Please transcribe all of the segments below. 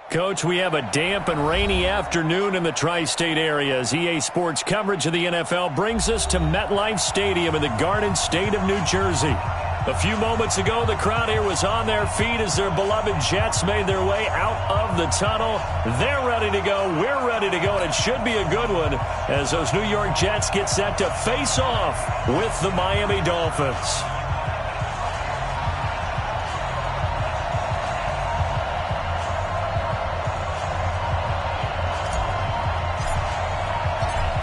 Coach, we have a damp and rainy afternoon in the tri-state area as EA Sports coverage of the NFL brings us to MetLife Stadium in the Garden State of New Jersey. A few moments ago, the crowd here was on their feet as their beloved Jets made their way out of the tunnel. They're ready to go. We're ready to go, and it should be a good one as those New York Jets get set to face off with the Miami Dolphins.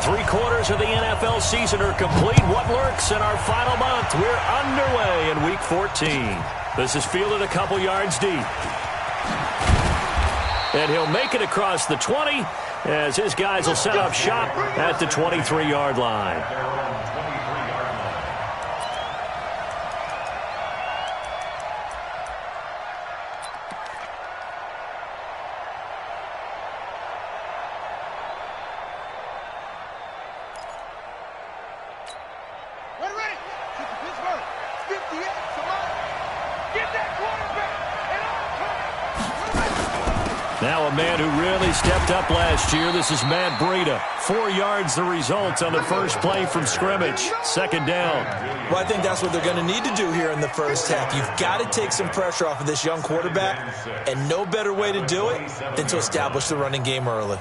Three-quarters of the NFL season are complete. What lurks in our final month? We're underway in Week 14. This is fielded a couple yards deep. And he'll make it across the 20 as his guys will set up shop at the 23-yard line. Now a man who really stepped up last year. This is Matt Breida. 4 yards the result on the first play from scrimmage. Second down. Well, I think that's what they're going to need to do here in the first half. You've got to take some pressure off of this young quarterback, and no better way to do it than to establish the running game early.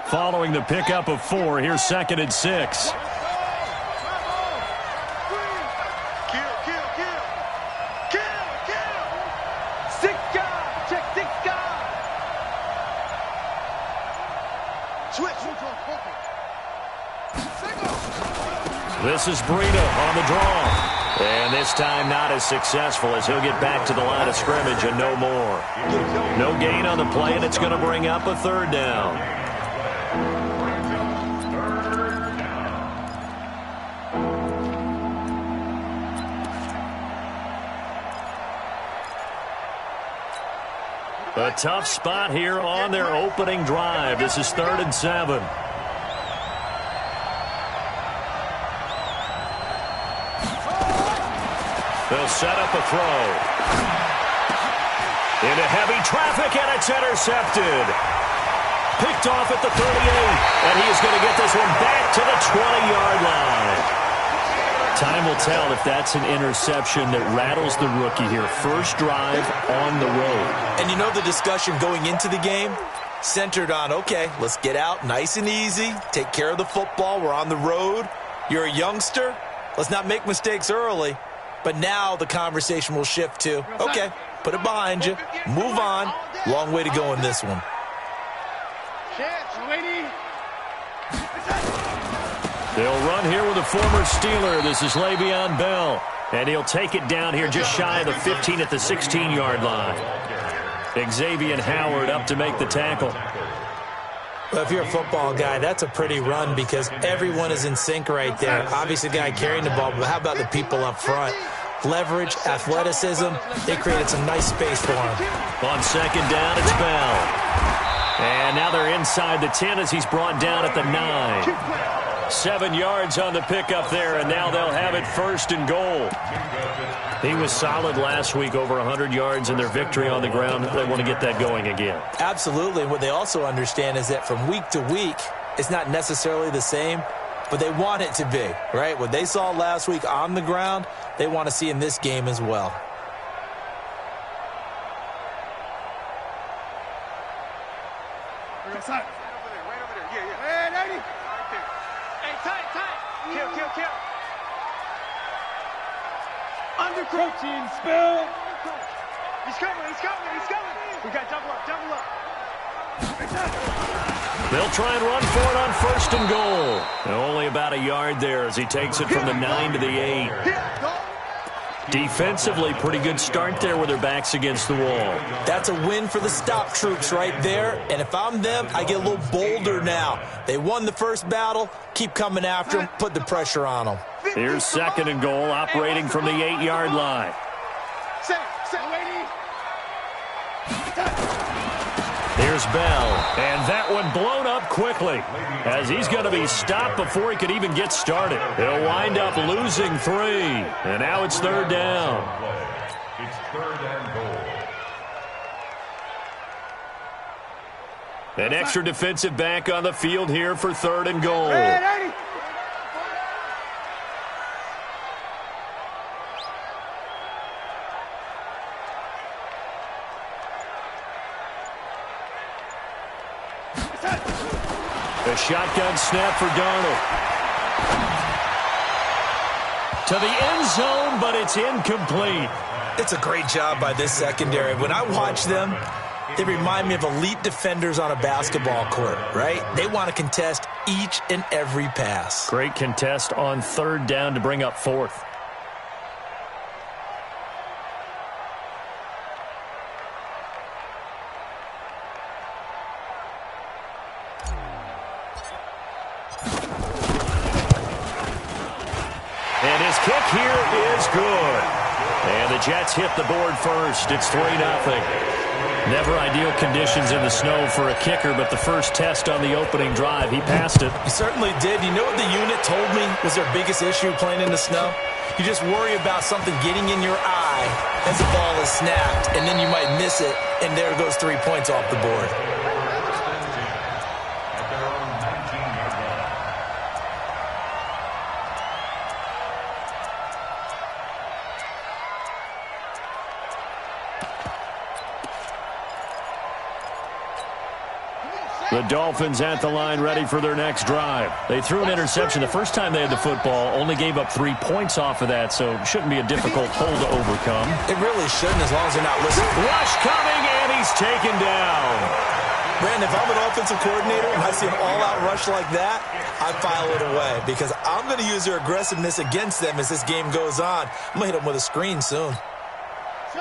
Following the pickup of 4, here's 2nd and 6. This is Breida on the draw. And this time not as successful as he'll get back to the line of scrimmage and no more. No gain on the play, and it's going to bring up a third down. A tough spot here on their opening drive. This is 3rd and 7. They'll set up a throw. Into heavy traffic, and it's intercepted. Picked off at the 38, and he is going to get this one back to the 20-yard line. Time will tell if that's an interception that rattles the rookie here. First drive on the road. And you know the discussion going into the game centered on, okay, let's get out nice and easy, take care of the football, we're on the road. You're a youngster, let's not make mistakes early. But now the conversation will shift to, okay, put it behind you, move on. Long way to go in this one. They'll run here with a former Steeler. This is Le'Veon Bell. And he'll take it down here just shy of the 15 at the 16-yard line. Xavier Howard up to make the tackle. Well, if you're a football guy, that's a pretty run because everyone is in sync right there. Obviously, the guy carrying the ball, but how about the people up front? Leverage, athleticism, they created some nice space for him. On second down, it's Bell. And now they're inside the 10 as he's brought down at the 9. 7 yards on the pickup there, and now they'll have it 1st and goal. He was solid last week, over 100 yards in their victory on the ground. They want to get that going again. Absolutely. And what they also understand is that from week to week, it's not necessarily the same, but they want it to be, right? What they saw last week on the ground, they want to see in this game as well. Right over there. Yeah. Hey, lady. Right there. Hey, tight. Kill. Undercoaching, spill. He's coming. We got double up. They'll try and run for it on 1st and goal. And only about a yard there as he takes it from the 9 to the 8. Defensively, pretty good start there with their backs against the wall. That's a win for the stop troops right there. And if I'm them, I get a little bolder now. They won the first battle. Keep coming after them. Put the pressure on them. Here's 2nd and goal, operating from the 8-yard line. Here's Bell. And that one blown up quickly, as he's going to be stopped before he could even get started. He'll wind up losing 3. And now it's 3rd down. It's 3rd and goal. An extra defensive back on the field here for 3rd and goal. A shotgun snap for Darnold. To the end zone, but it's incomplete. It's a great job by this secondary. When I watch them, they remind me of elite defenders on a basketball court, right? They want to contest each and every pass. Great contest on 3rd down to bring up 4th. And his kick here is good. And the Jets hit the board first. It's 3-0. Never ideal conditions in the snow for a kicker, but the first test on the opening drive, he passed it. He certainly did. You know what the unit told me was their biggest issue playing in the snow? You just worry about something getting in your eye as the ball is snapped, and then you might miss it, and there goes 3 points off the board. The Dolphins at the line ready for their next drive. They threw an interception the first time they had the football, only gave up 3 points off of that, so it shouldn't be a difficult hole to overcome. It really shouldn't, as long as they're not listening. Rush coming, and he's taken down. Brandon, if I'm an offensive coordinator and I see an all-out rush like that, I file it away because I'm going to use their aggressiveness against them as this game goes on. I'm going to hit them with a screen soon.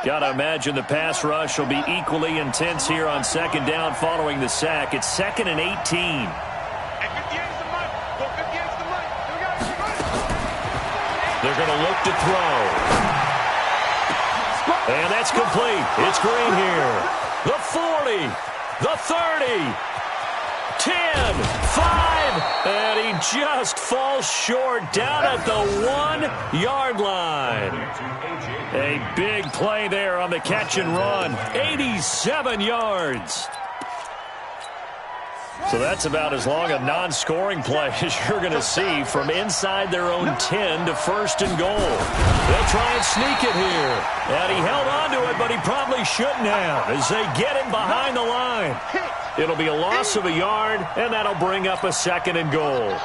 Got to imagine the pass rush will be equally intense here on 2nd down following the sack. It's 2nd and 18. They're going to look to throw. And that's complete. It's Green here. The 40, the 30, 10, 5, and he just falls short down at the 1-yard line. A big play there on the catch and run. 87 yards. So that's about as long a non-scoring play as you're going to see from inside their own 10 to 1st and goal. They'll try and sneak it here. And he held on to it, but he probably shouldn't have as they get him behind the line. It'll be a loss of a yard, and that'll bring up a 2nd and goal.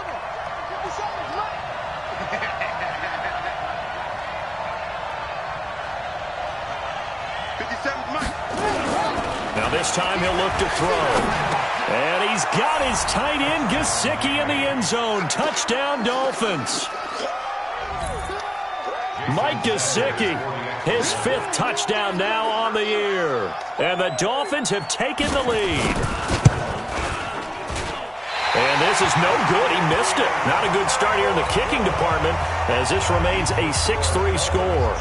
Now this time he'll look to throw. And he's got his tight end Gesicki in the end zone. Touchdown Dolphins. Mike Gesicki, his 5th touchdown now on the year. And the Dolphins have taken the lead. And this is no good. He missed it. Not a good start here in the kicking department as this remains a 6-3 score.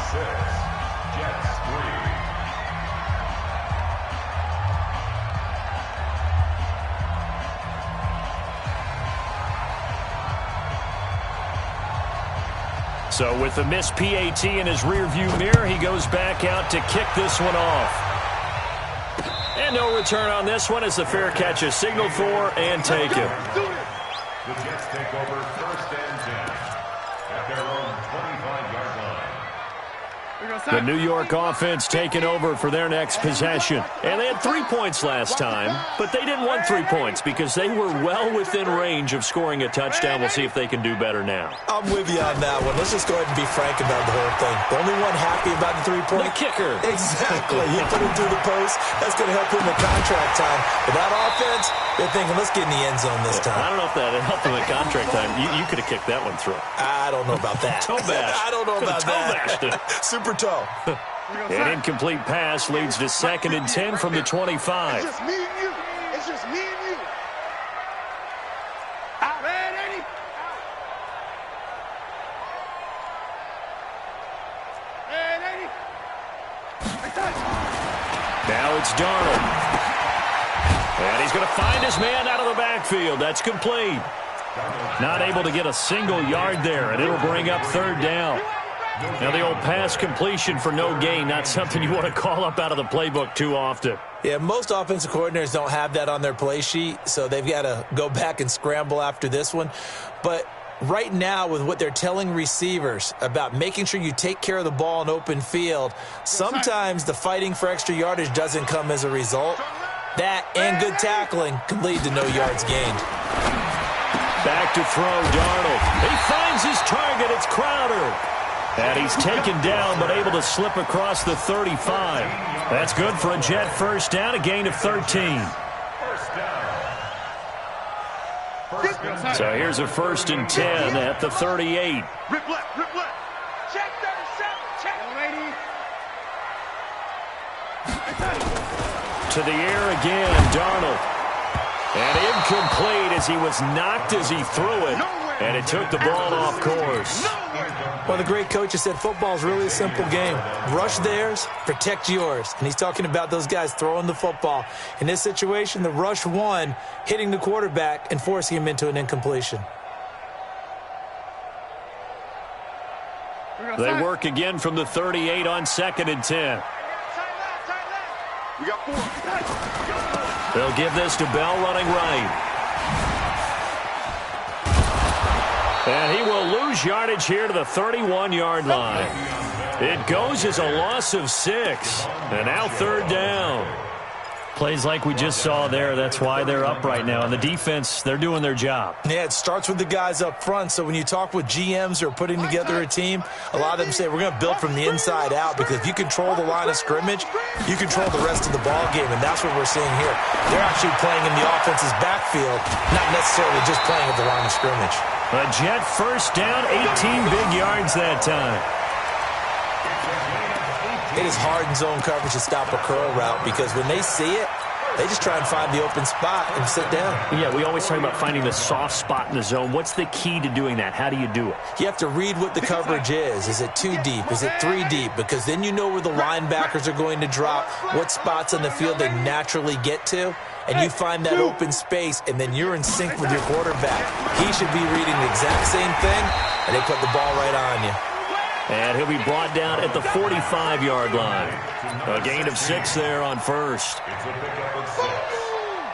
So with the missed PAT in his rearview mirror, he goes back out to kick this one off. And no return on this one as the fair catch is signaled for and taken. The Jets take over 1st and 10 at their own 25-yard line. The New York offense taking over for their next possession. And they had 3 points last time, but they didn't want 3 points because they were well within range of scoring a touchdown. We'll see if they can do better now. I'm with you on that one. Let's just go ahead and be frank about the whole thing. The only one happy about the 3-point? The kicker. Exactly. He put him through the post. That's going to help him in contract time. But that offense, they're thinking, let's get in the end zone this time. I don't know if that helped him in contract time. You could have kicked that one through. I don't know about that. Toe bash. I don't know about that. Bashed it. Super toe. An incomplete pass leads to 2nd and 10 from the 25. It's just me and you. It's just me and you. Out. Red 80. Red 80. Now it's Darnold. he's going to find his man out of the backfield. That's complete. Not able to get a single yard there, and it'll bring up third down. Now, the old pass completion for no gain, not something you want to call up out of the playbook too often. Yeah, most offensive coordinators don't have that on their play sheet, so they've got to go back and scramble after this one. But right now, with what they're telling receivers about making sure you take care of the ball in open field, sometimes the fighting for extra yardage doesn't come as a result. That and good tackling can lead to no yards gained. Back to throw, Darnold. He finds his target. It's Crowder. And he's taken down, but able to slip across the 35. That's good for a Jet first down, a gain of 13. So here's a 1st and 10 at the 38. Rip left, rip left. Check 37, check. To the air again, Darnold. And incomplete as he was knocked as he threw it. And it took the ball off course. Well, the great coach has said football is really a simple game. Rush theirs, protect yours. And he's talking about those guys throwing the football. In this situation, the rush won, hitting the quarterback and forcing him into an incompletion. They work again from the 38 on 2nd and 10. We got 4. They'll give this to Bell running right. And he will lose yardage here to the 31-yard line. It goes as a loss of 6. And now 3rd down. Plays like we just saw there. That's why they're up right now. And the defense, they're doing their job. Yeah, it starts with the guys up front. So when you talk with GMs who are putting together a team, a lot of them say we're going to build from the inside out, because if you control the line of scrimmage, you control the rest of the ball game, and that's what we're seeing here. They're actually playing in the offense's backfield, not necessarily just playing at the line of scrimmage. A Jet first down, 18 big yards that time. It is hard in zone coverage to stop a curl route, because when they see it, they just try and find the open spot and sit down. Yeah, we always talk about finding the soft spot in the zone. What's the key to doing that? How do you do it? You have to read what the coverage is. Is it 2 deep? Is it 3 deep? Because then you know where the linebackers are going to drop, what spots on the field they naturally get to, and you find that open space, and then you're in sync with your quarterback. He should be reading the exact same thing, and they put the ball right on you. And he'll be brought down at the 45-yard line. A gain of 6 there on 1st.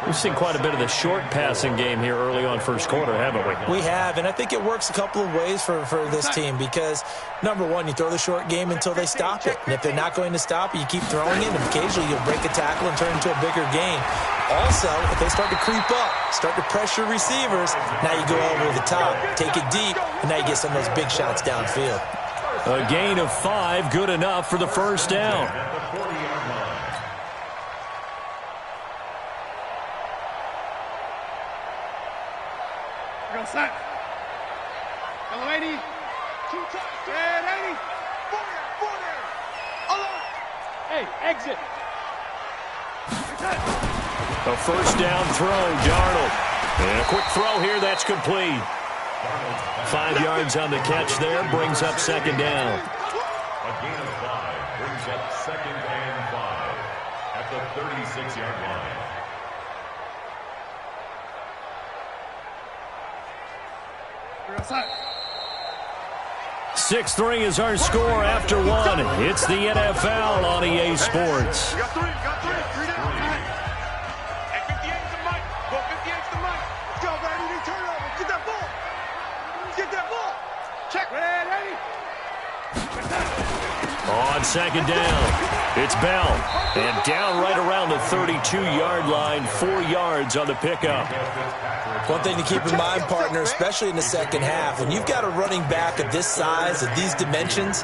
We've seen quite a bit of the short passing game here early on first quarter, haven't we? We have, and I think it works a couple of ways for this team, because, number one, you throw the short game until they stop it. And if they're not going to stop it, you keep throwing it, and occasionally you'll break a tackle and turn it into a bigger gain. Also, if they start to creep up, start to pressure receivers, now you go over the top, take it deep, and now you get some of those big shots downfield. A gain of 5, good enough for the first down. Set. Hello, 80. 2 times. Red 80. 40. Alert. Hey, exit. A first down throw, Darnold. And a quick throw here, that's complete. 5 yards on the catch there, brings up 2nd down. A gain of 5 brings up 2nd and 5 at the 36-yard line. 6-3 is our score after 1. It's the NFL on EA Sports. We got 3. 3 down. Hey, 58's the mic. Go 58's the mic. Let's go, baby. Turnover. Get that ball. Get that ball. Check. Red 80. On 2nd down, it's Bell. And down right around the 32-yard line, 4 yards on the pickup. One thing to keep in mind, partner, especially in the second half, when you've got a running back of this size, of these dimensions,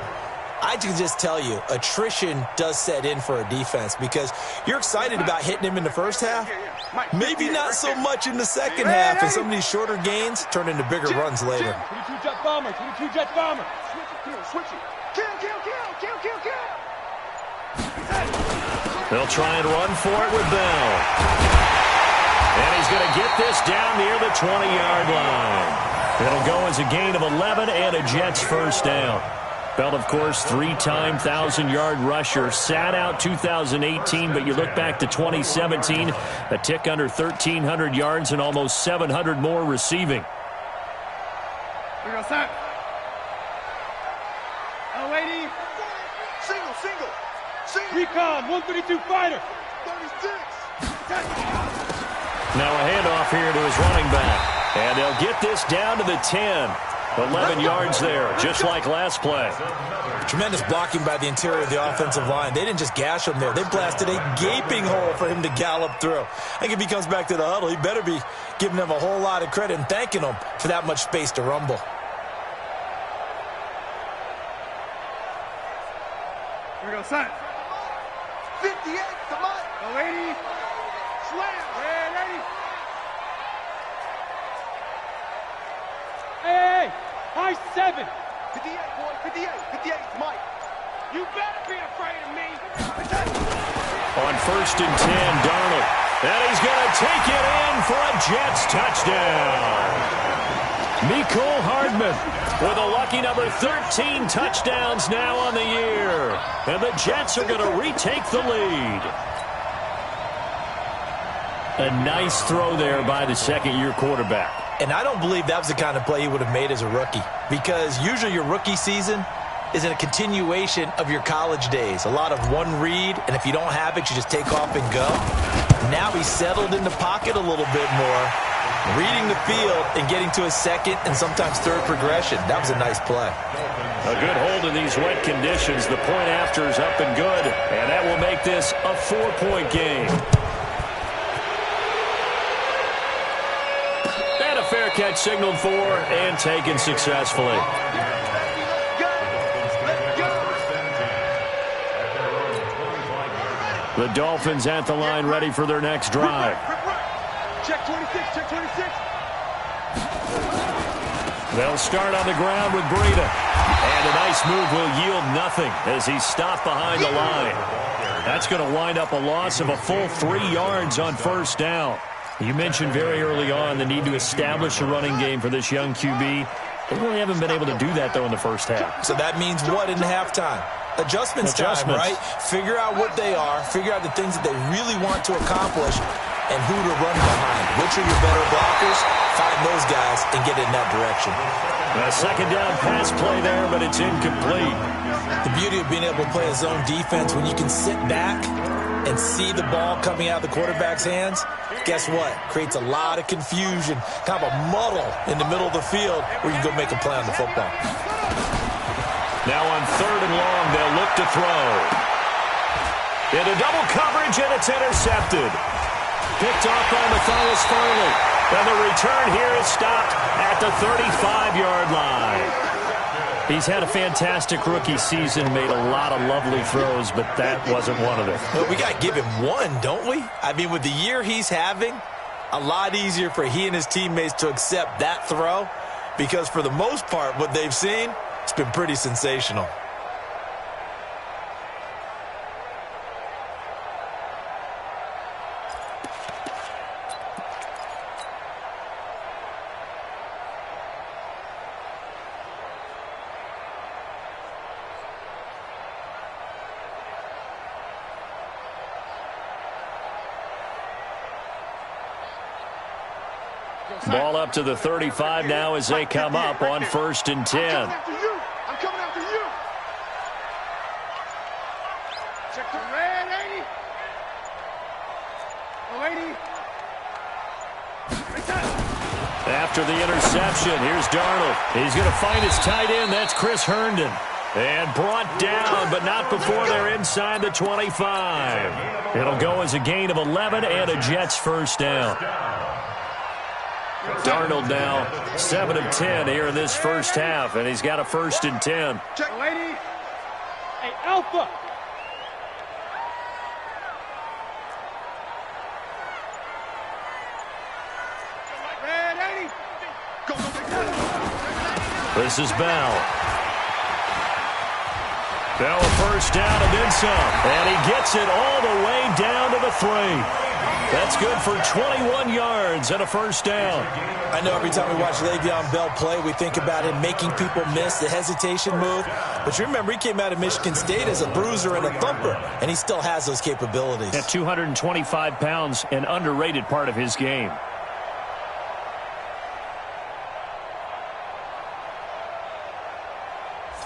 I can just tell you, attrition does set in for a defense, because you're excited about hitting him in the first half, maybe not so much in the second half, and some of these shorter gains turn into bigger runs later. 22 jet bomber. 22 jet bomber. Switch it. Kill. They'll try and run for it with Bell. And he's going to get this down near the 20-yard line. It'll go as a gain of 11 and a Jets first down. Bell, of course, three-time 1,000-yard rusher. Sat out 2018, but you look back to 2017, a tick under 1,300 yards and almost 700 more receiving. Here we go, set. L80. Single. Recon, 132 fighter. 36. Now a handoff here to his running back. And they'll get this down to the 10. 11 yards there, just like last play. Tremendous blocking by the interior of the offensive line. They didn't just gash him there. They blasted a gaping hole for him to gallop through. I think if he comes back to the huddle, he better be giving them a whole lot of credit and thanking them for that much space to rumble. Here we go, set. 58, come on. Go 80. Slam. Red 80. Hey, high 7. 58, boy, 58, 58, Mike. You better be afraid of me. On 1st and 10, Darnold. And he's going to take it in for a Jets touchdown. Mecole Hardman with a lucky number 13 touchdowns now on the year. And the Jets are going to retake the lead. A nice throw there by the second-year quarterback. And I don't believe that was the kind of play he would have made as a rookie, because usually your rookie season is in a continuation of your college days. A lot of one read, and if you don't have it, you just take off and go. Now he's settled in the pocket a little bit more, reading the field and getting to his second and sometimes third progression. That was a nice play. A good hold in these wet conditions. The point after is up and good, and that will make this a 4-point game. Fair catch signaled for and taken successfully. The Dolphins at the line ready for their next drive. Check 26, check 26. They'll start on the ground with Breida. And a nice move will yield nothing as he's stopped behind the line. That's going to wind up a loss of a full 3 yards on 1st down. You mentioned very early on the need to establish a running game for this young QB. They really haven't been able to do that, though, in the first half. So that means what in halftime? Adjustments time, right? Figure out what they are, figure out the things that they really want to accomplish, and who to run behind. Which are your better blockers? Find those guys and get in that direction. A second down pass play there, but it's incomplete. The beauty of being able to play a zone defense, when you can sit back and see the ball coming out of the quarterback's hands, guess what? Creates a lot of confusion, kind of a muddle in the middle of the field where you can go make a play on the football. Now on 3rd and long, they'll look to throw. Into double coverage, and it's intercepted. Picked off by Matthias Farley. And the return here is stopped at the 35-yard line. He's had a fantastic rookie season, made a lot of lovely throws, but that wasn't one of them. Well, we got to give him one, don't we? I mean, with the year he's having, a lot easier for he and his teammates to accept that throw, because for the most part, what they've seen, it's been pretty sensational. Ball up to the 35 now as they come up on 1st and 10. I'm coming after you. Check the red 80. Oh, 80. After the interception, here's Darnold. He's going to find his tight end. That's Chris Herndon. And brought down, but not before they're inside the 25. It'll go as a gain of 11 and a Jets 1st down. Darnold now 7 of 10 here in this first half, and he's got a 1st and 10. Check, lady. Hey, Alpha. Red 80. Go. This is Bell. Bell a 1st down and then some. And he gets it all the way down to the 3. That's good for 21 yards and a first down. I know every time we watch Le'Veon Bell play, we think about him making people miss the hesitation move. But you remember, he came out of Michigan State as a bruiser and a thumper, and he still has those capabilities. At 225 pounds, an underrated part of his game.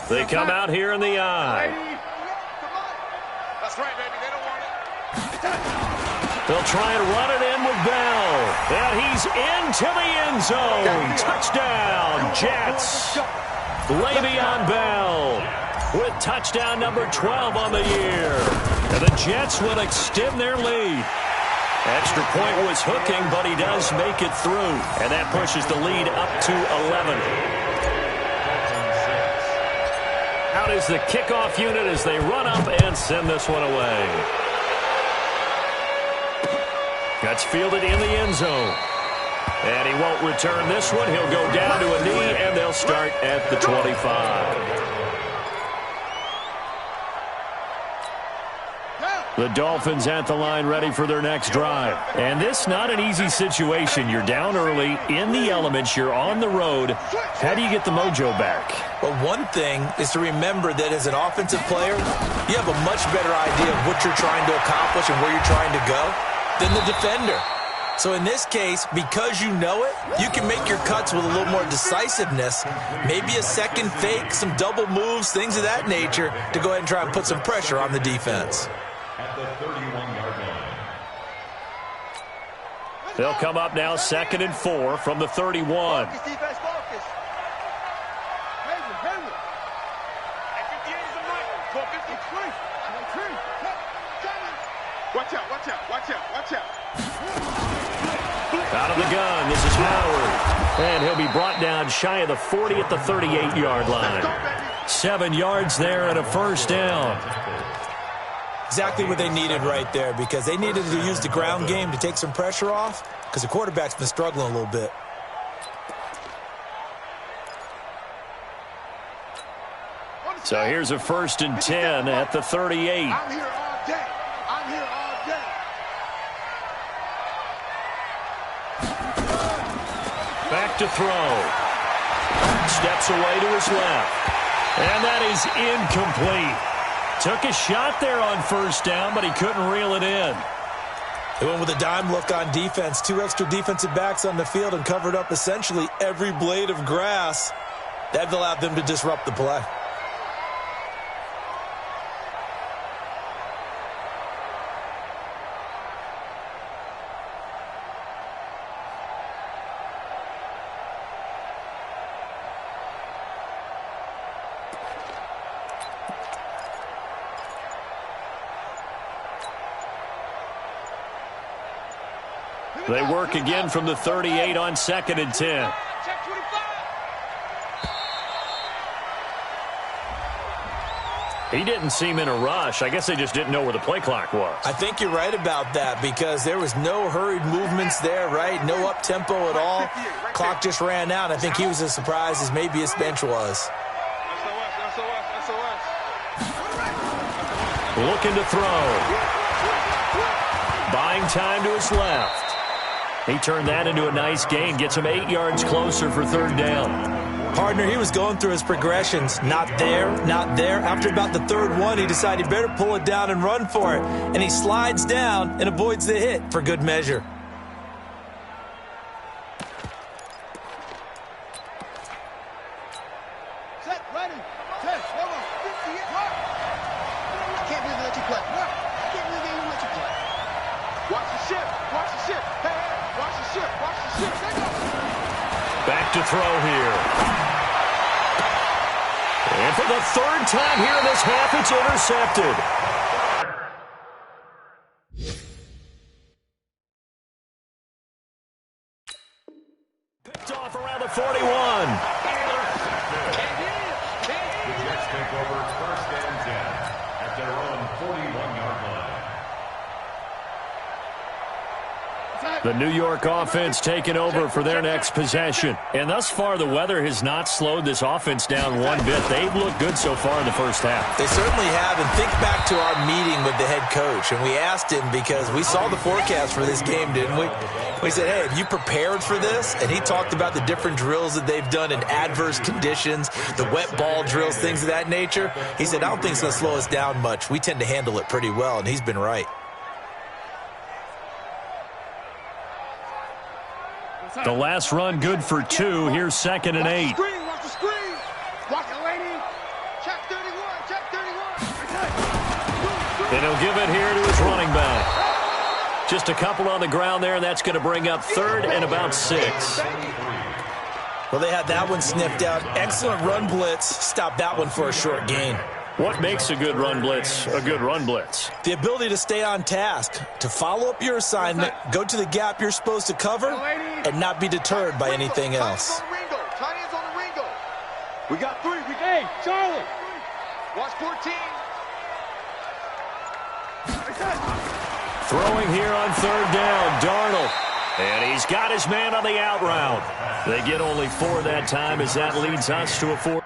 They come out here in the eye. That's right, baby. They don't want it. They'll try and run it in with Bell. And he's into the end zone. Touchdown, Jets. Le'Veon Bell with touchdown number 12 on the year. And the Jets will extend their lead. Extra point was hooking, but he does make it through. And that pushes the lead up to 11. Out is the kickoff unit as they run up and send this one away. That's fielded in the end zone. And he won't return this one. He'll go down to a knee, and they'll start at the 25. The Dolphins at the line ready for their next drive. And this not an easy situation. You're down early, in the elements, you're on the road. How do you get the mojo back? Well, one thing is to remember that as an offensive player, you have a much better idea of what you're trying to accomplish and where you're trying to go than the defender. So in this case, because you know it, you can make your cuts with a little more decisiveness, maybe a second fake, some double moves, things of that nature, to go ahead and try and put some pressure on the defense. At the 31-yard line. They'll come up now 2nd and 4 from the 31. Focus, defense, focus. Hayward. At 58 is the mic. 453. Watch out. Out of the gun, this is Howard. And he'll be brought down shy of the 40 at the 38-yard line. 7 yards there and a first down. Exactly what they needed right there, because they needed to use the ground game to take some pressure off, because the quarterback's been struggling a little bit. So here's a 1st and 10 at the 38. I'm here all day. Back to throw. Steps away to his left. And that is incomplete. Took a shot there on first down, but he couldn't reel it in. They went with a dime look on defense. 2 extra defensive backs on the field and covered up essentially every blade of grass. That allowed them to disrupt the play. They work again from the 38 on 2nd and 10. He didn't seem in a rush. I guess they just didn't know where the play clock was. I think you're right about that, because there was no hurried movements there, right? No up-tempo at all. Clock just ran out. I think he was as surprised as maybe his bench was. Looking to throw. Buying time to his left. He turned that into a nice gain. Gets him 8 yards closer for 3rd down. Partner, he was going through his progressions. Not there, not there. After about the 3rd one, he decided he better pull it down and run for it. And he slides down and avoids the hit for good measure. Set, ready, 10, hold on, 58, I can't believe they let you play. I can't believe they even let you play. Watch the ship. Hey, watch the ship. Back to throw here. And for the 3rd time here in this half, it's intercepted. Picked off around the 41. The Jets take over 1st and 10 at their own 41-yard line. The New York offense taking over for their next possession. And thus far, the weather has not slowed this offense down one bit. They've looked good so far in the first half. They certainly have. And think back to our meeting with the head coach. And we asked him because we saw the forecast for this game, didn't we? We said, hey, have you prepared for this? And he talked about the different drills that they've done in adverse conditions, the wet ball drills, things of that nature. He said, I don't think it's going to slow us down much. We tend to handle it pretty well, and he's been right. The last run good for 2. Here's 2nd and 8. Watch the screen. Watch the lady. Check 31. Check 31. And he'll give it here to his running back. Just a couple on the ground there, and that's going to bring up 3rd and about 6. Well, they had that one sniffed out. Excellent run blitz. Stop that one for a short gain. What makes a good run blitz a good run blitz? The ability to stay on task, to follow up your assignment, go to the gap you're supposed to cover, and not be deterred by anything else. Tight ends on the Ringo. We got 3. Hey, Charlie. Watch 14. Throwing here on 3rd down, Darnold. And he's got his man on the out route. They get only 4 that time as that leads us to a 4.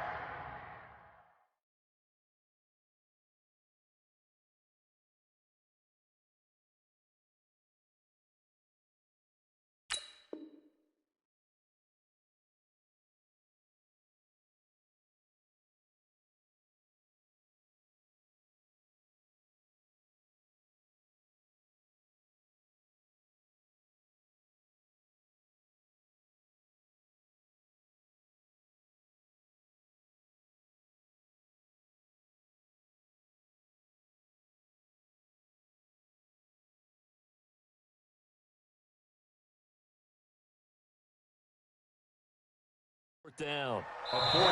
Down.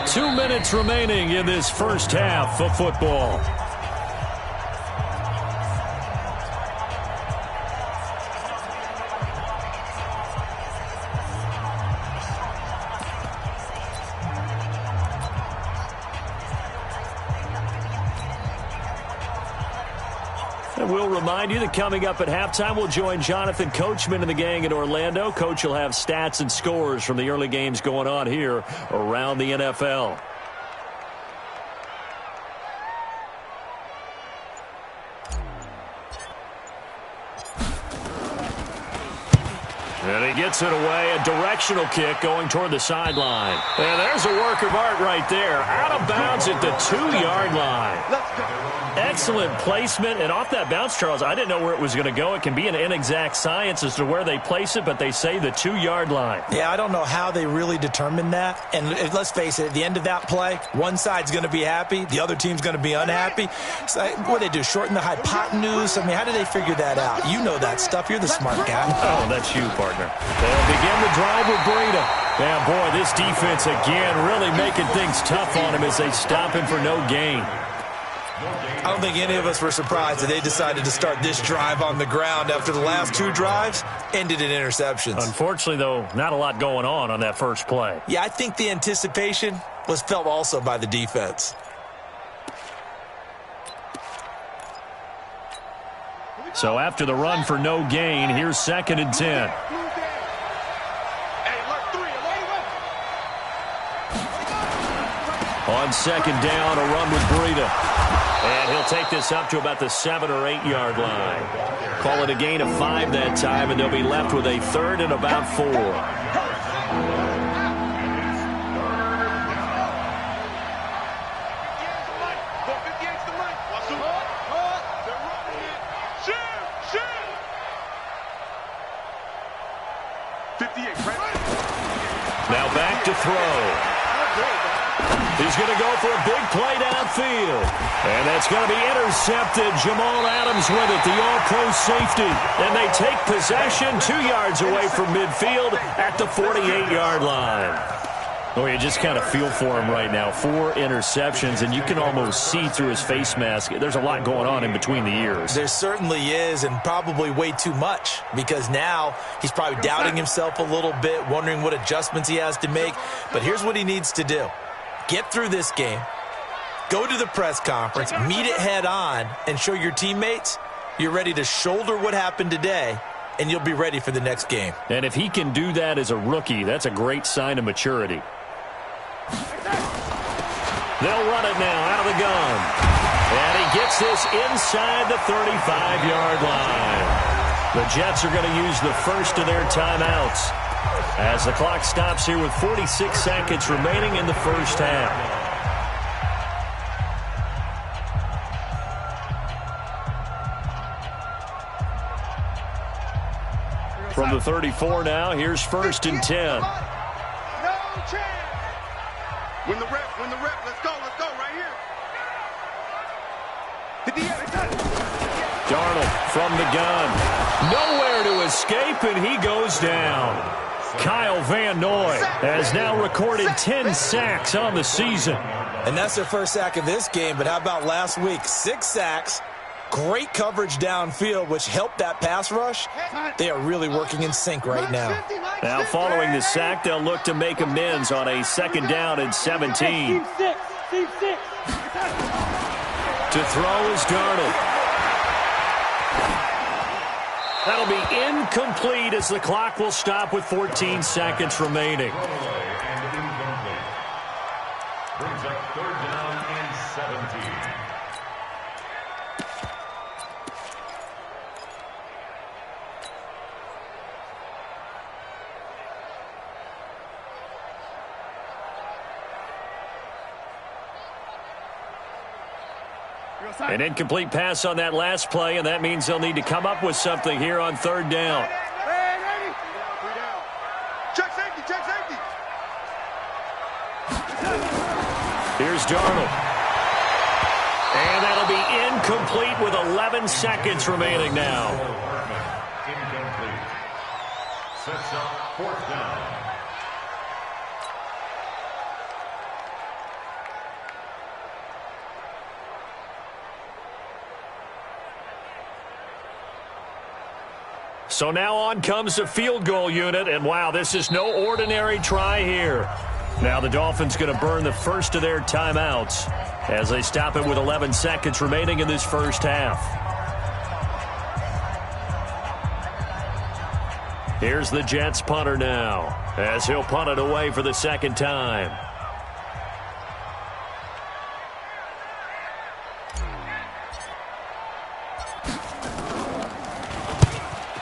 2 minutes remaining in this first half of football. And we'll remind you that coming up at halftime, we'll join Jonathan Coachman and the gang in Orlando. Coach will have stats and scores from the early games going on here around the NFL. And he gets it away, a directional kick going toward the sideline. And there's a work of art right there. Out of bounds at the 2-yard line. Excellent placement, and off that bounce, Charles, I didn't know where it was going to go. It can be an inexact science as to where they place it, but they say the 2-yard line. Yeah, I don't know how they really determined that. And let's face it, at the end of that play, one side's going to be happy, the other team's going to be unhappy. So, what do they do, shorten the hypotenuse? I mean, how do they figure that out? You know that stuff. You're the smart guy. Oh, that's you, partner. They'll begin the drive with Breida. Yeah, boy, this defense again really making things tough on him as they stop him for no gain. I don't think any of us were surprised that they decided to start this drive on the ground after the last 2 drives ended in interceptions. Unfortunately, though, not a lot going on that first play. Yeah, I think the anticipation was felt also by the defense. So after the run for no gain, here's 2nd and 10. On 2nd down, a run with Breida. And he'll take this up to about the 7 or 8 yard line. Call it a gain of 5 that time, and they'll be left with a 3rd and about 4. Now back to throw. He's going to go for a big play downfield. And that's going to be intercepted. Jamal Adams with it, the all-pro safety. And they take possession 2 yards away from midfield at the 48-yard line. Oh, you just kind of feel for him right now. 4 interceptions, and you can almost see through his face mask. There's a lot going on in between the ears. There certainly is, and probably way too much, because now he's probably doubting himself a little bit, wondering what adjustments he has to make. But here's what he needs to do. Get through this game, go to the press conference, meet it head on, and show your teammates you're ready to shoulder what happened today and you'll be ready for the next game. And if he can do that as a rookie, that's a great sign of maturity. They'll run it now out of the gun. And he gets this inside the 35-yard line. The Jets are going to use the first of their timeouts as the clock stops here with 46 seconds remaining in the first half. From the 34 now, here's 1st and 10. No chance. Win the rep, let's go right here. Darnold from the gun. Nowhere to escape, and he goes down. Kyle Van Noy has now recorded 10 sacks on the season. And that's their first sack of this game, but how about last week? 6 sacks. Great coverage downfield, which helped that pass rush. They are really working in sync right now. Now, following the sack, they'll look to make amends on a 2nd down and 17. To throw is Darnold. That'll be incomplete as the clock will stop with 14 seconds remaining. Brings up 3rd down and 17. An incomplete pass on that last play, and that means they'll need to come up with something here on 3rd down. Check safety. Here's Darnold. And that'll be incomplete with 11 seconds remaining now. Incomplete. Sets up 4th down. So now on comes the field goal unit, and wow, this is no ordinary try here. Now the Dolphins going to burn the first of their timeouts as they stop it with 11 seconds remaining in this first half. Here's the Jets punter now as he'll punt it away for the 2nd time.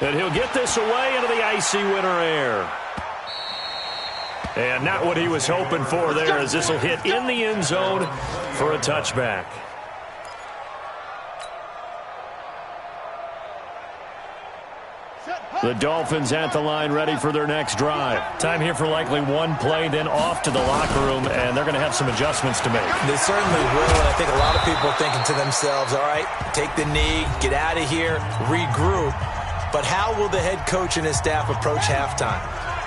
And he'll get this away into the icy winter air. And not what he was hoping for there, as this will hit in the end zone for a touchback. The Dolphins at the line ready for their next drive. Time here for likely one play, then off to the locker room, and they're going to have some adjustments to make. They certainly will, and I think a lot of people are thinking to themselves, all right, take the knee, get out of here, regroup. But how will the head coach and his staff approach halftime?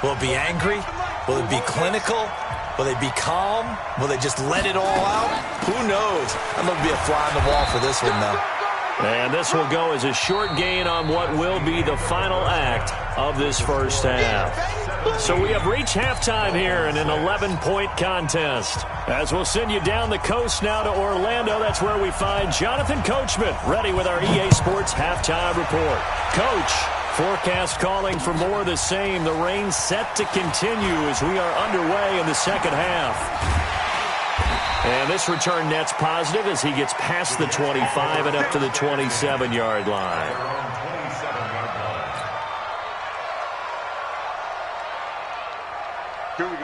Will it be angry? Will it be clinical? Will they be calm? Will they just let it all out? Who knows? I'm going to be a fly on the wall for this one, though. And this will go as a short gain on what will be the final act of this first half. So we have reached halftime here in an 11-point contest. As we'll send you down the coast now to Orlando, that's where we find Jonathan Coachman ready with our EA Sports halftime report. Coach, forecast calling for more of the same. The rain set to continue as we are underway in the second half. And this return net's positive as he gets past the 25 and up to the 27-yard line.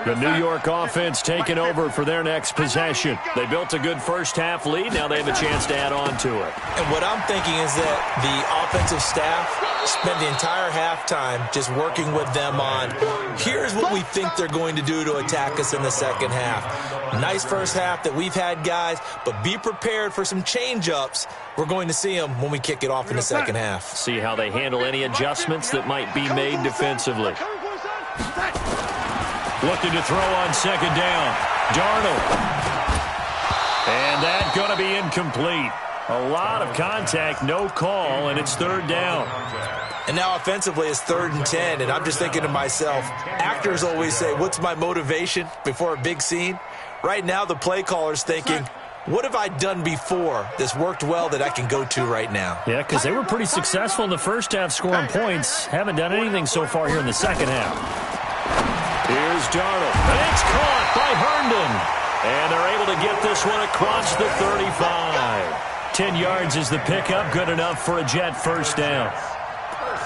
The New York offense taking over for their next possession. They built a good first-half lead. Now they have a chance to add on to it. And what I'm thinking is that the offensive staff spent the entire halftime just working with them on, here's what we think they're going to do to attack us in the second half. Nice first half that we've had, guys, but be prepared for some change-ups. We're going to see them when we kick it off in the second half. See how they handle any adjustments that might be made defensively. Looking to throw on second down. Darnold. And that's going to be incomplete. A lot of contact, no call, and it's third down. And now offensively it's 3rd and 10, and I'm just thinking to myself, actors always say, what's my motivation before a big scene? Right now the play caller's thinking, What have I done before that's worked well that I can go to right now? Yeah, because they were pretty successful in the first half scoring points. Haven't done anything so far here in the second half. Here's Darnold. And it's caught by Herndon. And they're able to get this one across the 35. 10 yards is the pickup. Good enough for a Jet first down.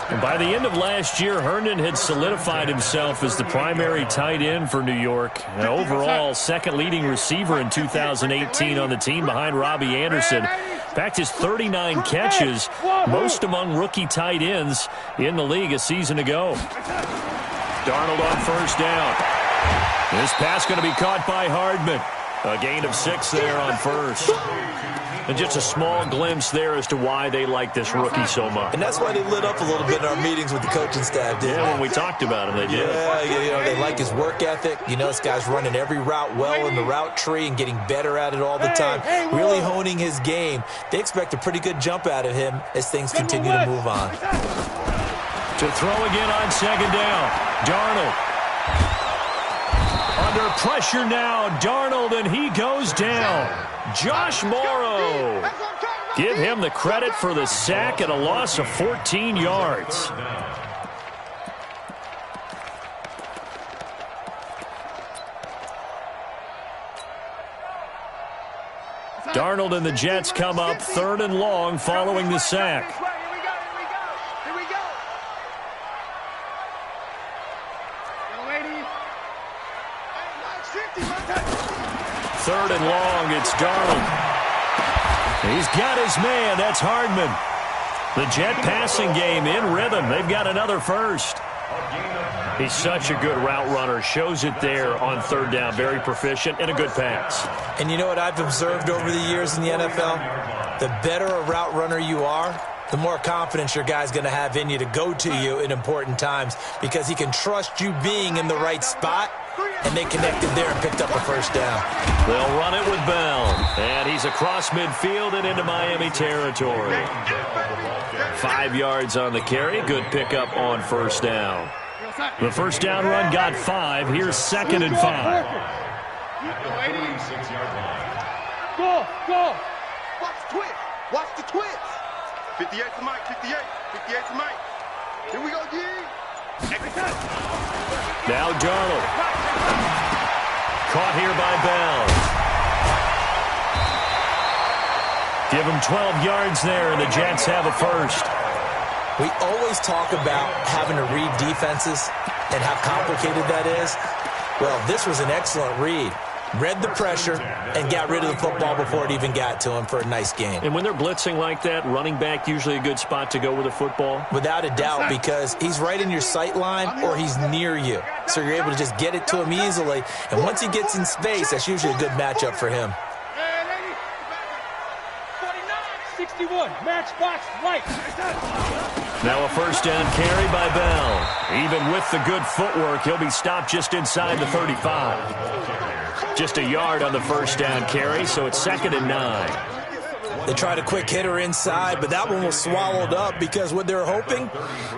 And by the end of last year, Herndon had solidified himself as the primary tight end for New York. And overall, second leading receiver in 2018 on the team behind Robbie Anderson. In fact, his 39 catches, most among rookie tight ends in the league a season ago. Darnold on first down. This pass going to be caught by Hardman. A gain of 6 there on first. And just a small glimpse there as to why they like this rookie so much. And that's why they lit up a little bit in our meetings with the coaching staff, didn't when we talked about him, they did. Yeah, they like his work ethic. This guy's running every route well in the route tree and getting better at it all the time, really honing his game. They expect a pretty good jump out of him as things continue to move on. To throw again on second down, Darnold. Under pressure now, Darnold, and he goes down. Josh Morrow. Give him the credit for the sack and a loss of 14 yards. Darnold and the Jets come up 3rd and long following the sack. Third and long, it's Darnold. He's got his man, that's Hardman. The Jet passing game in rhythm. They've got another first. He's such a good route runner. Shows it there on third down. Very proficient and a good pass. And you know what I've observed over the years in the NFL? The better a route runner you are, the more confidence your guy's going to have in you to go to you in important times because he can trust you being in the right spot. And they connected there and picked up a first down. They'll run it with Bell. And he's across midfield and into Miami territory. 5 yards on the carry. Good pickup on first down. The first down run got 5. Here's 2nd and 5. Go. Watch the twist. Watch the twist. 58 to Mike. 58 to Mike. Here we go, G. Now Darnold. Caught here by Bell. Give him 12 yards there, and the Jets have a first. We always talk about having to read defenses and how complicated that is. Well, this was an excellent read. Read the pressure and got rid of the football before it even got to him for a nice game. And when they're blitzing like that, running back usually a good spot to go with a football? Without a doubt, because he's right in your sight line or he's near you. So you're able to just get it to him easily. And once he gets in space, that's usually a good matchup for him. 61, matchbox right. Now a first down carry by Bell. Even with the good footwork, he'll be stopped just inside the 35. Just a yard on the first down carry, so it's 2nd and 9. They tried a quick hitter inside, but that one was swallowed up because what they're hoping,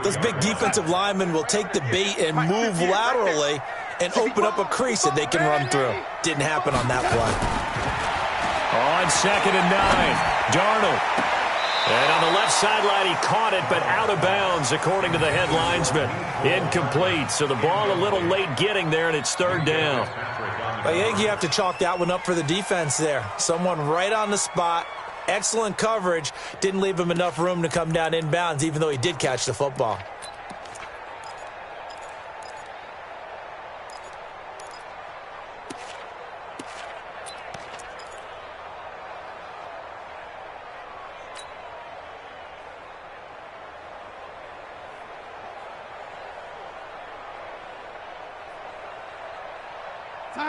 those big defensive linemen will take the bait and move laterally and open up a crease that they can run through. Didn't happen on that play. On 2nd and 9, Darnold. And on the left sideline, he caught it, but out of bounds, according to the head linesman. Incomplete, so the ball a little late getting there, and it's 3rd down. I think you have to chalk that one up for the defense there. Someone right on the spot. Excellent coverage. Didn't leave him enough room to come down inbounds, even though he did catch the football.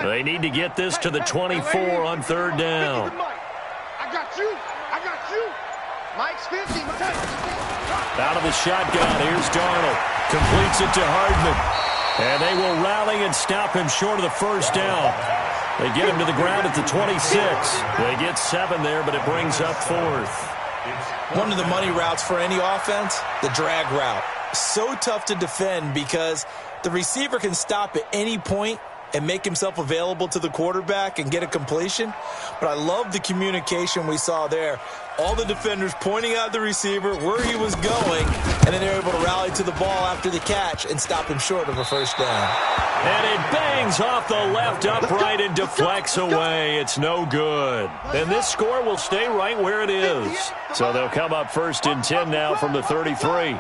They need to get this to the 24 on 3rd down. I got you. Mike's 50. Out of the shotgun, here's Darnold. Completes it to Hardman. And they will rally and stop him short of the first down. They get him to the ground at the 26. They get 7 there, but it brings up 4th. One of the money routes for any offense, the drag route. So tough to defend because the receiver can stop at any point and make himself available to the quarterback and get a completion. But I love the communication we saw there. All the defenders pointing out the receiver where he was going, and then they're able to rally to the ball after the catch and stop him short of a first down. And it bangs off the left upright and deflects away. It's no good. And this score will stay right where it is. So they'll come up 1st and 10 now from the 33.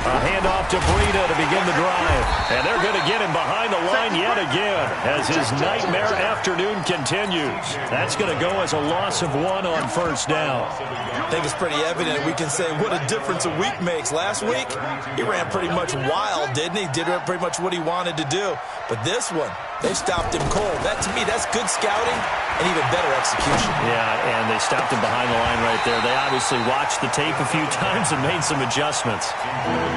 A handoff to Breida to begin the drive. And they're going to get him behind the line yet again as his nightmare afternoon continues. That's going to go as a loss of 1 on first down. I think it's pretty evident. We can say what a difference a week makes. Last week, he ran pretty much wild, didn't he? Did pretty much what he wanted to do. But this one, they stopped him cold. That, to me, that's good scouting and even better execution. Yeah, and they stopped him behind the line right there. They obviously watched the tape a few times and made some adjustments.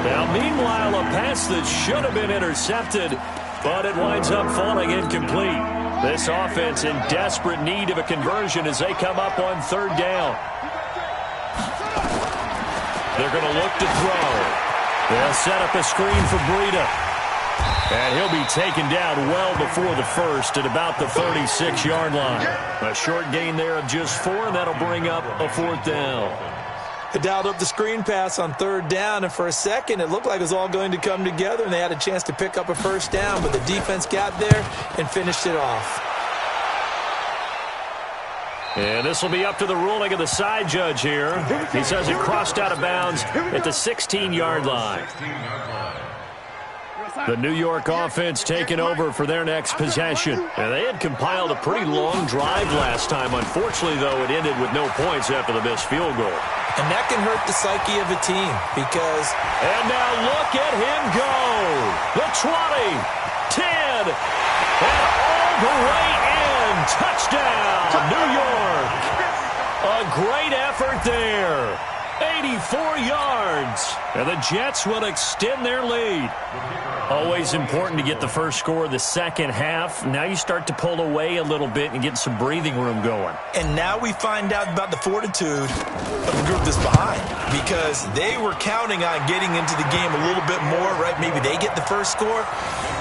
Now, meanwhile, a pass that should have been intercepted, but it winds up falling incomplete. This offense in desperate need of a conversion as they come up on 3rd down. They're going to look to throw. They'll set up a screen for Breida. And he'll be taken down well before the first at about the 36-yard line. A short gain there of just 4, and that'll bring up a 4th down. They dialed up the screen pass on 3rd down, and for a second it looked like it was all going to come together, and they had a chance to pick up a first down, but the defense got there and finished it off. And this will be up to the ruling of the side judge here. He says it crossed out of bounds at the 16-yard line. The New York offense taking over for their next possession. And they had compiled a pretty long drive last time. Unfortunately, though, it ended with no points after the missed field goal. And that can hurt the psyche of a team because... And now look at him go. The 20, 10, and all the way in. Touchdown, New York. A great effort there. 84 yards. And the Jets will extend their lead. Always important to get the first score of the second half. Now you start to pull away a little bit and get some breathing room going. And now we find out about the fortitude of the group that's behind, because they were counting on getting into the game a little bit more, right? Maybe they get the first score.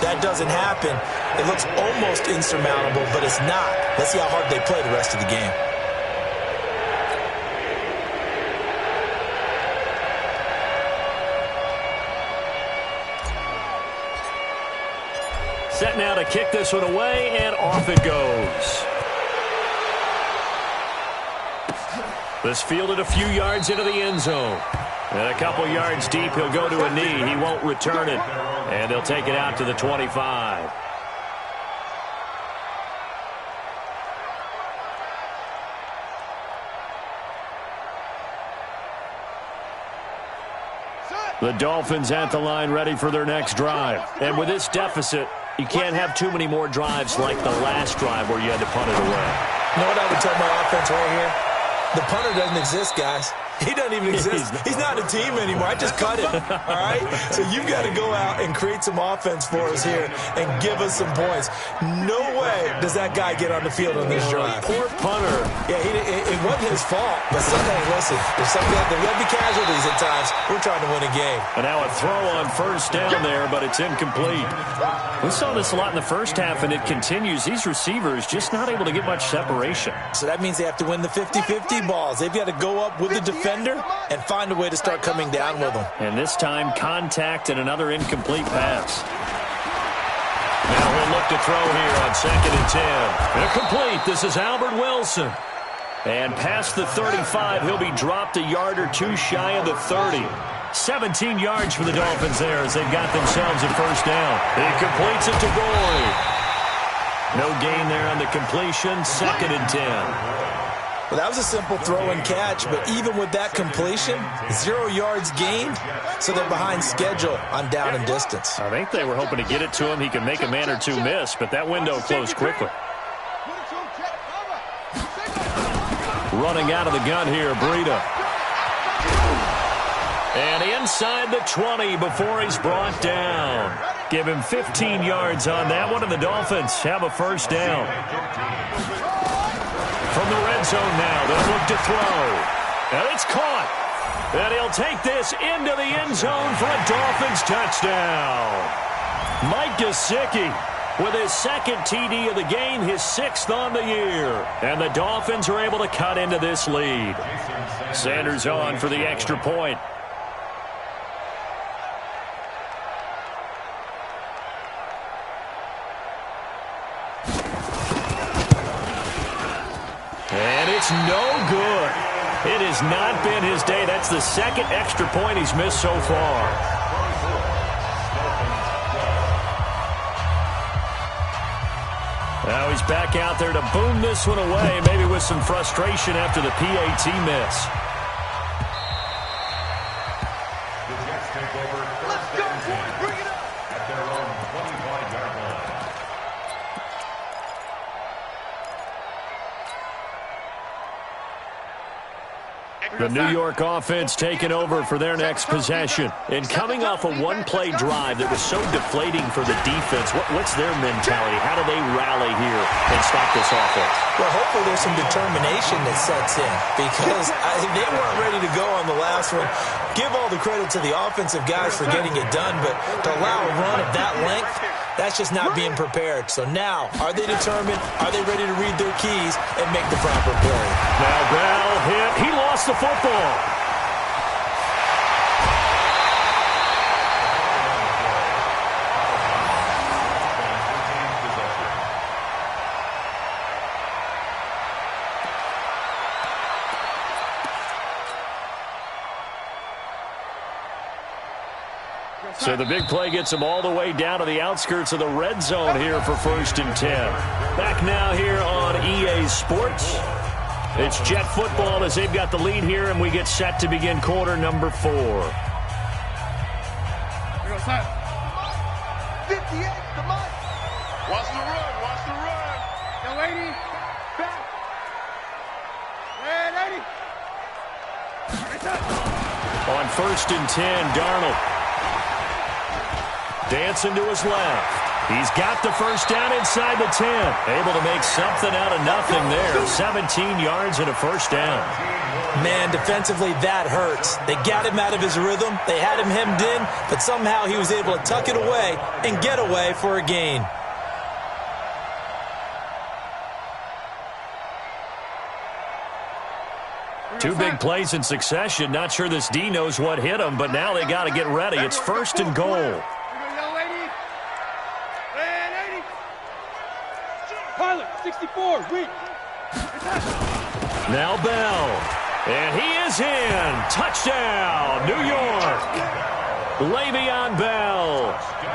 That doesn't happen. It looks almost insurmountable, but it's not. Let's see how hard they play the rest of the game. Set now to kick this one away, and off it goes. This fielded a few yards into the end zone. And a couple yards deep, he'll go to a knee. He won't return it. And they'll take it out to the 25. The Dolphins at the line ready for their next drive. And with this deficit, you can't have too many more drives like the last drive where you had to punt it away. You know what I would tell my offense right here? The punter doesn't exist, guys. He doesn't even exist. He's not a team anymore. I just cut him, all right? So you've got to go out and create some offense for us here and give us some points. No way does that guy get on the field on this drive. Poor punter. Yeah, it wasn't his fault. But sometimes, listen, there's going to be casualties at times. We're trying to win a game. And now a throw on first down there, but it's incomplete. We saw this a lot in the first half, and it continues. These receivers just not able to get much separation. So that means they have to win the 50-50 balls. They've got to go up with the defender and find a way to start coming down with them. And this time, contact and another incomplete pass. Now he'll look to throw here on 2nd and 10. Incomplete. This is Albert Wilson. And past the 35, he'll be dropped a yard or two shy of the 30. 17 yards for the Dolphins there as they've got themselves a first down. He completes it to Boyd. No gain there on the completion. 2nd and 10. Well, that was a simple throw and catch, but even with that completion, 0 yards gained, so they're behind schedule on down and distance. I think they were hoping to get it to him. He could make a man or two miss, but that window closed quickly. Running out of the gun here, Breida. And inside the 20 before he's brought down. Give him 15 yards on that one, and the Dolphins have a first down. From the red zone now, they'll look to throw. And it's caught. And he'll take this into the end zone for a Dolphins touchdown. Mike Gesicki with his second TD of the game, his 6th on the year. And the Dolphins are able to cut into this lead. Sanders on for the extra point. And it's no good. It has not been his day. That's the second extra point he's missed so far. Now he's back out there to boom this one away, maybe with some frustration after the PAT miss. The Jets take over first and 10 Bring it up. at their own 25-yard line. The New York offense taking over for their next possession. And coming off a one-play drive that was so deflating for the defense, what's their mentality? How do they rally here and stop this offense? Well, hopefully there's some determination that sets in because they weren't ready to go on the last one. Give all the credit to the offensive guys for getting it done, but to allow a run of that length, that's just not being prepared. So now, are they determined? Are they ready to read their keys and make the proper play? Now Bell hit. He lost the football. So the big play gets them all the way down to the outskirts of the red zone here for 1st and 10. Back now here on EA Sports. It's Jet football as they've got the lead here, and we get set to begin quarter number 4. 58, the mic. Watch the run, watch the run. Yo, 80, back. Red 80. On 1st and 10, Darnold. Dancing to his left. He's got the first down inside the 10. Able to make something out of nothing there. 17 yards and a first down. Man, defensively, that hurts. They got him out of his rhythm. They had him hemmed in, but somehow he was able to tuck it away and get away for a gain. Two big plays in succession. Not sure this D knows what hit him, but now they got to get ready. It's 1st and goal. Pilot, 64, wait. Now Bell. And he is in. Touchdown, New York. Le'Veon Bell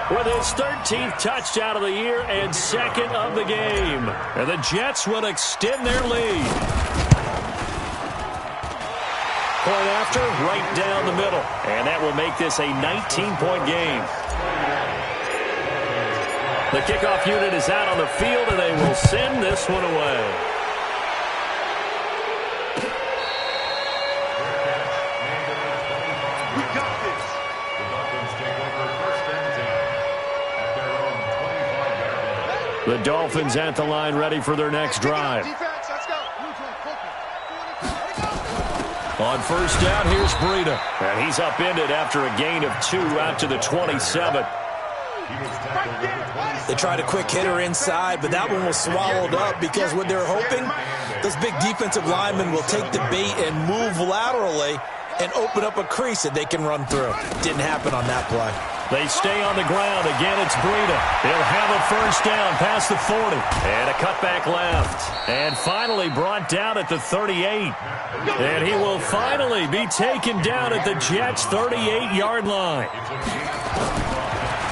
with his 13th touchdown of the year and 2nd of the game. And the Jets will extend their lead. Point after, right down the middle. And that will make this a 19-point game. The kickoff unit is out on the field, and they will send this one away. We got this. The Dolphins take over first and 10 at their own 25-yard line. The Dolphins at the line, ready for their next drive. Defense, let's go. On 1st down, here's Breida. And he's upended after a gain of 2 out to the 27. They tried a quick hitter inside, but that one was swallowed up because what they're hoping, those big defensive linemen will take the bait and move laterally and open up a crease that they can run through. Didn't happen on that play. They stay on the ground. Again, it's Breida. He'll have a first down past the 40. And a cutback left. And finally brought down at the 38. And he will finally be taken down at the Jets' 38-yard line.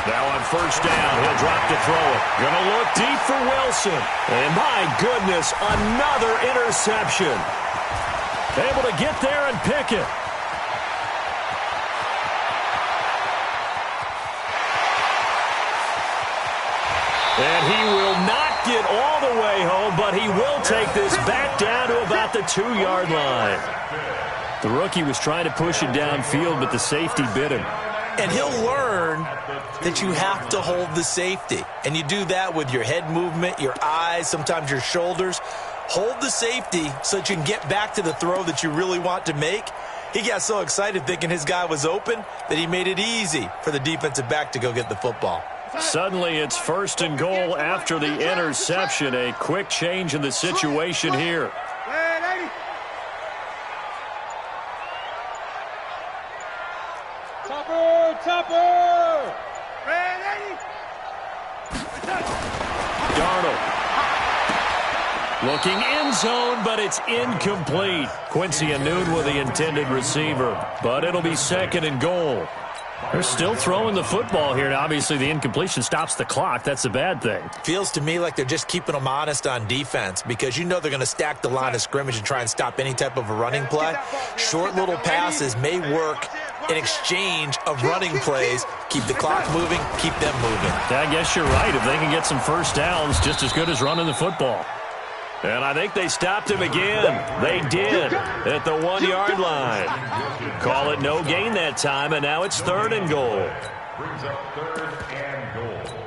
Now on 1st down, he'll drop to throw it. Gonna look deep for Wilson. And my goodness, another interception. Able to get there and pick it. And he will not get all the way home, but he will take this back down to about the 2-yard line. The rookie was trying to push it downfield, but the safety bit him. And he'll learn that you have to hold the safety. And you do that with your head movement, your eyes, sometimes your shoulders. Hold the safety so that you can get back to the throw that you really want to make. He got so excited thinking his guy was open that he made it easy for the defensive back to go get the football. Suddenly, it's 1st and goal after the interception. A quick change in the situation here. Topper! Darnold. Looking end zone, but it's incomplete. Quincy Anoon with the intended receiver, but it'll be 2nd and goal. They're still throwing the football here. Now, obviously, the incompletion stops the clock. That's a bad thing. Feels to me like they're just keeping them honest on defense because you know they're going to stack the line of scrimmage and try and stop any type of a running play. Short little passes may work in exchange of running plays. Keep the clock moving, keep them moving. I guess you're right. If they can get some first downs, just as good as running the football. And I think they stopped him again. They did at the 1-yard line. Call it no gain that time, and now it's 3rd and goal. Brings up 3rd and goal.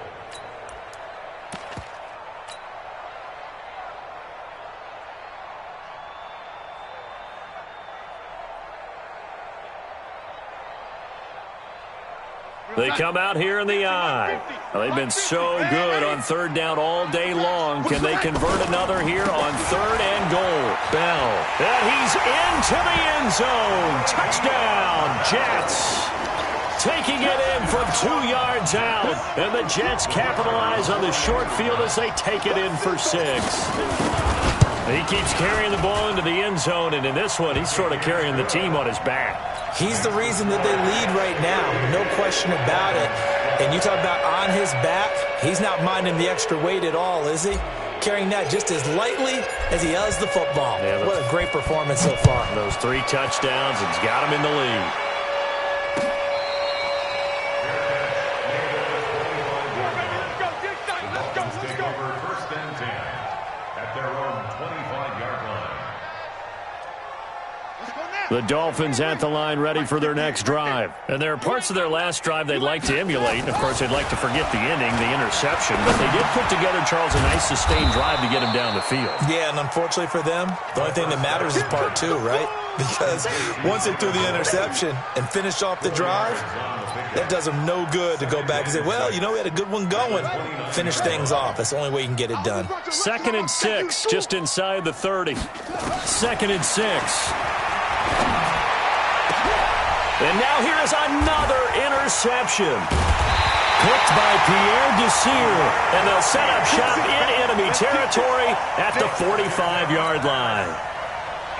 They come out here in the eye. Well, they've been so good on 3rd down all day long. Can they convert another here on 3rd and goal? Bell. And he's into the end zone. Touchdown, Jets. Taking it in from 2 yards out. And the Jets capitalize on the short field as they take it in for 6. He keeps carrying the ball into the end zone, and in this one, he's sort of carrying the team on his back. He's the reason that they lead right now, no question about it. And you talk about on his back, he's not minding the extra weight at all, is he? Carrying that just as lightly as he does the football. Yeah, what a great performance so far. Those 3 touchdowns, it's got him in the lead. Take over 1st and 10 at their own 25-yard line. The Dolphins at the line ready for their next drive. And there are parts of their last drive they'd like to emulate. And, of course, they'd like to forget the inning, the interception. But they did put together, Charles, a nice sustained drive to get him down the field. Yeah, and unfortunately for them, the only thing that matters is part 2, right? Because once they threw the interception and finished off the drive, that does them no good to go back and say, well, you know, we had a good one going. Finish things off. That's the only way you can get it done. 2nd and 6, just inside the 30. 2nd and 6. And now here is another interception. Picked by Pierre Desir. And they'll set up shop in enemy territory at the 45-yard line.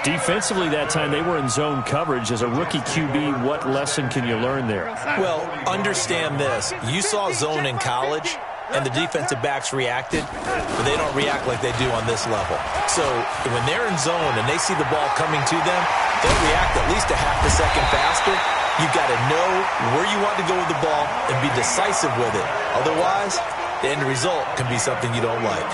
Defensively that time, they were in zone coverage. As a rookie QB, what lesson can you learn there? Well, understand this. You saw zone in college, and the defensive backs reacted, but they don't react like they do on this level. So when they're in zone and they see the ball coming to them, they'll react at least a half a second faster. You've got to know where you want to go with the ball and be decisive with it. Otherwise, the end result can be something you don't like.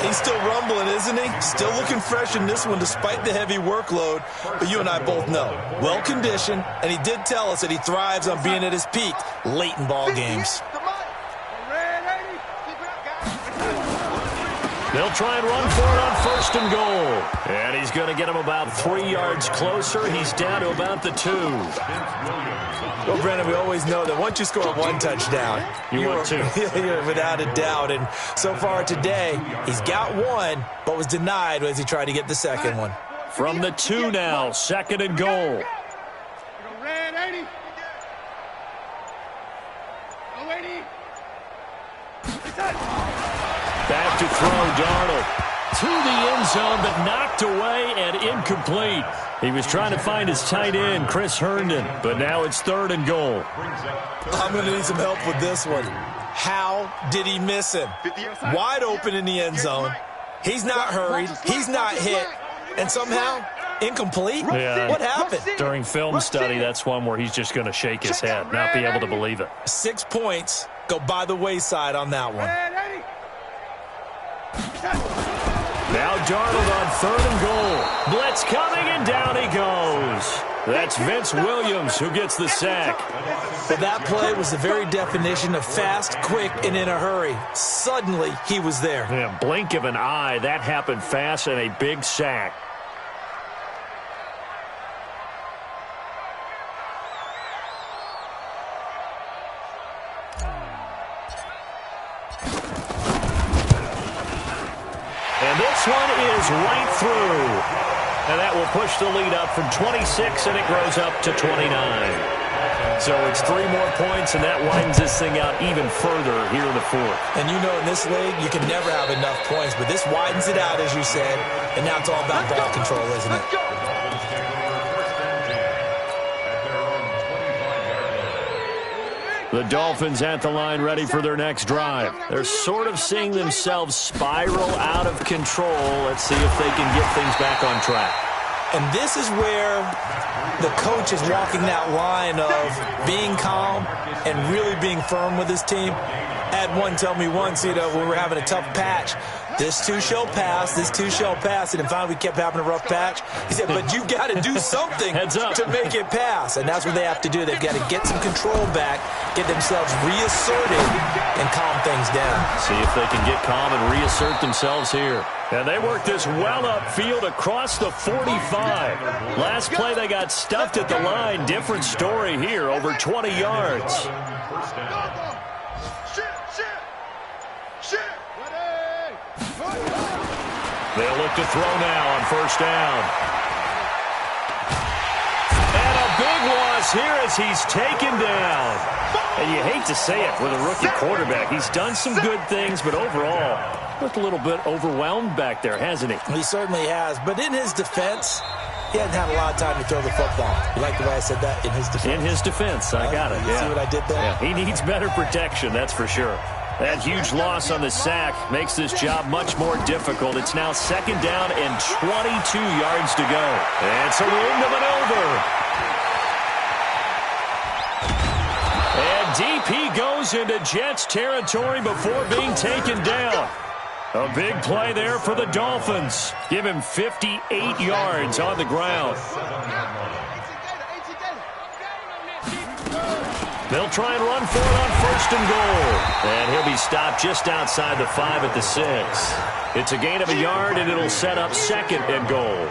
He's still rumbling, isn't he? Still looking fresh in this one despite the heavy workload. But you and I both know, well-conditioned, and he did tell us that he thrives on being at his peak late in ball games. They'll try and run for it on 1st and goal. And he's going to get him about 3 yards closer. He's down to about the 2. Well, Brennan, we always know that once you score 1 touchdown, you want 2. You're without a doubt. And so far today, he's got 1, but was denied as he tried to get the 2nd one. From the 2 now, 2nd and goal. Back to throw, Darnold. To the end zone, but knocked away and incomplete. He was trying to find his tight end, Chris Herndon, but now it's 3rd and goal. I'm going to need some help with this one. How did he miss him? Wide open in the end zone. He's not hurried. He's not hit. And somehow, incomplete? Yeah. What happened? During film study, that's one where he's just going to shake his head, not be able to believe it. 6 points go by the wayside on that one. Now Darnold on 3rd and goal. Blitz coming, and down he goes. That's Vince Williams who gets the sack. But that play was the very definition of fast, quick, and in a hurry. Suddenly, he was there. Yeah, blink of an eye. That happened fast, and a big sack. one is right through. And that will push the lead up from 26, and it grows up to 29. So it's 3 more points, and that widens this thing out even further here in the fourth. And you know, in this league, you can never have enough points, but this widens it out, as you said, and now it's all about ball control, isn't it? The Dolphins at the line ready for their next drive. They're sort of seeing themselves spiral out of control. Let's see if they can get things back on track. And this is where the coach is walking that line of being calm and really being firm with his team. I had one tell me once, when we were having a tough patch, this too shall pass, this too shall pass. And then finally we kept having a rough patch. He said, but you've got to do something to make it pass. And that's what they have to do. They've got to get some control back, get themselves reasserted, and calm things down. See if they can get calm and reassert themselves here. And they work this well upfield across the 45. Last play they got stuffed at the line. Different story here, over 20 yards. They'll look to throw now on first down. And a big loss here as he's taken down. And you hate to say it with a rookie quarterback. He's done some good things, but overall, looked a little bit overwhelmed back there, hasn't he? He certainly has. But in his defense, he hasn't had a lot of time to throw the football. You like the way I said that? In his defense. In his defense. I got it. See what I did there? Yeah, he needs better protection, that's for sure. That huge loss on the sack makes this job much more difficult. It's now second down and 22 yards to go. And some room to maneuver. And DP goes into Jets territory before being taken down. A big play there for the Dolphins. Give him 58 yards on the ground. They'll try and run for it on first and goal. And he'll be stopped just outside the 5 at the 6. It's a gain of a yard, and it'll set up second and goal.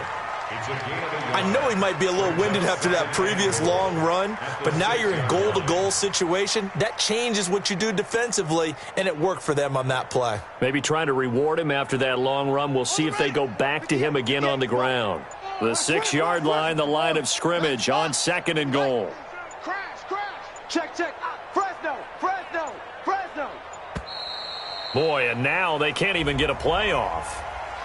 I know he might be a little winded after that previous long run, but now you're in goal-to-goal situation. That changes what you do defensively, and it worked for them on that play. Maybe trying to reward him after that long run. We'll see if they go back to him again on the ground. The 6-yard line, the line of scrimmage on second and goal. Check. Fresno. Boy, and now they can't even get a play off.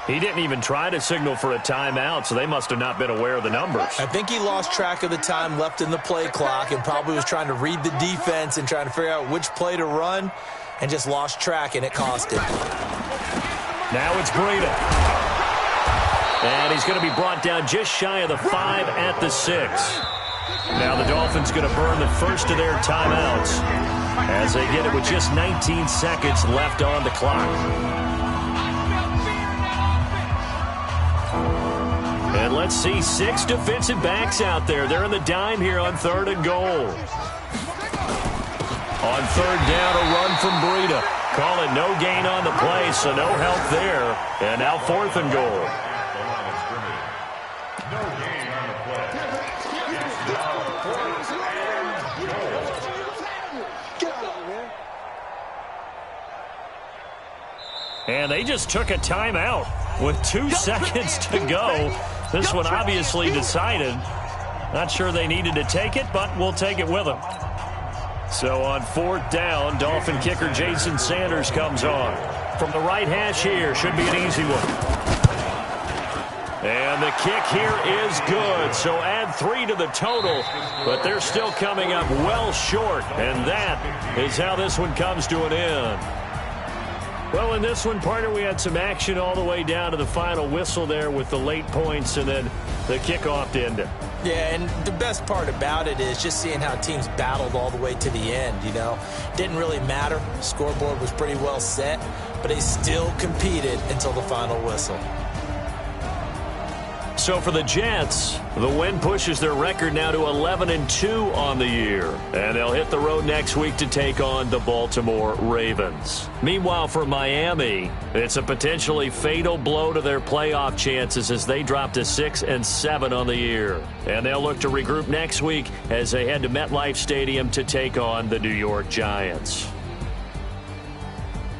He didn't even try to signal for a timeout, so they must have not been aware of the numbers. I think he lost track of the time left in the play clock and probably was trying to read the defense and trying to figure out which play to run and just lost track, and it cost him. Now it's Breida. And he's going to be brought down just shy of the 5 at the 6. Now the Dolphins going to burn the first of their timeouts as they get it with just 19 seconds left on the clock. And let's see, 6 defensive backs out there. They're in the dime here on third and goal. On third down, a run from Breida. Call it no gain on the play, so no help there. And now fourth and goal. And they just took a timeout with 2 seconds to go. This one obviously decided. Not sure they needed to take it, but we'll take it with them. So on fourth down, Dolphin kicker Jason Sanders comes on. From the right hash here, should be an easy one. And the kick here is good, so add 3 to the total, but they're still coming up well short, and that is how this one comes to an end. Well, in this one, partner, we had some action all the way down to the final whistle there with the late points and then the kickoff to end it. Yeah, and the best part about it is just seeing how teams battled all the way to the end, Didn't really matter. The scoreboard was pretty well set, but they still competed until the final whistle. So for the Jets, the win pushes their record now to 11-2 on the year. And they'll hit the road next week to take on the Baltimore Ravens. Meanwhile, for Miami, it's a potentially fatal blow to their playoff chances as they drop to 6-7 on the year. And they'll look to regroup next week as they head to MetLife Stadium to take on the New York Giants.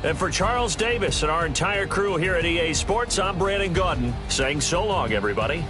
And for Charles Davis and our entire crew here at EA Sports, I'm Brandon Gaudin saying so long, everybody.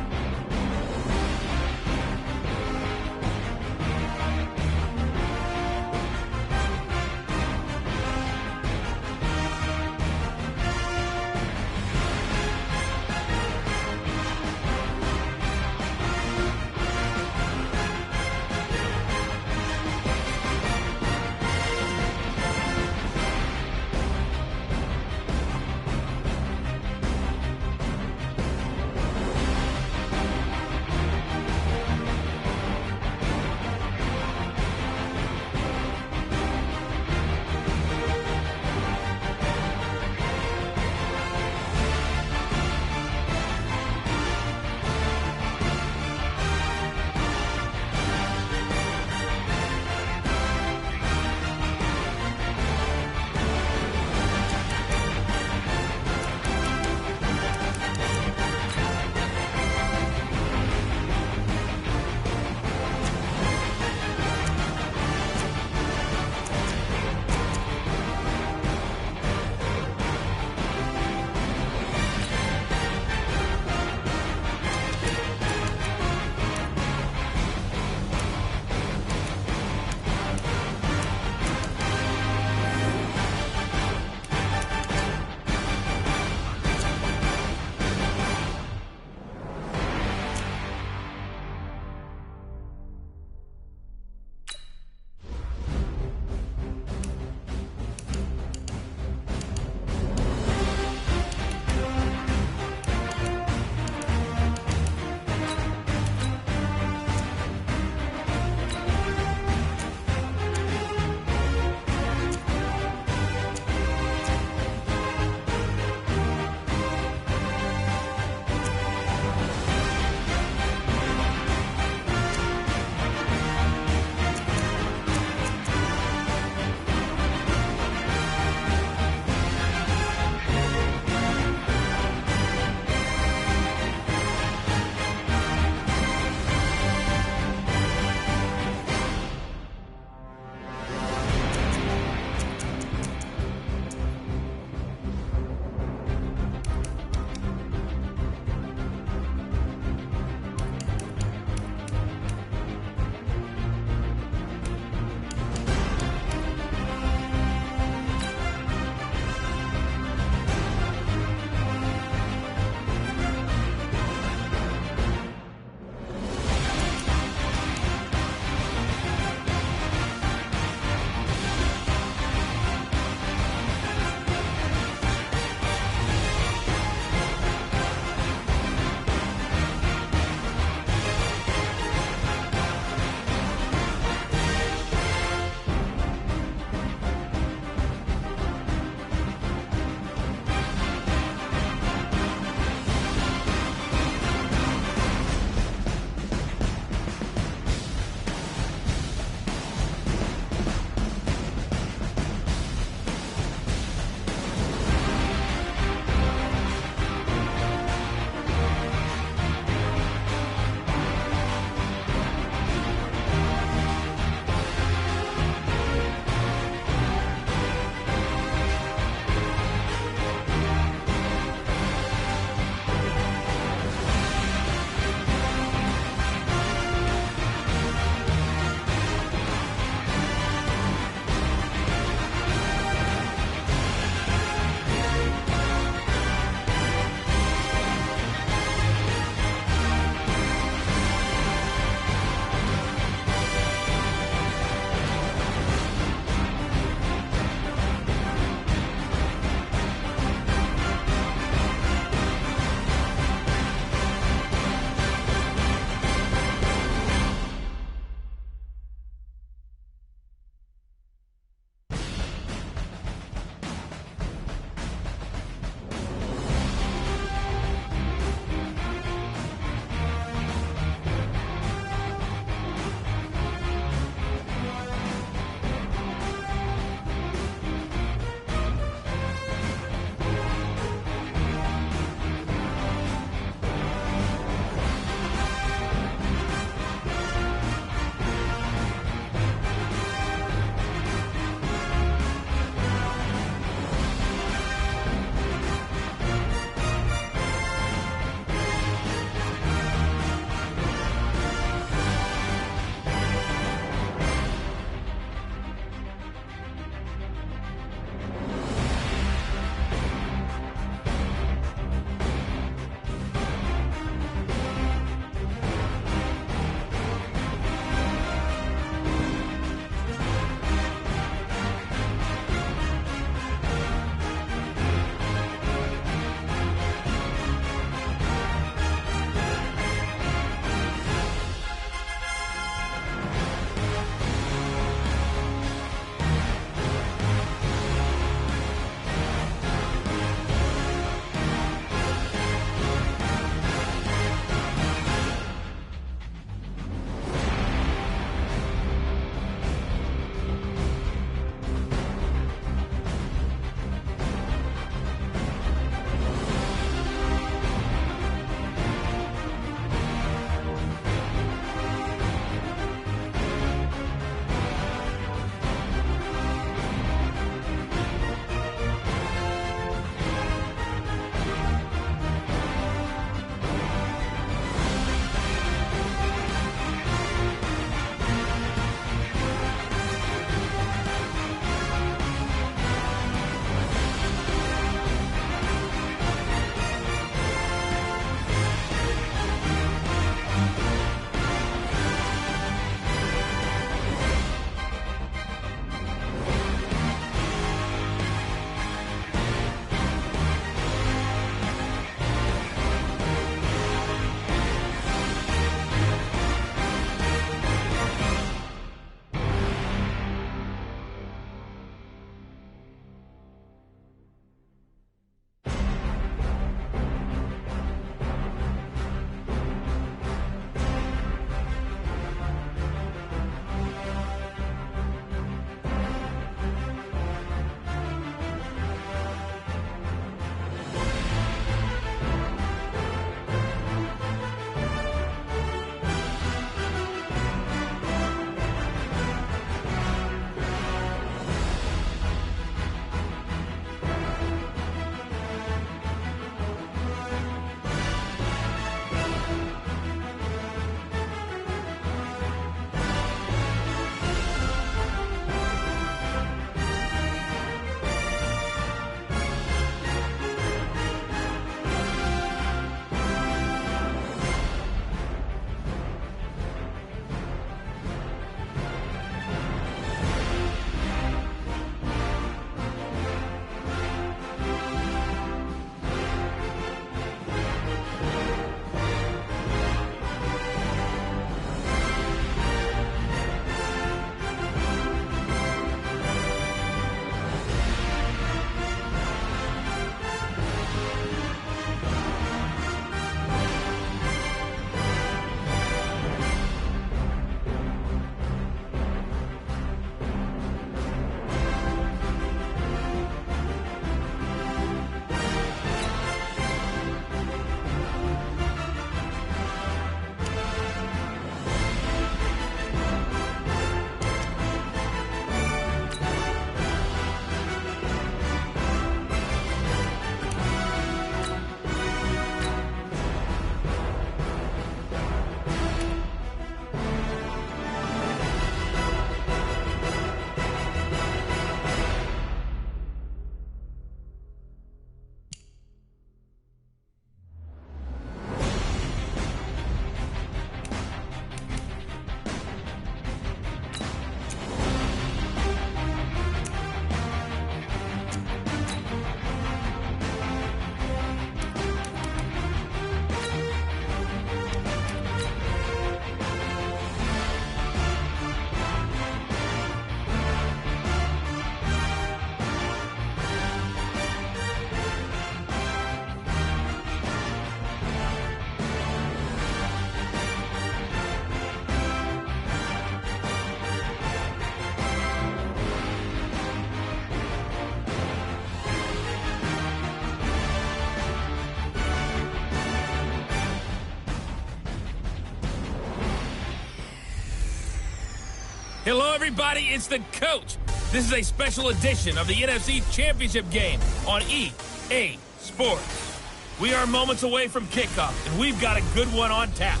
Hello, everybody. It's the coach. This is a special edition of the NFC Championship game on EA Sports. We are moments away from kickoff, and we've got a good one on tap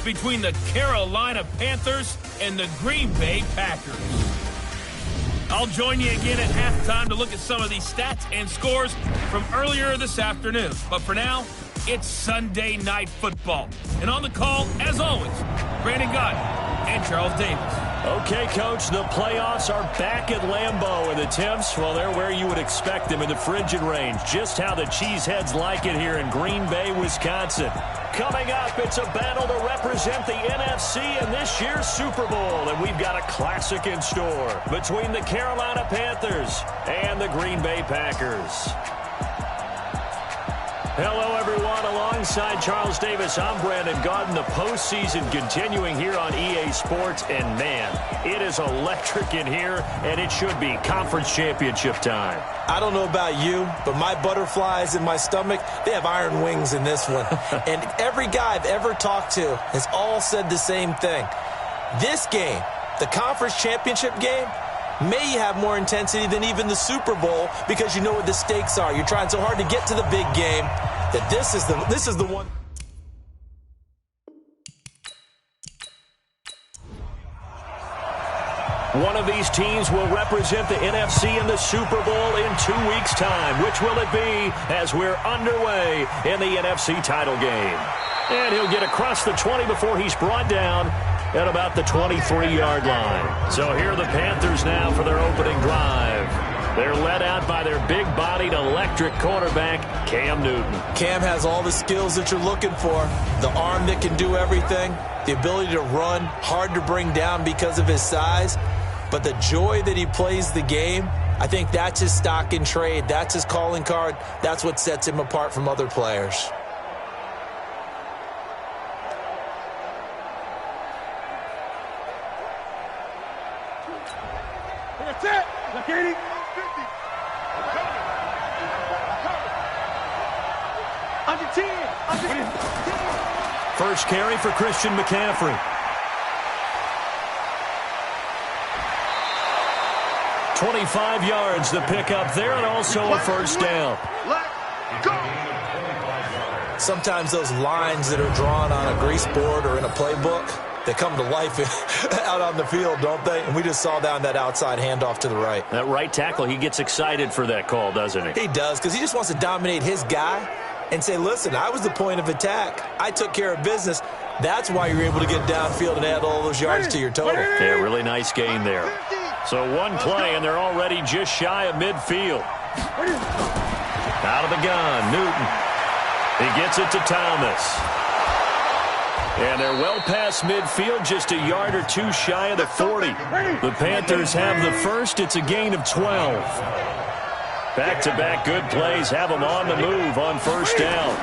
between the Carolina Panthers and the Green Bay Packers. I'll join you again at halftime to look at some of these stats and scores from earlier this afternoon. But for now, it's Sunday Night Football. And on the call, as always, Brandon Gott and Charles Davis. Okay, Coach, the playoffs are back at Lambeau, and the temps, well, they're where you would expect them in the frigid range. Just how the Cheeseheads like it here in Green Bay, Wisconsin. Coming up, it's a battle to represent the NFC in this year's Super Bowl, and we've got a classic in store between the Carolina Panthers and the Green Bay Packers. Hello, everyone. Alongside Charles Davis, I'm Brandon Gaudin. The postseason continuing here on EA Sports. And, man, it is electric in here, and it should be conference championship time. I don't know about you, but my butterflies in my stomach, they have iron wings in this one. And every guy I've ever talked to has all said the same thing. This game, the conference championship game, may have more intensity than even the Super Bowl because you know what the stakes are. You're trying so hard to get to the big game that this is the one. One of these teams will represent the NFC in the Super Bowl in 2 weeks' time. Which will it be as we're underway in the NFC title game? And he'll get across the 20 before he's brought down at about the 23-yard line. So here are the Panthers now for their opening drive. They're led out by their big-bodied electric quarterback, Cam Newton. Cam has all the skills that you're looking for. The arm that can do everything, the ability to run, hard to bring down because of his size. But the joy that he plays the game, I think that's his stock in trade. That's his calling card. That's what sets him apart from other players. That's it. Look at him. 50. Under 10. Under 10. First carry for Christian McCaffrey. 25 yards the pickup there, and also a first down. Let's go. Sometimes those lines that are drawn on a grease board or in a playbook, they come to life out on the field, don't they? And we just saw down that outside handoff to the right. That right tackle, he gets excited for that call, doesn't he? He does, because he just wants to dominate his guy and say, listen, I was the point of attack. I took care of business. That's why you're able to get downfield and add all those yards to your total. Yeah, really nice gain there. So one play, and they're already just shy of midfield. Out of the gun, Newton. He gets it to Thomas. And they're well past midfield, just a yard or two shy of the 40. The Panthers have the first. It's a gain of 12. Back-to-back good plays have them on the move on first down.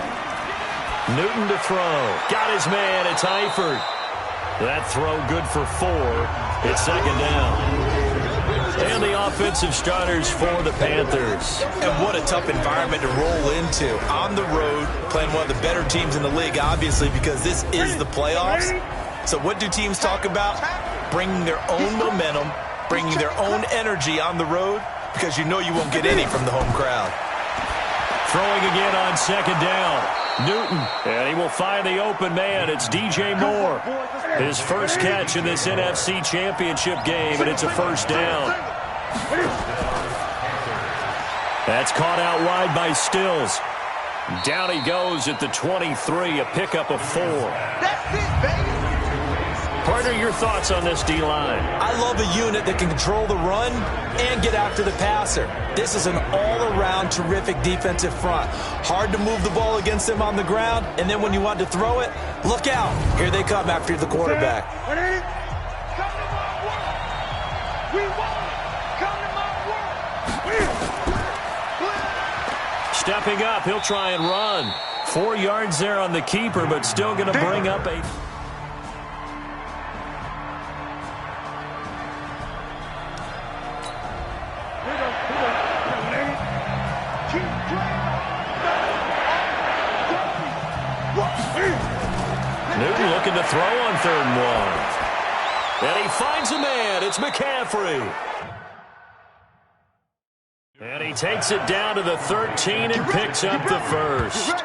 Newton to throw. Got his man. It's Eifert. That throw good for 4. It's second down. And the offensive starters for the Panthers. And what a tough environment to roll into. On the road, playing one of the better teams in the league, obviously, because this is the playoffs. So what do teams talk about? Bringing their own momentum, bringing their own energy on the road, because you know you won't get any from the home crowd. Throwing again on second down. Newton, and he will find the open man. It's DJ Moore. His first catch in this NFC Championship game, and it's a first down. That's caught out wide by Stills. Down he goes at the 23, a pickup of 4. That's it, baby. Partner, your thoughts on this D-line? I love a unit that can control the run and get after the passer. This is an all-around terrific defensive front. Hard to move the ball against them on the ground, and then when you want to throw it, look out. Here they come after the quarterback. Come to my work. We want it. Come to my work. Stepping up, he'll try and run. 4 yards there on the keeper, but still going to bring up a... Newton looking to throw on 3rd and 1. And he finds a man. It's McCaffrey. And he takes it down to the 13 and picks up the first.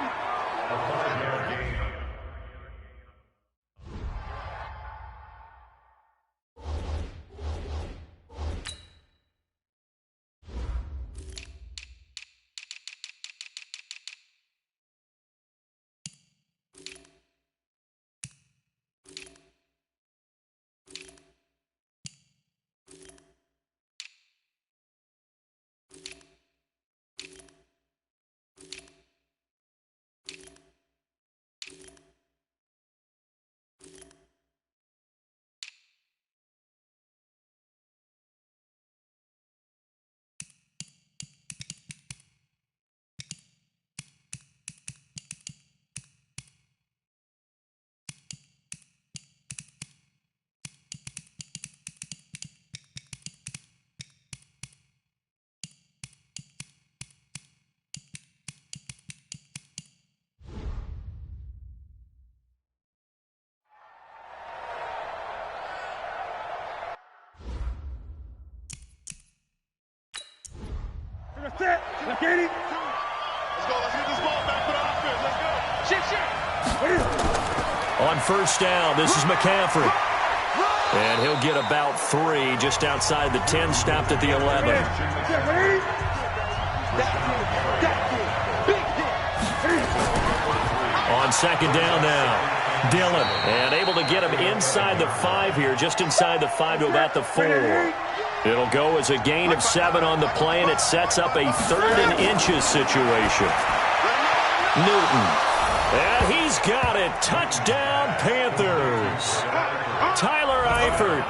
Set. Let's get it. Let's go. Let's get this ball back for the offense. Let's go. Shift. On first down, this is McCaffrey. And he'll get about 3 just outside the 10, stopped at the 11. On second down now, Dillon. And able to get him inside the 5 here, just inside the 5 to about the 4. It'll go as a gain of 7 on the play, and it sets up a 3rd and inches situation. Newton. And he's got it. Touchdown, Panthers. Tyler Eifert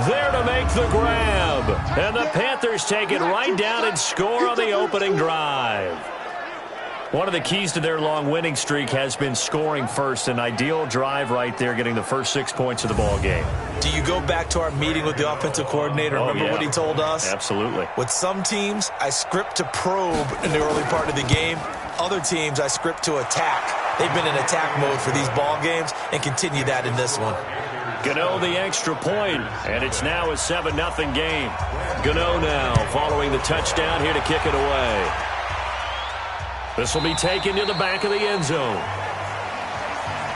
there to make the grab. And the Panthers take it right down and score on the opening drive. One of the keys to their long winning streak has been scoring first. An ideal drive right there, getting the first 6 points of the ball game. Do you go back to our meeting with the offensive coordinator? Remember what he told us? Absolutely. With some teams, I script to probe in the early part of the game. Other teams, I script to attack. They've been in attack mode for these ball games and continue that in this one. Gano the extra point, and it's now a 7-0 game. Gano now following the touchdown here to kick it away. This will be taken to the back of the end zone.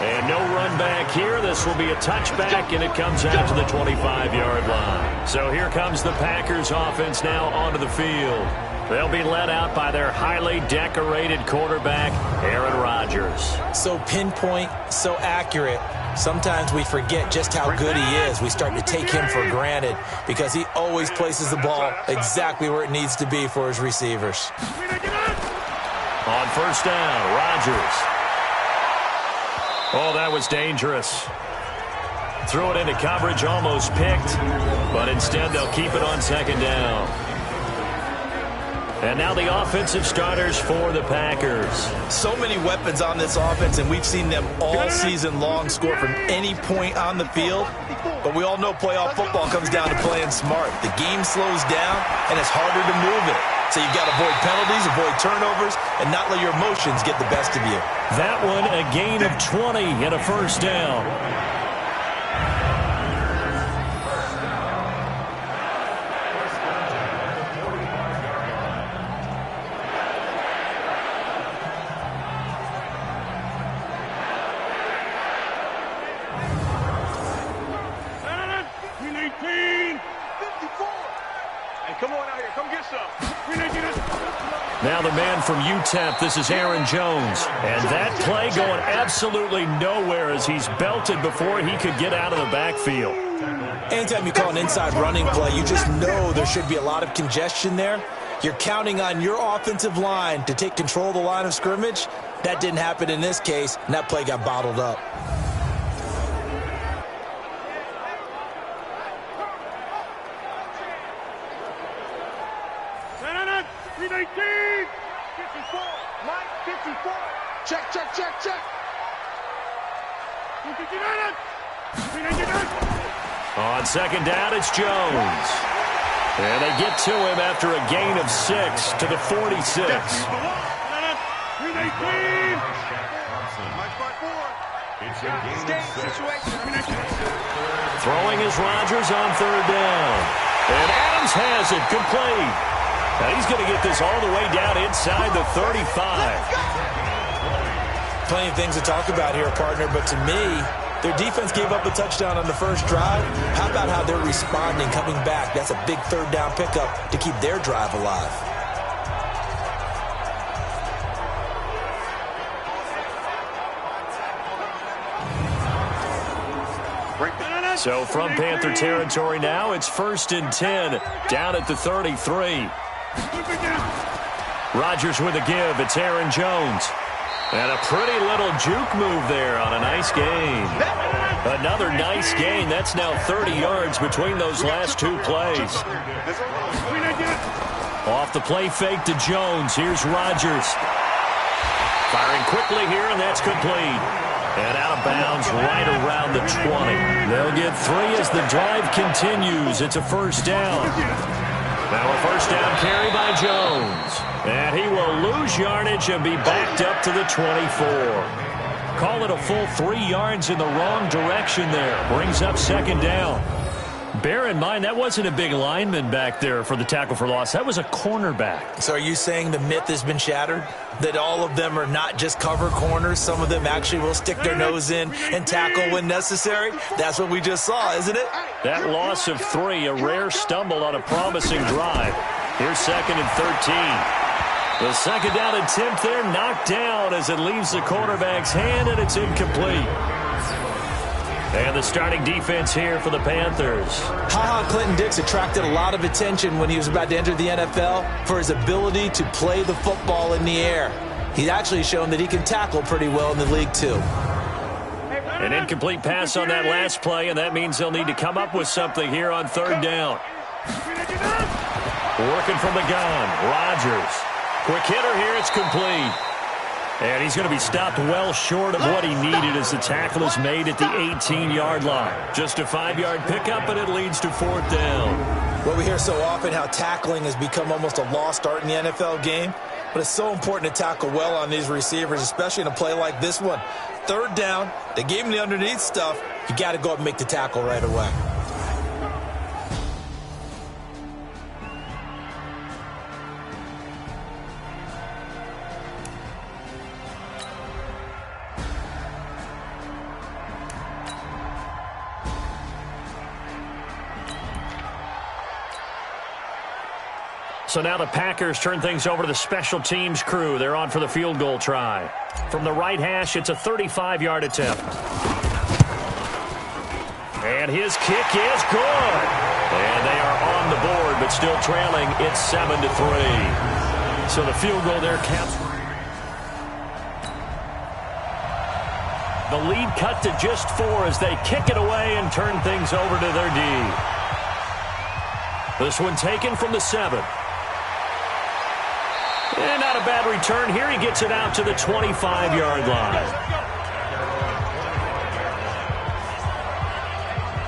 And no run back here. This will be a touchback, and it comes out to the 25-yard line. So here comes the Packers offense now onto the field. They'll be led out by their highly decorated quarterback, Aaron Rodgers. So pinpoint, so accurate. Sometimes we forget just how good he is. We start to take him for granted because he always places the ball exactly where it needs to be for his receivers. On first down, Rodgers. Oh, that was dangerous. Threw it into coverage, almost picked, but instead they'll keep it on second down. And now the offensive starters for the Packers. So many weapons on this offense, and we've seen them all season long score from any point on the field. But we all know playoff football comes down to playing smart. The game slows down, and it's harder to move it. So you've got to avoid penalties, avoid turnovers, and not let your emotions get the best of you. That one, a gain of 20 and a first down. Now the man from UTEP, this is Aaron Jones. And that play going absolutely nowhere as he's belted before he could get out of the backfield. Anytime you call an inside running play, you just know there should be a lot of congestion there. You're counting on your offensive line to take control of the line of scrimmage. That didn't happen in this case, and that play got bottled up. On second down, it's Jones. And they get to him after a gain of 6 to the 46. It's a game of 6. Throwing is Rodgers on third down. And Adams has it, complete. Now he's going to get this all the way down inside the 35. Plenty of things to talk about here, partner, but to me, their defense gave up a touchdown on the first drive. How about how they're responding, coming back? That's a big third down pickup to keep their drive alive. So from Panther territory now, it's 1st and 10, down at the 33. Rodgers with a give. It's Aaron Jones. And a pretty little juke move there on a nice gain. Another nice gain. That's now 30 yards between those last two plays. Off the play fake to Jones. Here's Rodgers. Firing quickly here, and that's complete. And out of bounds right around the 20. They'll get 3 as the drive continues. It's a first down. Now a first down carry by Jones. And he will lose yardage and be backed up to the 24. Call it a full 3 yards in the wrong direction there. Brings up second down. Bear in mind, that wasn't a big lineman back there for the tackle for loss. That was a cornerback. So are you saying the myth has been shattered? That all of them are not just cover corners? Some of them actually will stick their nose in and tackle when necessary? That's what we just saw, isn't it? That loss of 3, a rare stumble on a promising drive. Here's 2nd and 13. The second down attempt there knocked down as it leaves the quarterback's hand, and it's incomplete. And the starting defense here for the Panthers. Ha-Ha Clinton-Dix attracted a lot of attention when he was about to enter the NFL for his ability to play the football in the air. He's actually shown that he can tackle pretty well in the league, too. An incomplete pass on that last play, and that means they'll need to come up with something here on third down. Working from the gun, Rodgers. Quick hitter here, it's complete. And he's going to be stopped well short of what he needed as the tackle is made at the 18-yard line. Just a 5-yard pickup, and it leads to fourth down. Well, we hear so often how tackling has become almost a lost art in the NFL game. But it's so important to tackle well on these receivers, especially in a play like this one. Third down, they gave him the underneath stuff. You got to go up and make the tackle right away. So now the Packers turn things over to the special teams crew. They're on for the field goal try. From the right hash, it's a 35-yard attempt. And his kick is good. And they are on the board, but still trailing. It's 7-3. So the field goal there caps. The lead cut to just 4 as they kick it away and turn things over to their D. This one taken from the 7. And not a bad return here. He gets it out to the 25-yard line.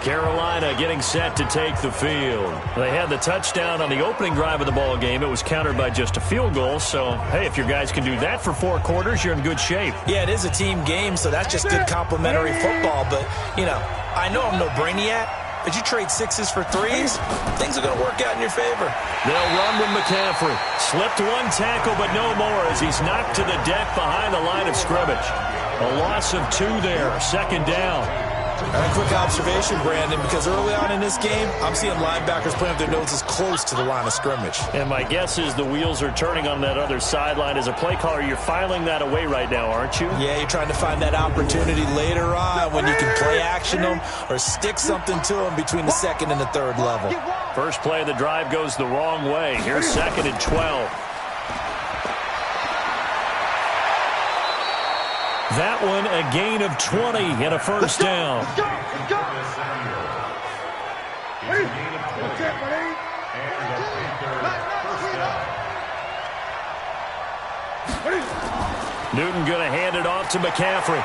Carolina getting set to take the field. They had the touchdown on the opening drive of the ball game. It was countered by just a field goal. So, hey, if your guys can do that for 4 quarters, you're in good shape. Yeah, it is a team game, so that's just good complimentary football. But, you know, I know I'm no brainiac, but you trade 6s for 3s, things are going to work out in your favor. They'll run with McCaffrey. Slipped 1 tackle, but no more as he's knocked to the deck behind the line of scrimmage. A loss of 2 there, second down. A quick observation, Brandon, because early on in this game, I'm seeing linebackers playing with their noses close to the line of scrimmage. And my guess is the wheels are turning on that other sideline. As a play caller, you're filing that away right now, aren't you? Yeah, you're trying to find that opportunity later on when you can play action them or stick something to them between the 2nd and the 3rd level. First play of the drive goes the wrong way. Here's 2nd and 12. That one a gain of 20 and a first down. Newton going to hand it off to McCaffrey.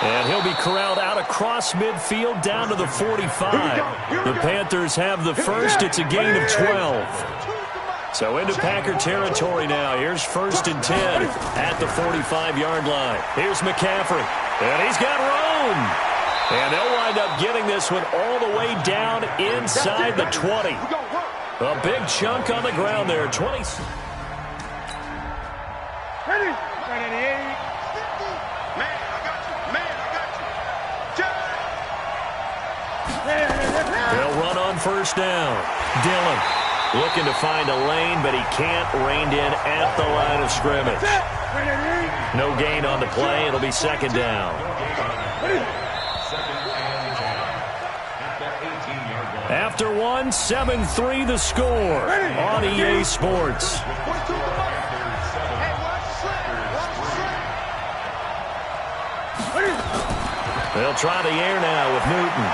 And he'll be corralled out across midfield down to the 45. The Panthers have the first. It's a gain of 12. So into Packer territory now. Here's 1st and 10 at the 45-yard line. Here's McCaffrey. And he's got room. And they'll wind up getting this one all the way down inside the 20. A big chunk on the ground there. 20. Ready? Ready. Man, I got you. They'll run on 1st down. Dillon looking to find a lane, but he can't. Reined in at the line of scrimmage. No gain on the play. It'll be 2nd down. After 1, 7-3 the score on EA Sports. They'll try the air now with Newton.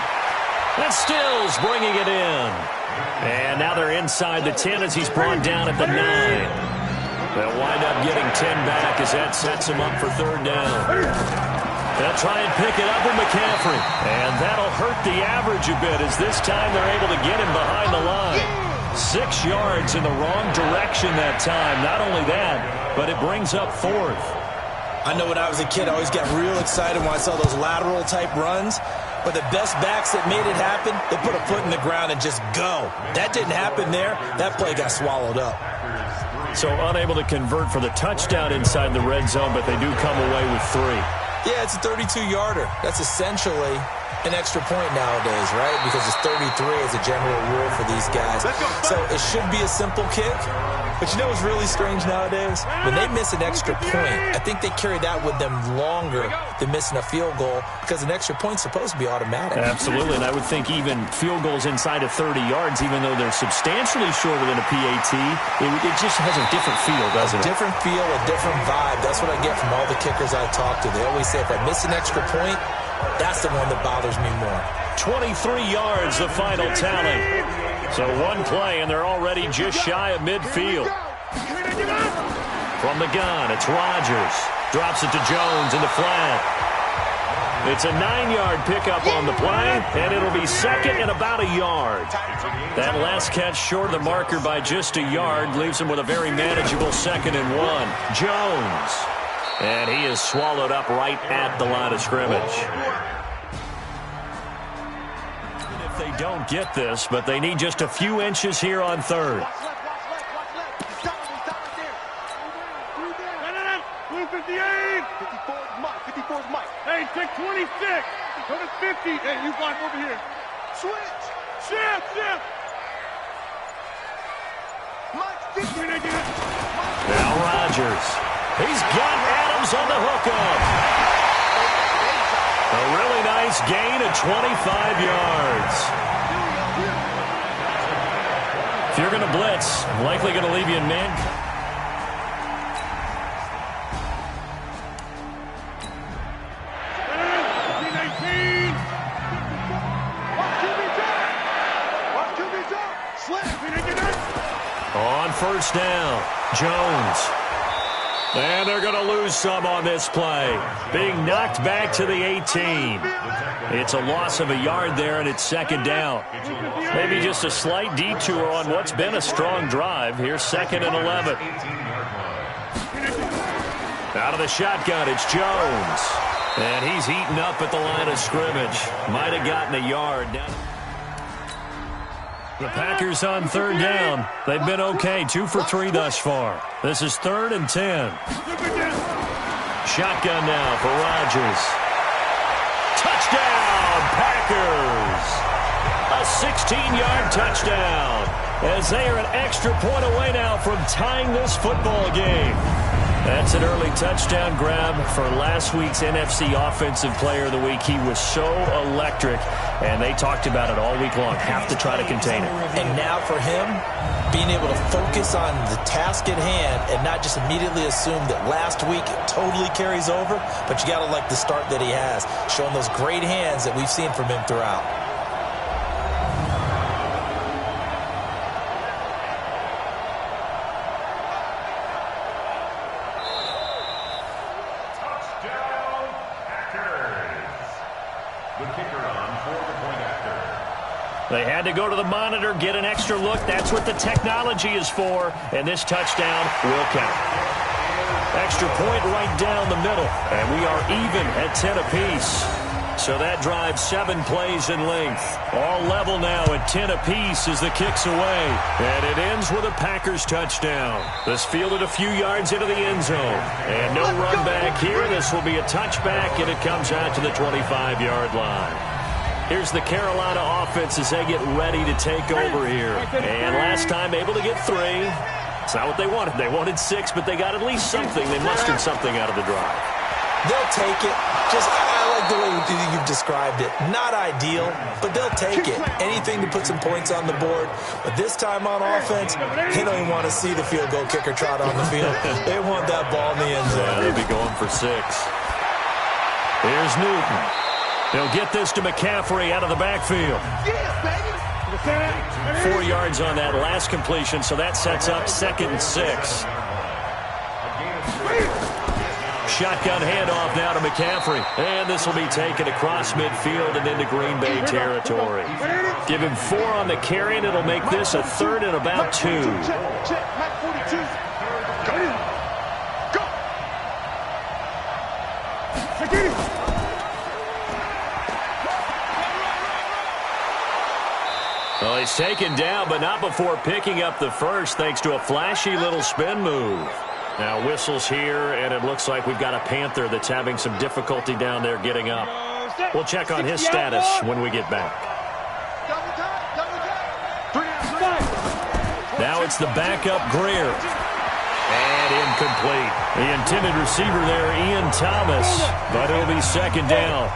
And Stills bringing it in. And now they're inside the 10 as he's brought down at the 9. They'll wind up getting 10 back as that sets him up for 3rd down. They'll try and pick it up with McCaffrey. And that'll hurt the average a bit as this time they're able to get him behind the line. 6 yards in the wrong direction that time. Not only that, but it brings up 4th. I know when I was a kid, I always got real excited when I saw those lateral-type runs. But the best backs that made it happen, they put a foot in the ground and just go. That didn't happen there. That play got swallowed up. So unable to convert for the touchdown inside the red zone, but they do come away with 3. Yeah, it's a 32-yarder. That's essentially an extra point nowadays, right? Because it's 33 as a general rule for these guys. So it should be a simple kick. But you know what's really strange nowadays? When they miss an extra point, I think they carry that with them longer than missing a field goal because an extra point's supposed to be automatic. Absolutely, and I would think even field goals inside of 30 yards, even though they're substantially shorter than a PAT, it just has a different feel, doesn't it? A different feel, a different vibe. That's what I get from all the kickers I talk to. They always say if I miss an extra point, that's the one that bothers me more. 23 yards, the final tally. So 1 play, and they're already just shy of midfield. From the gun, it's Rodgers. Drops it to Jones in the flat. It's a 9-yard pickup on the play, and it'll be 2nd and about a yard. That last catch short of the marker by just a yard leaves him with a very manageable 2nd and 1. Jones. And he is swallowed up right at the line of scrimmage. If they don't get this, but they need just a few inches here on 3rd. 54's Mike. Hey, take 26. Go to 50. Hey, you block over here. Switch. Shift. Mike, 50. Now Rodgers. He's got Adams on the hookup. A really nice gain of 25 yards. If you're going to blitz, likely going to leave you in man. On 1st down, Jones. And they're going to lose some on this play. Being knocked back to the 18. It's a loss of a yard there, and it's 2nd down. Maybe just a slight detour on what's been a strong drive. Here's 2nd and 11. Out of the shotgun, it's Jones. And he's eaten up at the line of scrimmage. Might have gotten a yard down. The Packers on 3rd down. They've been okay, 2 for 3 thus far. This is 3rd and 10. Shotgun now for Rodgers. Touchdown, Packers! A 16-yard touchdown as they are an extra point away now from tying this football game. That's an early touchdown grab for last week's NFC Offensive Player of the Week. He was so electric, and they talked about it all week long. Have to try to contain it. And now for him, being able to focus on the task at hand and not just immediately assume that last week it totally carries over, but you got to like the start that he has, showing those great hands that we've seen from him throughout. They had to go to the monitor, get an extra look. That's what the technology is for. And this touchdown will count. Extra point right down the middle. And we are even at 10 apiece. So that drives 7 plays in length. All level now at 10 apiece as the kick's away. And it ends with a Packers touchdown. This fielded a few yards into the end zone. And no run back here. This will be a touchback, and it comes out to the 25-yard line. Here's the Carolina offense as they get ready to take over here. And last time able to get 3. It's not what they wanted. They wanted 6, but they got at least something. They mustered something out of the drive. They'll take it. I like the way you've described it. Not ideal, but they'll take it. Anything to put some points on the board. But this time on offense, they don't even want to see the field goal kicker trot on the field. They want that ball in the end zone. Yeah, they'll be going for 6. Here's Newton. He'll get this to McCaffrey out of the backfield. 4 yards on that last completion, so that sets up 2nd and 6. Shotgun handoff now to McCaffrey. And this will be taken across midfield and into Green Bay territory. Give him 4 on the carry, and it'll make this a 3rd and about 2. Well, he's taken down, but not before picking up the first, thanks to a flashy little spin move. Now whistles here, and it looks like we've got a Panther that's having some difficulty down there getting up. We'll check on his status when we get back. Now it's the backup Greer. And incomplete. The intended receiver there, Ian Thomas, but it'll be 2nd down.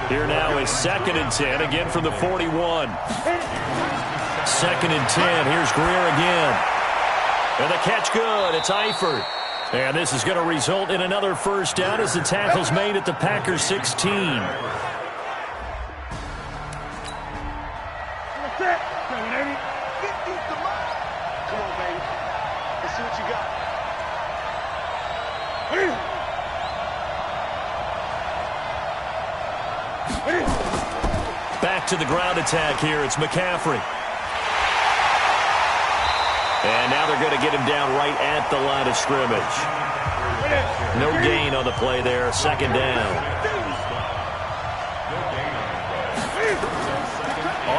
Here now is 2nd and 10, again from the 41. 2nd and 10, here's Greer again. And the catch good, it's Eifert. And this is going to result in another first down as the tackle's made at the Packers 16. Come on, baby. Let's see what you got. Back to the ground attack here. It's McCaffrey. And now they're going to get him down right at the line of scrimmage. No gain on the play there. 2nd down.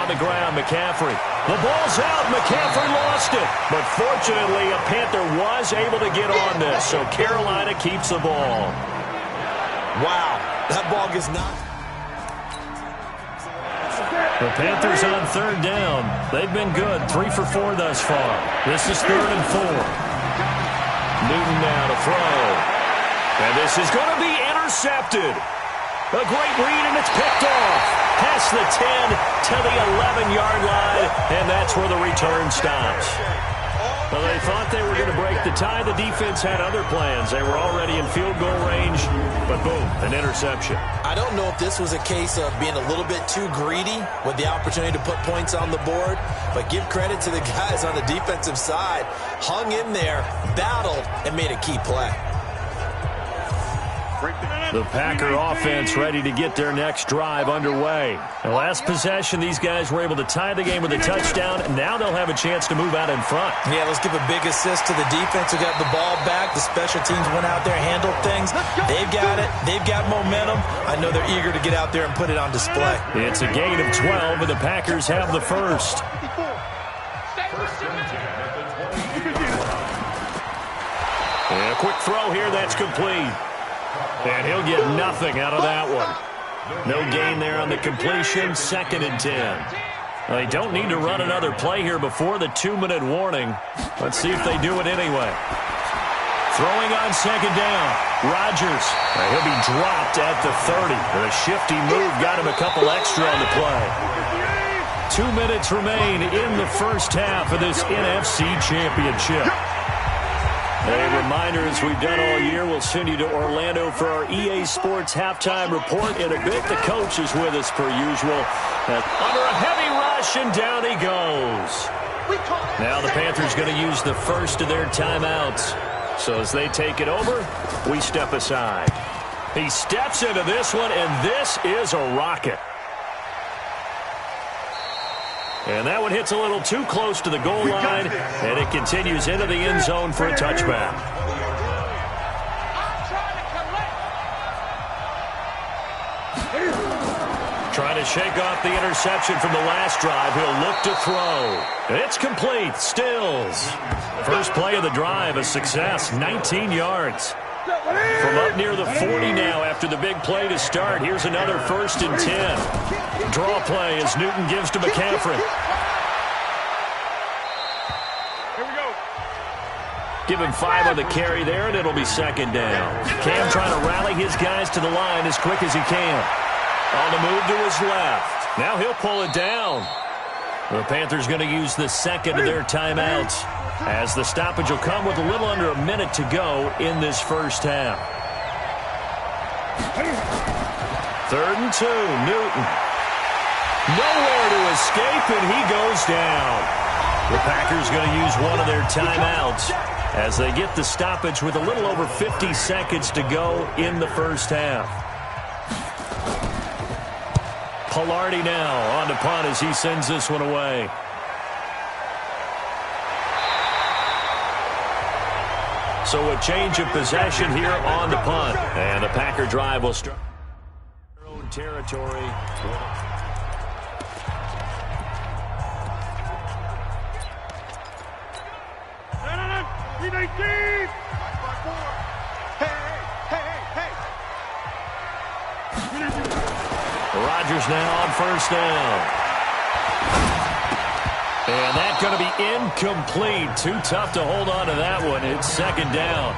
On the ground, McCaffrey. The ball's out. McCaffrey lost it. But fortunately, a Panther was able to get on this, so Carolina keeps the ball. Wow, that ball gets knocked. The Panthers on 3rd down. They've been good. 3 for 4 thus far. This is 3rd and 4. Newton now to throw. And this is going to be intercepted. A great read, and it's picked off. Past the 10 to the 11-yard line, and that's where the return stops. Well, they thought they were going to break the tie. The defense had other plans. They were already in field goal range, but boom, an interception. I don't know if this was a case of being a little bit too greedy with the opportunity to put points on the board, but give credit to the guys on the defensive side. Hung in there, battled, and made a key play. The Packer offense ready to get their next drive underway. The last possession, these guys were able to tie the game with a touchdown, and now they'll have a chance to move out in front. Yeah, let's give a big assist to the defense who got the ball back. The special teams went out there, handled things. They've got it. They've got momentum. I know they're eager to get out there and put it on display. It's a gain of 12, and the Packers have the first. And a quick throw here, that's complete. And he'll get nothing out of that one. No gain there on the completion, 2nd and 10. Well, they don't need to run another play here before the 2-minute warning. Let's see if they do it anyway. Throwing on 2nd down. Rodgers. He'll be dropped at the 30. The shifty move got him a couple extra on the play. 2 minutes remain in the first half of this NFC Championship. A reminder, as we've done all year, we'll send you to Orlando for our EA Sports halftime report. In a bit, the coach is with us per usual. Under a heavy rush, and down he goes. Now the Panthers going to use the first of their timeouts. So as they take it over, we step aside. He steps into this one, and this is a rocket. And that one hits a little too close to the goal line, and it continues into the end zone for a touchback. Trying to shake off the interception from the last drive. He'll look to throw. It's complete. Stills. First play of the drive, a success. 19 yards. From up near the 40 now after the big play to start. Here's another 1st and 10. Draw play as Newton gives to McCaffrey. Here we go. Give him 5 on the carry there, and it'll be 2nd down. Cam trying to rally his guys to the line as quick as he can. On the move to his left. Now he'll pull it down. The Panthers going to use the 2nd of their timeouts, as the stoppage will come with a little under a minute to go in this first half. 3rd and 2, Newton. Nowhere to escape, and he goes down. The Packers going to use one of their timeouts as they get the stoppage with a little over 50 seconds to go in the first half. Pilardi now on the punt as he sends this one away. So a change of possession here on the punt. And the Packer drive will start their own territory. Rodgers now on 1st down. And that's going to be incomplete. Too tough to hold on to that one. It's 2nd down.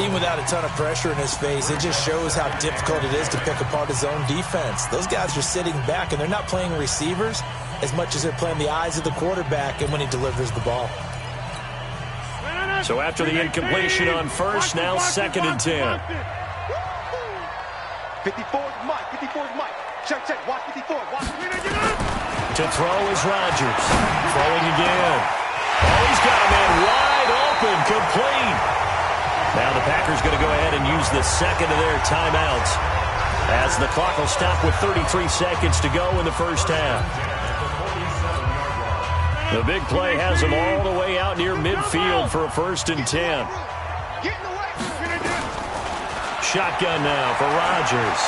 Even without a ton of pressure in his face, it just shows how difficult it is to pick apart his own defense. Those guys are sitting back, and they're not playing receivers as much as they're playing the eyes of the quarterback and when he delivers the ball. So after the incompletion on 1st, now 2nd and 10. 54 is Mike. 54 is Mike. Check, check. Watch 54. Watch. To throw is Rodgers. Throwing again. Oh, he's got a man wide open. Complete. Now the Packers going to go ahead and use the 2nd of their timeouts, as the clock will stop with 33 seconds to go in the first half. The big play has them all the way out near midfield for a 1st and 10. Shotgun now for Rodgers.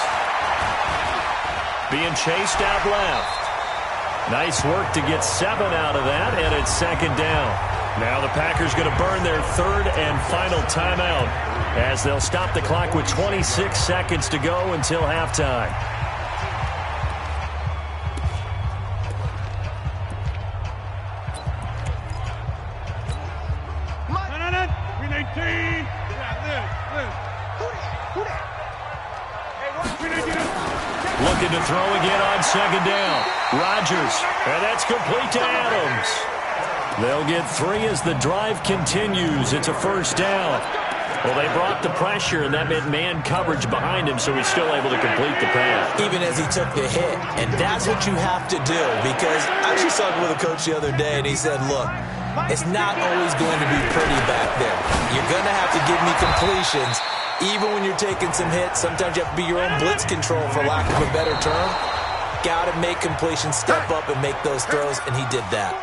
Being chased out left. Nice work to get 7 out of that, and it's 2nd down. Now the Packers going to burn their 3rd and final timeout, as they'll stop the clock with 26 seconds to go until halftime. Looking to throw again on 2nd down. Rodgers, and that's complete to Adams. They'll get 3 as the drive continues. It's a 1st down. Well, they brought the pressure, and that meant man coverage behind him, so he's still able to complete the pass. Even as he took the hit, and that's what you have to do, because I actually saw it with a coach the other day, and he said, look, it's not always going to be pretty back there. You're going to have to give me completions. Even when you're taking some hits, sometimes you have to be your own blitz control, for lack of a better term. Got to make completions, step up, and make those throws, and he did that.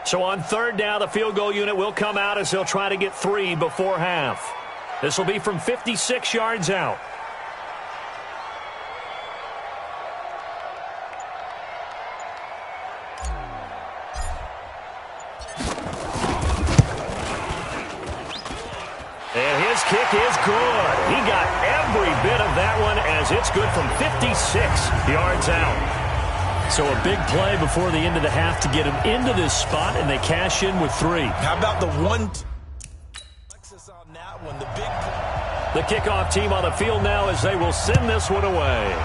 So on 3rd down, the field goal unit will come out as they'll try to get 3 before half. This will be from 56 yards out. And his kick is good. He got every bit of that one, as it's good from 56 yards out. So a big play before the end of the half to get him into this spot, and they cash in with 3. How about the one? The kickoff team on the field now as they will send this one away.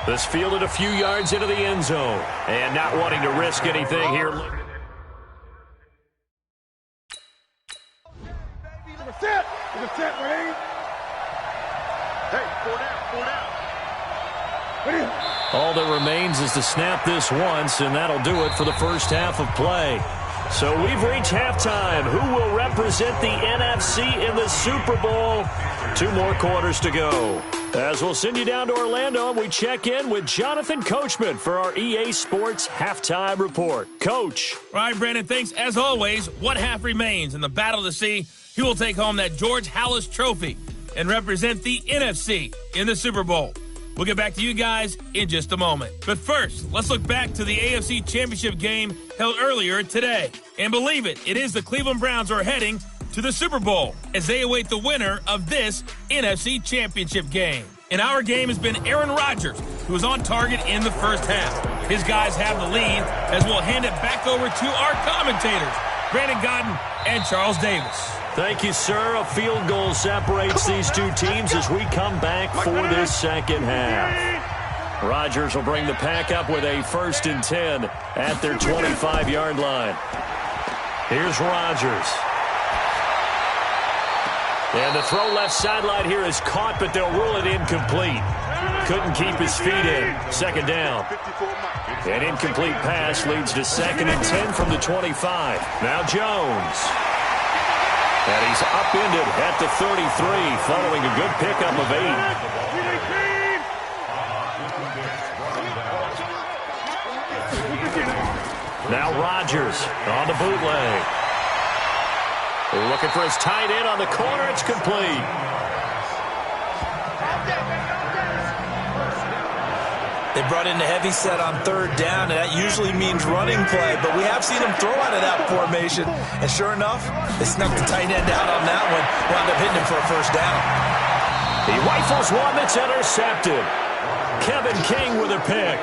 This fielded a few yards into the end zone, and not wanting to risk anything here. Hey, 4 down, 4 down. All that remains is to snap this once, and that'll do it for the first half of play. So we've reached halftime. Who will represent the NFC in the Super Bowl? 2 more quarters to go. As we'll send you down to Orlando, and we check in with Jonathan Coachman for our EA Sports Halftime Report. Coach. All right, Brandon, thanks. As always, one half remains in the Battle of the Sea. He will take home that George Halas Trophy and represent the NFC in the Super Bowl. We'll get back to you guys in just a moment. But first, let's look back to the AFC Championship game held earlier today. And believe it, it is the Cleveland Browns who are heading to the Super Bowl as they await the winner of this NFC Championship game. And our game has been Aaron Rodgers, who was on target in the first half. His guys have the lead as we'll hand it back over to our commentators, Brandon Godden and Charles Davis. Thank you, sir. A field goal separates these two teams as we come back for this second half. Rodgers will bring the pack up with a 1st and 10 at their 25-yard line. Here's Rodgers. And the throw left sideline here is caught, but they'll rule it incomplete. Couldn't keep his feet in. Second down. An incomplete pass leads to 2nd and 10 from the 25. Now Jones. And he's upended at the 33 following a good pickup of 8. Now Rodgers on the bootleg. Looking for his tight end on the corner. It's complete. They brought in the heavy set on 3rd down, and that usually means running play, but we have seen him throw out of that formation. And sure enough, they snuck the tight end out on that one, wound up hitting him for a 1st down. He rifles one that's intercepted. Kevin King with a pick.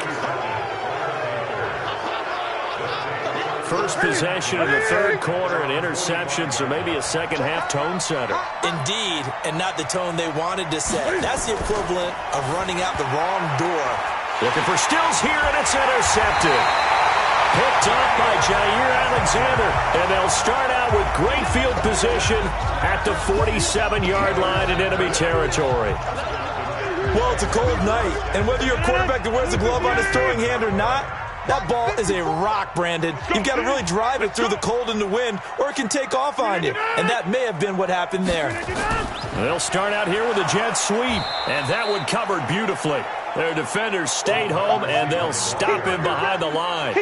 First possession of the 3rd quarter, an interception, so maybe a second-half tone setter. Indeed, and not the tone they wanted to set. That's the equivalent of running out the wrong door. Looking for Stills here, and it's intercepted. Picked up by Jair Alexander, and they'll start out with great field position at the 47-yard line in enemy territory. Well, it's a cold night, and whether you're a quarterback that wears a glove on his throwing hand or not, that ball is a rock, Brandon. You've got to really drive it through the cold and the wind, or it can take off on you. And that may have been what happened there. They'll start out here with a jet sweep, and that one covered beautifully. Their defenders stayed home, and they'll stop him behind the line.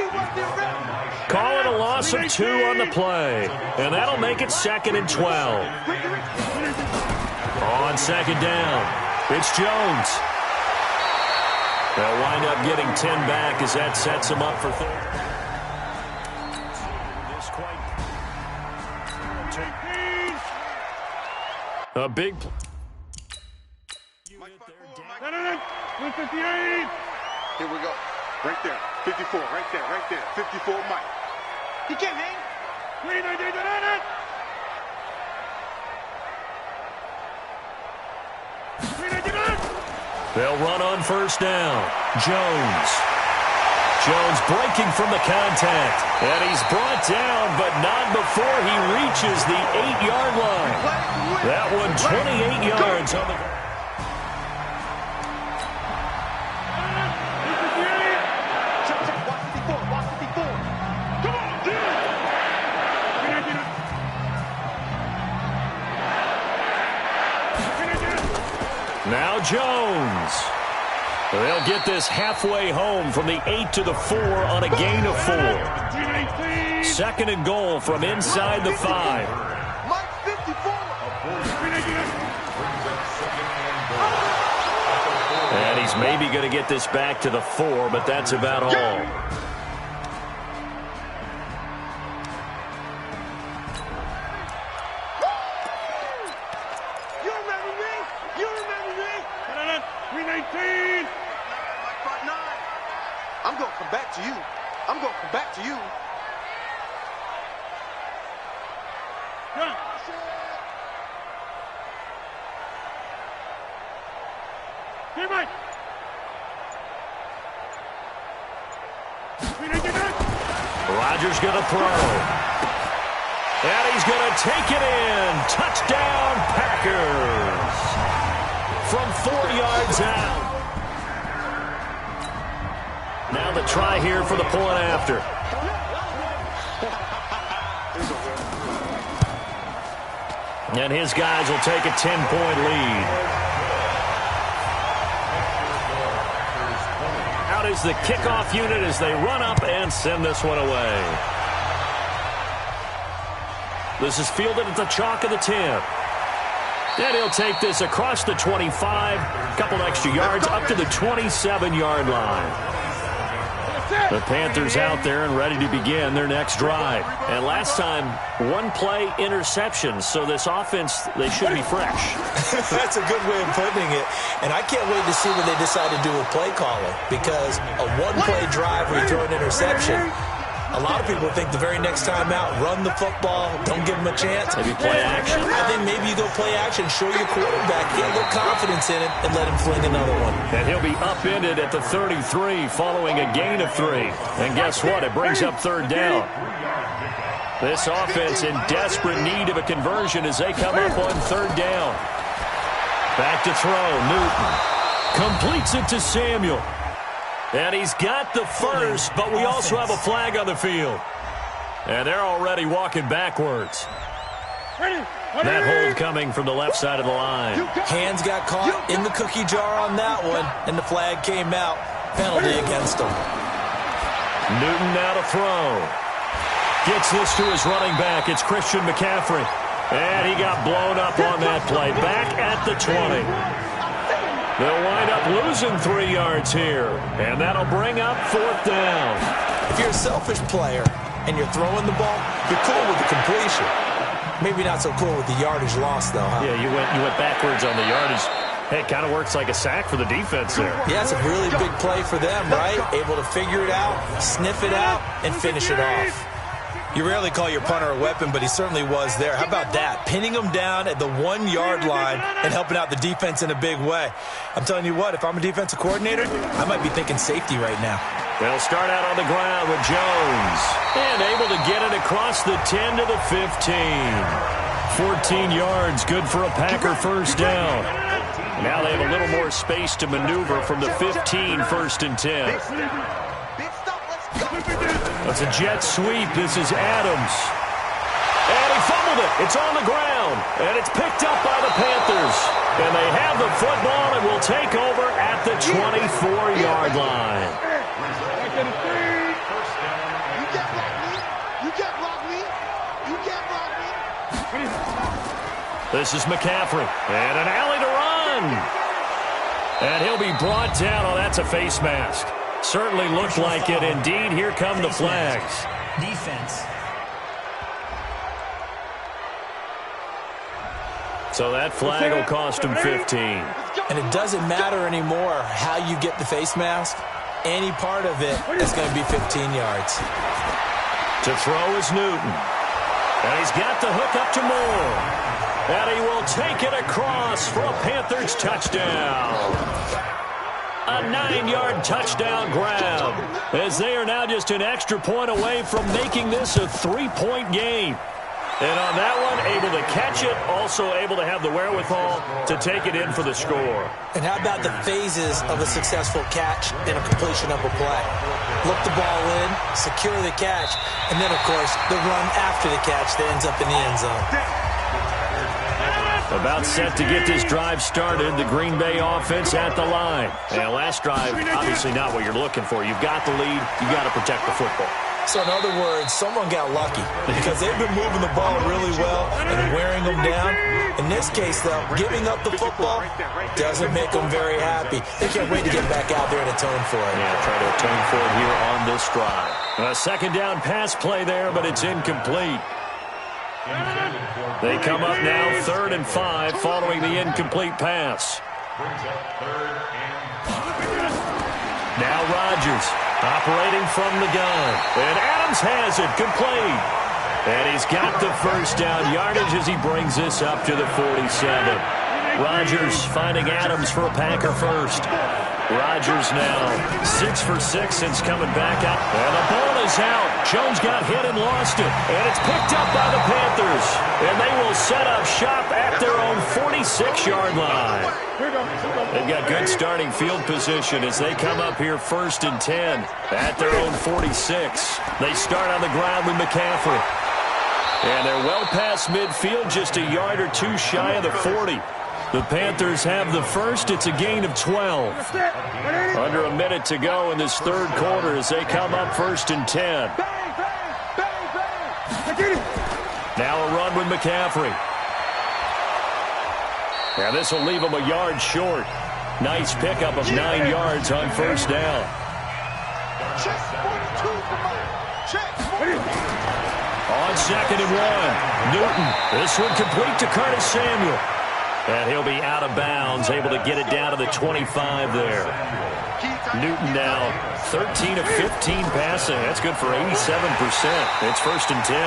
Call it a loss of 2 on the play, and that'll make it 2nd and 12. On 2nd down, it's Jones. They'll wind up getting 10 back as that sets them up for 3rd. A big play. 158. Here we go. Right there. 54. Right there. Right there. 54 Mike. He can't hang. They'll run on 1st down. Jones breaking from the contact. And he's brought down, but not before he reaches the 8-yard line. That one 28 yards on the ground. Now Jones. They'll get this halfway home from the 8 to the 4 on a gain of 4. 2nd and goal from inside the 5. And he's maybe going to get this back to the 4, but that's about all. I'm going to come back to you. I'm going to come back to you. Rodgers going to throw. And he's going to take it in. Touchdown, Packers. From 4 yards out. Now the try here for the point after. And his guys will take a 10-point lead. Out is the kickoff unit as they run up and send this one away. This is fielded at the chalk of the 10. And he'll take this across the 25, a couple extra yards, up to the 27-yard line. The Panthers out there and ready to begin their next drive. And last time, one-play interception, so this offense, they should be fresh. That's a good way of putting it. And I can't wait to see what they decide to do with play calling, because a one-play drive where you throw an interception, a lot of people think the very next time out, run the football, don't give them a chance. Maybe play action. I think maybe you go play action, show your quarterback, get a little confidence in it, and let him fling another one. And he'll be upended at the 33 following a gain of 3. And guess what? It brings up third down. This offense in desperate need of a conversion as they come up on third down. Back to throw. Newton completes it to Samuel. And he's got the first, but we also have a flag on the field. And they're already walking backwards. That hold coming from the left side of the line. Hands got caught in the cookie jar on that one, and the flag came out. Penalty against him. Newton now to throw. Gets this to his running back. It's Christian McCaffrey. And he got blown up on that play. Back at the 20. They'll wind up losing 3 yards here. And that'll bring up fourth down. If you're a selfish player and you're throwing the ball, you're cool with the completion. Maybe not so cool with the yardage loss, though, huh? Yeah, you went backwards on the yardage. Hey, it kind of works like a sack for the defense there. Yeah, it's a really big play for them, right? Able to figure it out, sniff it out, and finish it off. You rarely call your punter a weapon, but he certainly was there. How about that? Pinning him down at the 1-yard line and helping out the defense in a big way. I'm telling you what, if I'm a defensive coordinator, I might be thinking safety right now. They'll start out on the ground with Jones. And able to get it across the 10 to the 15. 14 yards, good for a Packer first down. Now they have a little more space to maneuver from the 15, first and 10. That's a jet sweep. This is Adams. And he fumbled it. It's on the ground. And it's picked up by the Panthers. And they have the football and will take over at the 24-yard line. This is McCaffrey. And an alley to run. And he'll be brought down. Oh, that's a face mask. Certainly looked like it. Indeed, here come the flags. Defense. So that flag will cost him 15. And it doesn't matter anymore how you get the face mask. Any part of it is going to be 15 yards. To throw is Newton. And he's got the hook up to Moore. And he will take it across for a Panthers touchdown. A 9-yard touchdown grab, as they are now just an extra point away from making this a 3-point game. And on that one, able to catch it, also able to have the wherewithal to take it in for the score. And how about the phases of a successful catch and a completion of a play? Look the ball in, secure the catch, and then, of course, the run after the catch that ends up in the end zone. About set to get this drive started, the Green Bay offense at the line. And last drive, obviously not what you're looking for. You've got the lead. You've got to protect the football. So in other words, someone got lucky because they've been moving the ball really well and wearing them down. In this case, though, giving up the football doesn't make them very happy. They can't wait to get back out there and atone for it. Yeah, try to atone for it here on this drive. A second down pass play there, but it's incomplete. They come up now 3rd and 5 following the incomplete pass. Now Rodgers operating from the gun. And Adams has it complete. And he's got the first down yardage as he brings this up to the 47. Rodgers finding Adams for a Packer first. Rodgers now 6 for 6 since coming back up. And the ball is out. Jones got hit and lost it. And it's picked up by the Panthers. And they will set up shop at their own 46-yard line. They've got good starting field position as they come up here 1st and 10 at their own 46. They start on the ground with McCaffrey. And they're well past midfield, just a yard or two shy of the 40. The Panthers have the first. It's a gain of 12. Under a minute to go in this third quarter as they come up 1st and 10. Now a run with McCaffrey. Now this will leave him a yard short. Nice pickup of 9 yards on 1st down. On 2nd and 1, Newton. This one complete to Curtis Samuel. And he'll be out of bounds, able to get it down to the 25 there. Newton now 13 of 15 passing. That's good for 87%. It's 1st and 10.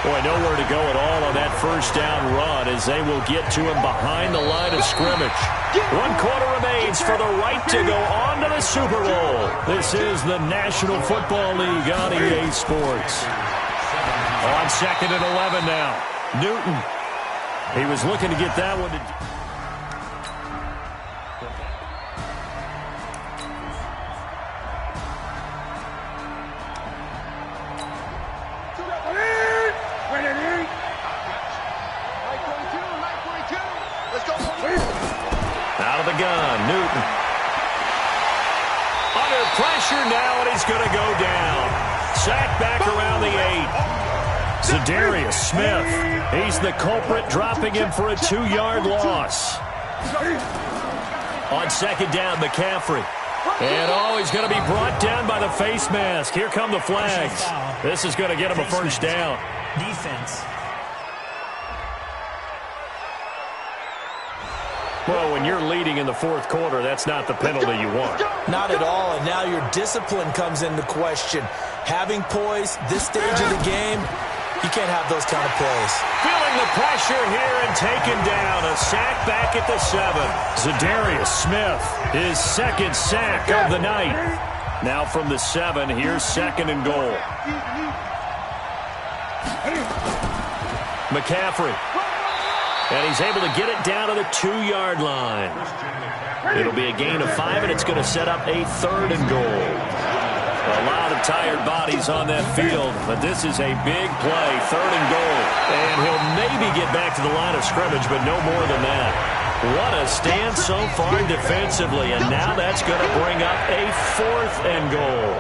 Boy, nowhere to go at all on that 1st down run as they will get to him behind the line of scrimmage. 1 quarter remains for the right to go on to the Super Bowl. This is the National Football League on EA Sports. On 2nd and 11 now, Newton. He was looking to get that one to... Out of the gun, Newton. Under pressure now, and he's going to go down. Sacked back around the 8. Zadarius Smith, he's the culprit, dropping him for a 2-yard loss. On 2nd down, McCaffrey. And, he's going to be brought down by the face mask. Here come the flags. This is going to get him a 1st down. Defense. Well, when you're leading in the 4th quarter, that's not the penalty you want. Not at all, and now your discipline comes into question. Having poise this stage of the game, you can't have those kind of plays. Feeling the pressure here and taken down. A sack back at the 7. Zadarius Smith, his 2nd sack of the night. Now from the 7, here's 2nd and goal. McCaffrey. And he's able to get it down to the 2-yard line. It'll be a gain of 5, and it's going to set up a 3rd and goal. A lot of tired bodies on that field, but this is a big play, 3rd and goal. And he'll maybe get back to the line of scrimmage, but no more than that. What a stand so far defensively, and now that's going to bring up a 4th and goal.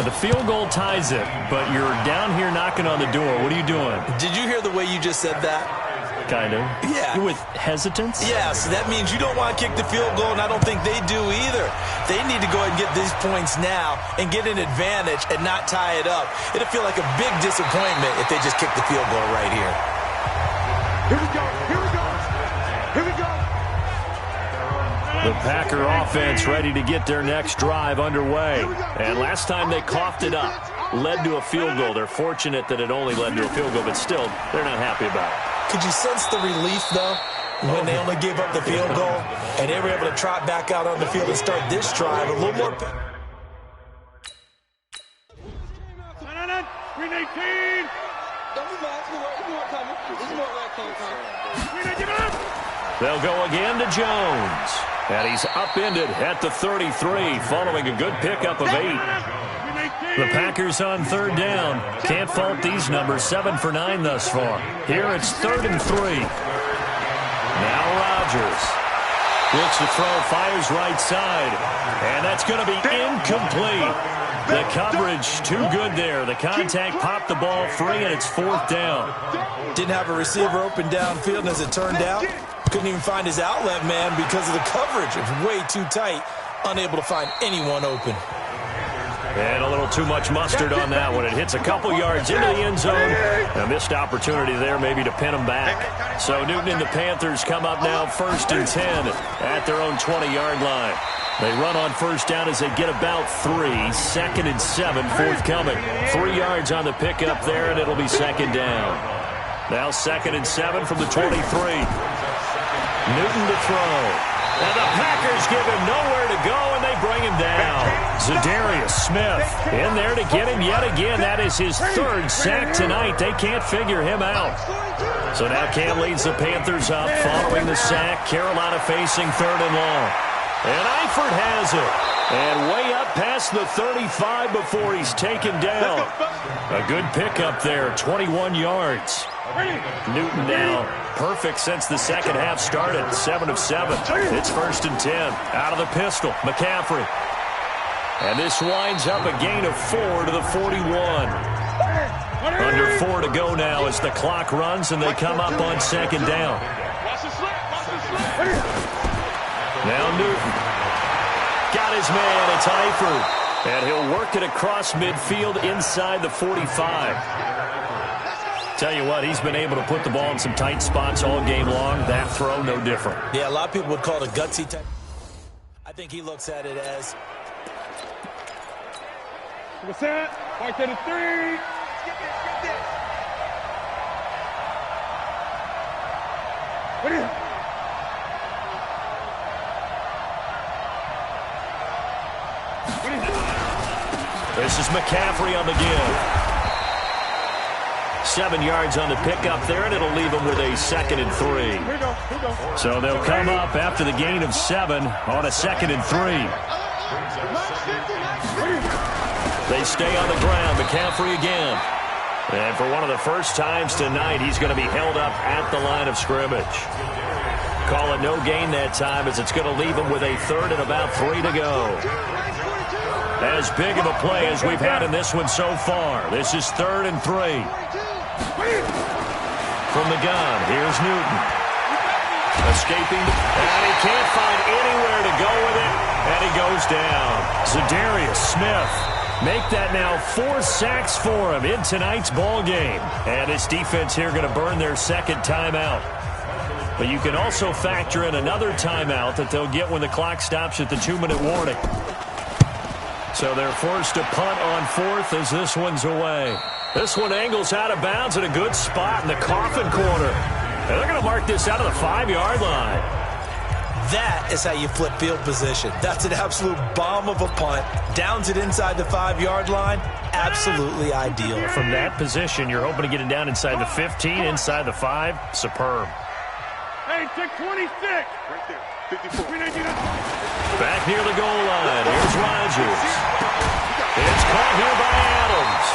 The field goal ties it, but you're down here knocking on the door. What are you doing? Did you hear the way you just said that? Kind of. Yeah. With hesitance? Yes, that means you don't want to kick the field goal, and I don't think they do either. They need to go ahead and get these points now and get an advantage and not tie it up. It'll feel like a big disappointment if they just kick the field goal right here. Here we go. Here we go. Here we go. The Packer offense ready to get their next drive underway. And last time they coughed it up, led to a field goal. They're fortunate that it only led to a field goal, but still, they're not happy about it. Could you sense the relief, though, when they only gave up the field goal and they were able to trot back out on the field and start this drive a little more? Green 18. They'll go again to Jones. And he's upended at the 33 following a good pickup of 8. The Packers on 3rd down. Can't fault these numbers. 7 for 9 thus far. Here it's 3rd and 3. Now Rodgers. Looks to throw, fires right side. And that's going to be incomplete. The coverage too good there. The contact popped the ball free, and it's 4th down. Didn't have a receiver open downfield, and as it turned out, couldn't even find his outlet man because of the coverage. It was way too tight. Unable to find anyone open. And a little too much mustard on that one. It hits a couple yards into the end zone. A missed opportunity there maybe to pin them back. So Newton and the Panthers come up now 1st and 10 at their own 20-yard line. They run on 1st down as they get about 3. 2nd and 7 forthcoming. 3 yards on the pickup there, and it'll be 2nd down. Now 2nd and 7 from the 23. Newton to throw. And the Packers give him nowhere to go, and they bring him down. Zadarius Smith in there to get him yet again. That is his third sack tonight. They can't figure him out. So now Cam leads the Panthers up following the sack. Carolina facing 3rd and long. And Eifert has it. And way up past the 35 before he's taken down. A good pickup there, 21 yards. Newton now perfect since the second half started. 7 of 7. It's 1st and 10. Out of the pistol, McCaffrey. And this winds up a gain of 4 to the 41. Under 4 to go now as the clock runs and they come up on 2nd down. Now Newton. Got his man, it's Eifert. And he'll work it across midfield inside the 45. Tell you what, he's been able to put the ball in some tight spots all game long. That throw, no different. Yeah, a lot of people would call it a gutsy type. I think he looks at it as... What's that? Right to the 3. What is it? This is McCaffrey on the give. 7 yards on the pickup there, and it'll leave them with a 2nd and 3. So they'll come up after the gain of 7 on a 2nd and 3. They stay on the ground. McCaffrey again. And for one of the first times tonight, he's going to be held up at the line of scrimmage. Call it no gain that time as it's going to leave him with a 3rd and about 3 to go. As big of a play as we've had in this one so far. This is 3rd and 3. From the gun, here's Newton. Escaping, and he can't find anywhere to go with it, and he goes down. Zadarius Smith. Make that now 4 sacks for him in tonight's ball game. And this defense here going to burn their 2nd timeout. But you can also factor in another timeout that they'll get when the clock stops at the 2-minute warning. So they're forced to punt on 4th as this one's away. This one angles out of bounds at a good spot in the coffin corner. And they're going to mark this out of the 5-yard line. That is how you flip field position. That's an absolute bomb of a punt. Downs it inside the 5-yard line. Absolutely ideal. From that position, you're hoping to get it down inside the 15, inside the 5. Superb. Hey, check 26. Right there. 54. Back near the goal line. Here's Rodgers. It's caught here by Adams.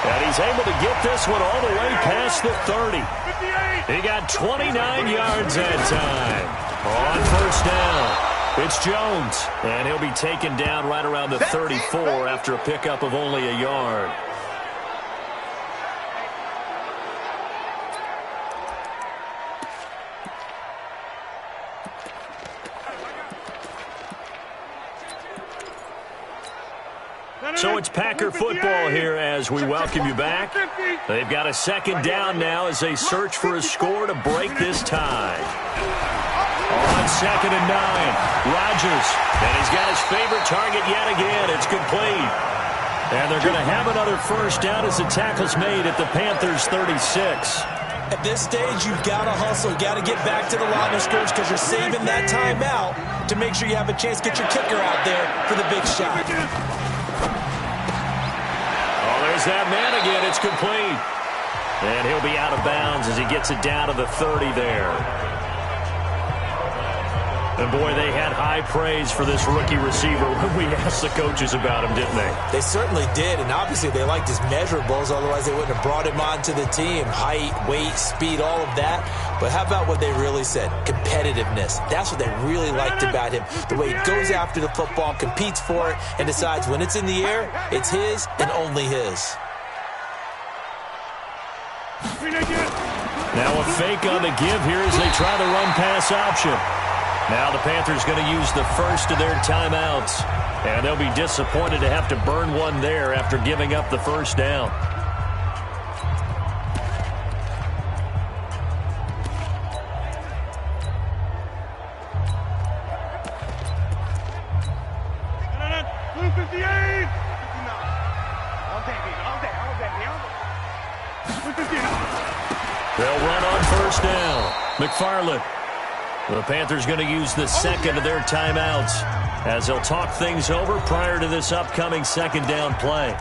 And he's able to get this one all the way past the 30. He got 29 yards that time. On 1st down, it's Jones. And he'll be taken down right around the 34 after a pickup of only a yard. So it's Packer football here as we welcome you back. They've got a 2nd down now as they search for a score to break this tie. On 2nd and 9, Rodgers. And he's got his favorite target yet again. It's complete. And they're going to have another 1st down as the tackle's made at the Panthers' 36. At this stage, you've got to hustle. You've got to get back to the line of scrimmage because you're saving that timeout to make sure you have a chance to get your kicker out there for the big shot. There's that man again. It's complete. And he'll be out of bounds as he gets it down to the 30 there. And, boy, they had high praise for this rookie receiver when we asked the coaches about him, didn't they? They certainly did, and obviously they liked his measurables. Otherwise, they wouldn't have brought him onto the team. Height, weight, speed, all of that. But how about what they really said? Competitiveness. That's what they really liked about him. The way he goes after the football, competes for it, and decides when it's in the air, it's his and only his. Now a fake on the give here as they try the run-pass option. Now the Panthers going to use the first of their timeouts. And they'll be disappointed to have to burn one there after giving up the 1st down. They'll run on 1st down. McFarland. The Panthers going to use the second of their timeouts as they'll talk things over prior to this upcoming second down play.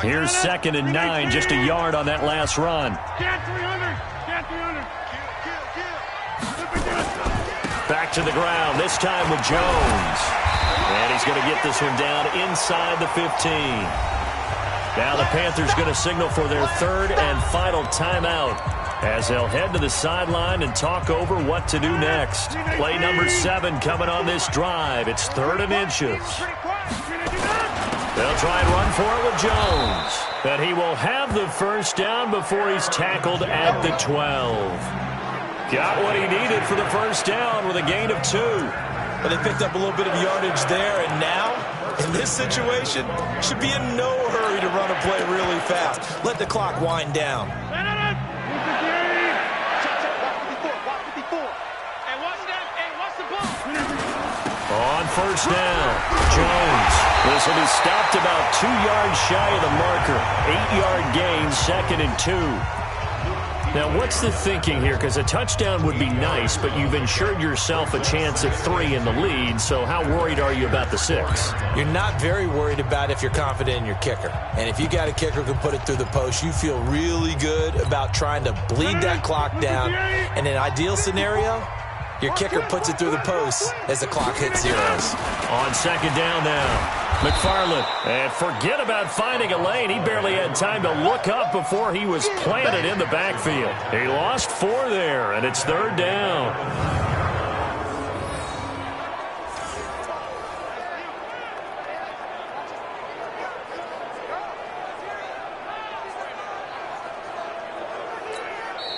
Here's 2nd and 9, just a yard on that last run. Back to the ground, this time with Jones. And he's going to get this one down inside the 15. Now the Panthers going to signal for their third and final timeout as they'll head to the sideline and talk over what to do next. Play number 7 coming on this drive. It's 3rd and inches. They'll try and run for it with Jones. But he will have the first down before he's tackled at the 12. Got what he needed for the first down with a gain of 2. But they picked up a little bit of yardage there, and now, in this situation, should be in no hurry to run a play really fast. Let the clock wind down. On first down, Jones. This will be stopped about 2 yards shy of the marker. 8-yard gain, 2nd and 2. Now, what's the thinking here? Because a touchdown would be nice, but you've ensured yourself a chance at 3 in the lead, so how worried are you about the 6? You're not very worried about if you're confident in your kicker. And if you got a kicker who can put it through the post, you feel really good about trying to bleed that clock down. In an ideal scenario, your kicker puts it through the post as the clock hits zeros. On second down now, McFarland. And forget about finding a lane. He barely had time to look up before he was planted in the backfield. He lost 4 there, and it's 3rd down.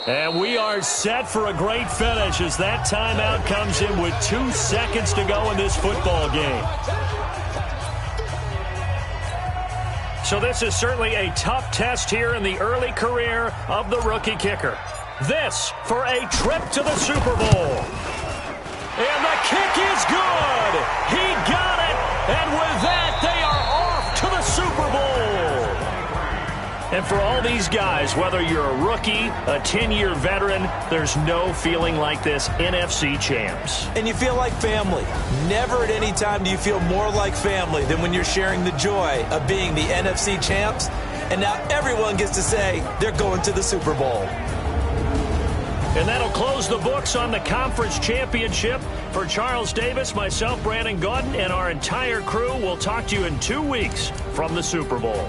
And we are set for a great finish as that timeout comes in with 2 seconds to go in this football game. So this is certainly a tough test here in the early career of the rookie kicker. This for a trip to the Super Bowl. And the kick is good. He got it. And with that, they are off to the Super Bowl. And for all these guys, whether you're a rookie, a 10-year veteran, there's no feeling like this NFC champs. And you feel like family. Never at any time do you feel more like family than when you're sharing the joy of being the NFC champs. And now everyone gets to say they're going to the Super Bowl. And that'll close the books on the conference championship. For Charles Davis, myself, Brandon Gaudin, and our entire crew, we'll talk to you in 2 weeks from the Super Bowl.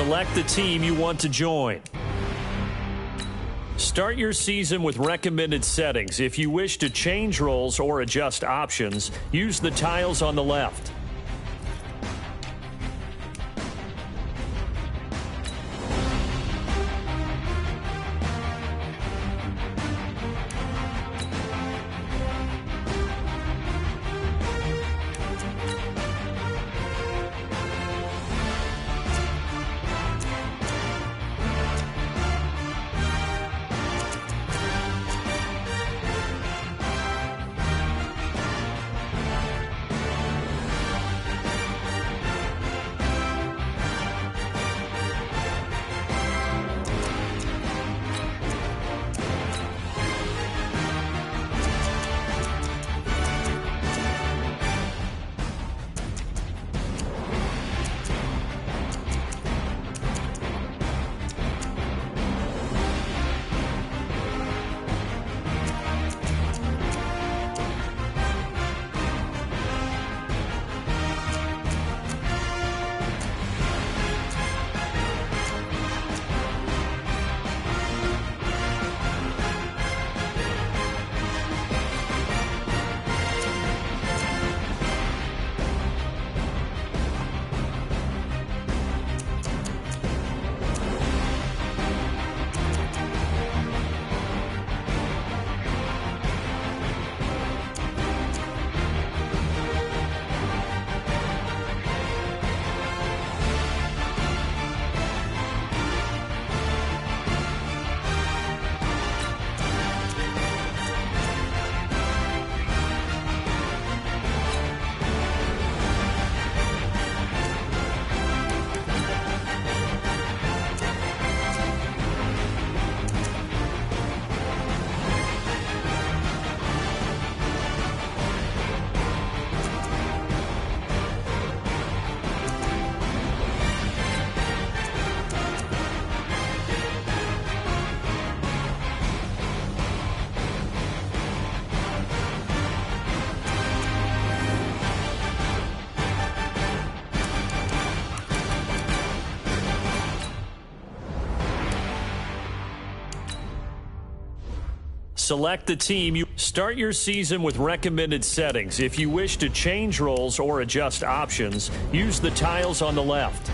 Select the team you want to join. Start your season with recommended settings. If you wish to change roles or adjust options, use the tiles on the left. Select the team you start your season with recommended settings. If you wish to change roles or adjust options, use the tiles on the left.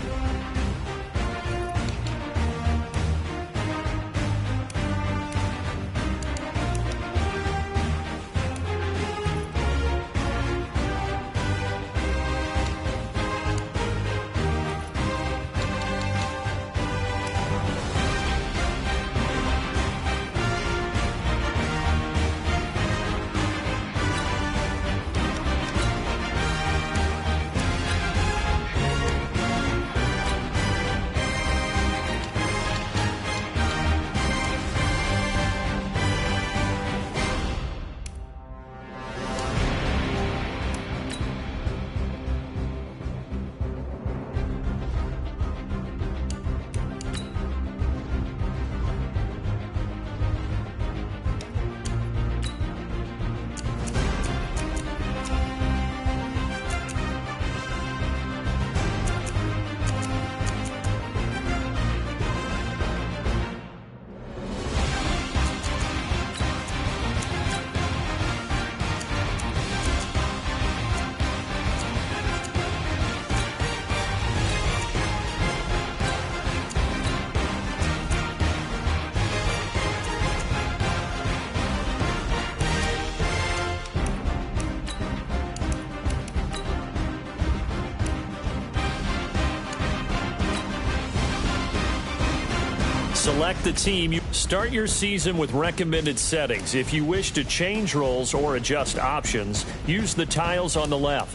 Select the team you start your season with recommended settings. If you wish to change roles or adjust options, use the tiles on the left.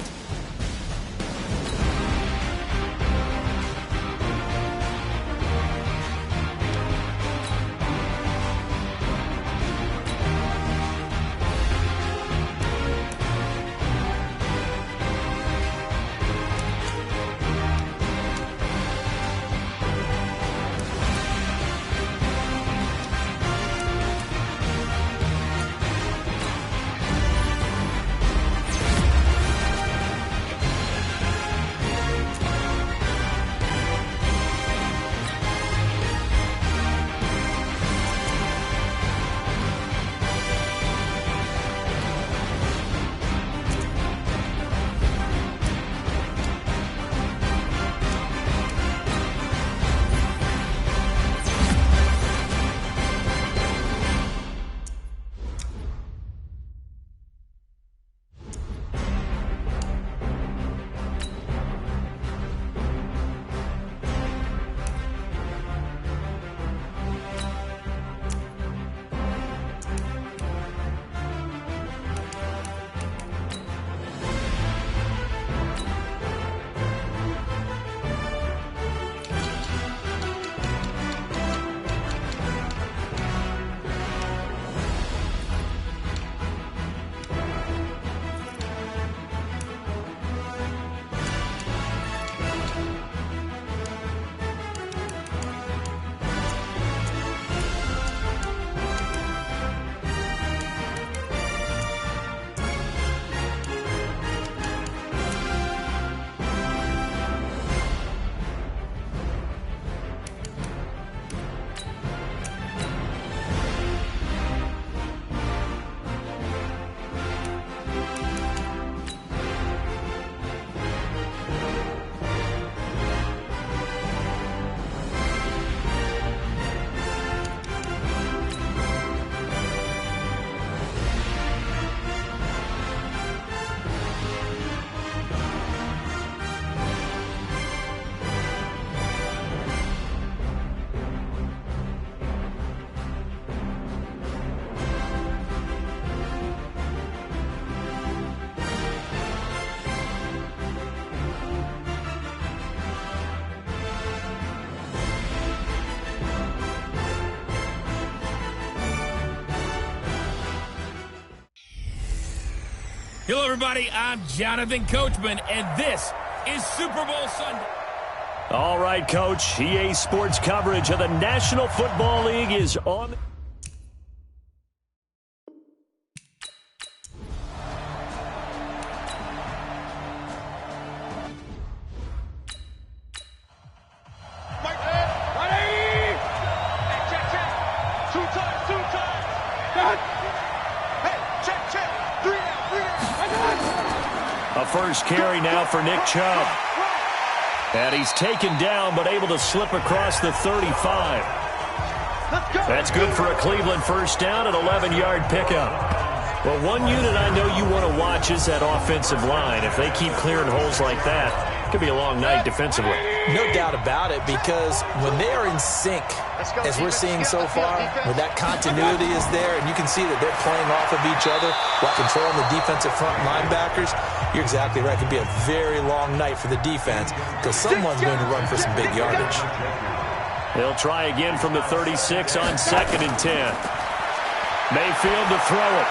Hello, everybody. I'm Jonathan Coachman, and this is Super Bowl Sunday. All right, Coach. EA Sports coverage of the National Football League is on. A first carry now for Nick Chubb. And he's taken down, but able to slip across the 35. That's good for a Cleveland first down, an 11-yard pickup. Well, one unit I know you want to watch is that offensive line. If they keep clearing holes like that, it could be a long night defensively. No doubt about it, because when they are in sync, as we're seeing so far, when that continuity is there, and you can see that they're playing off of each other while controlling the defensive front linebackers, you're exactly right. It could be a very long night for the defense because someone's going to run for some big yardage. They'll try again from the 36 on 2nd and 10. Mayfield to throw it.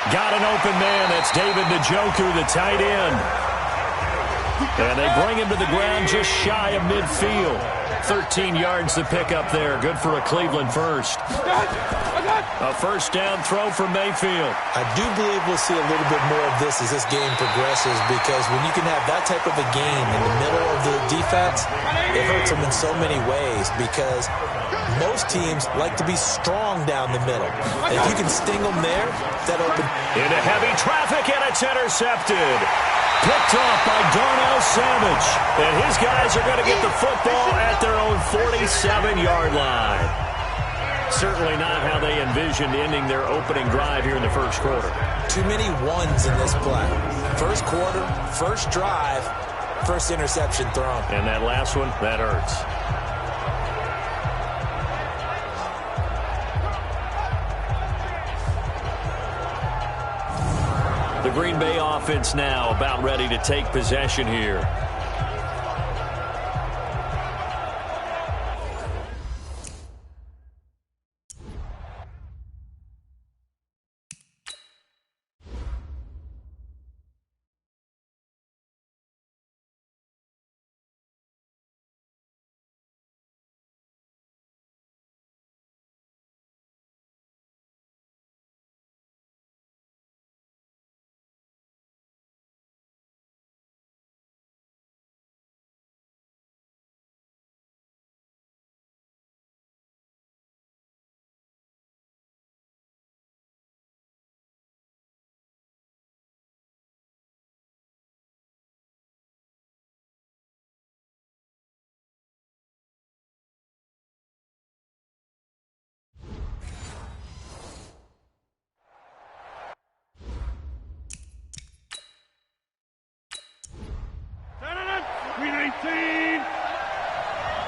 Got an open man. That's David Njoku, the tight end. And they bring him to the ground just shy of midfield. 13 yards to pick up there. Good for a Cleveland first. A first down throw for Mayfield. I do believe we'll see a little bit more of this as this game progresses, because when you can have that type of a game in the middle of the defense, it hurts them in so many ways, because most teams like to be strong down the middle. And if you can sting them there, that open. Into heavy traffic, and it's intercepted. Picked off by Darnell Savage. And his guys are going to get the football at their own 47-yard line. Certainly not how they envisioned ending their opening drive here in the first quarter. Too many ones in this play. First quarter, first drive, first interception thrown. And that last one, that hurts. The Green Bay offense now about ready to take possession here.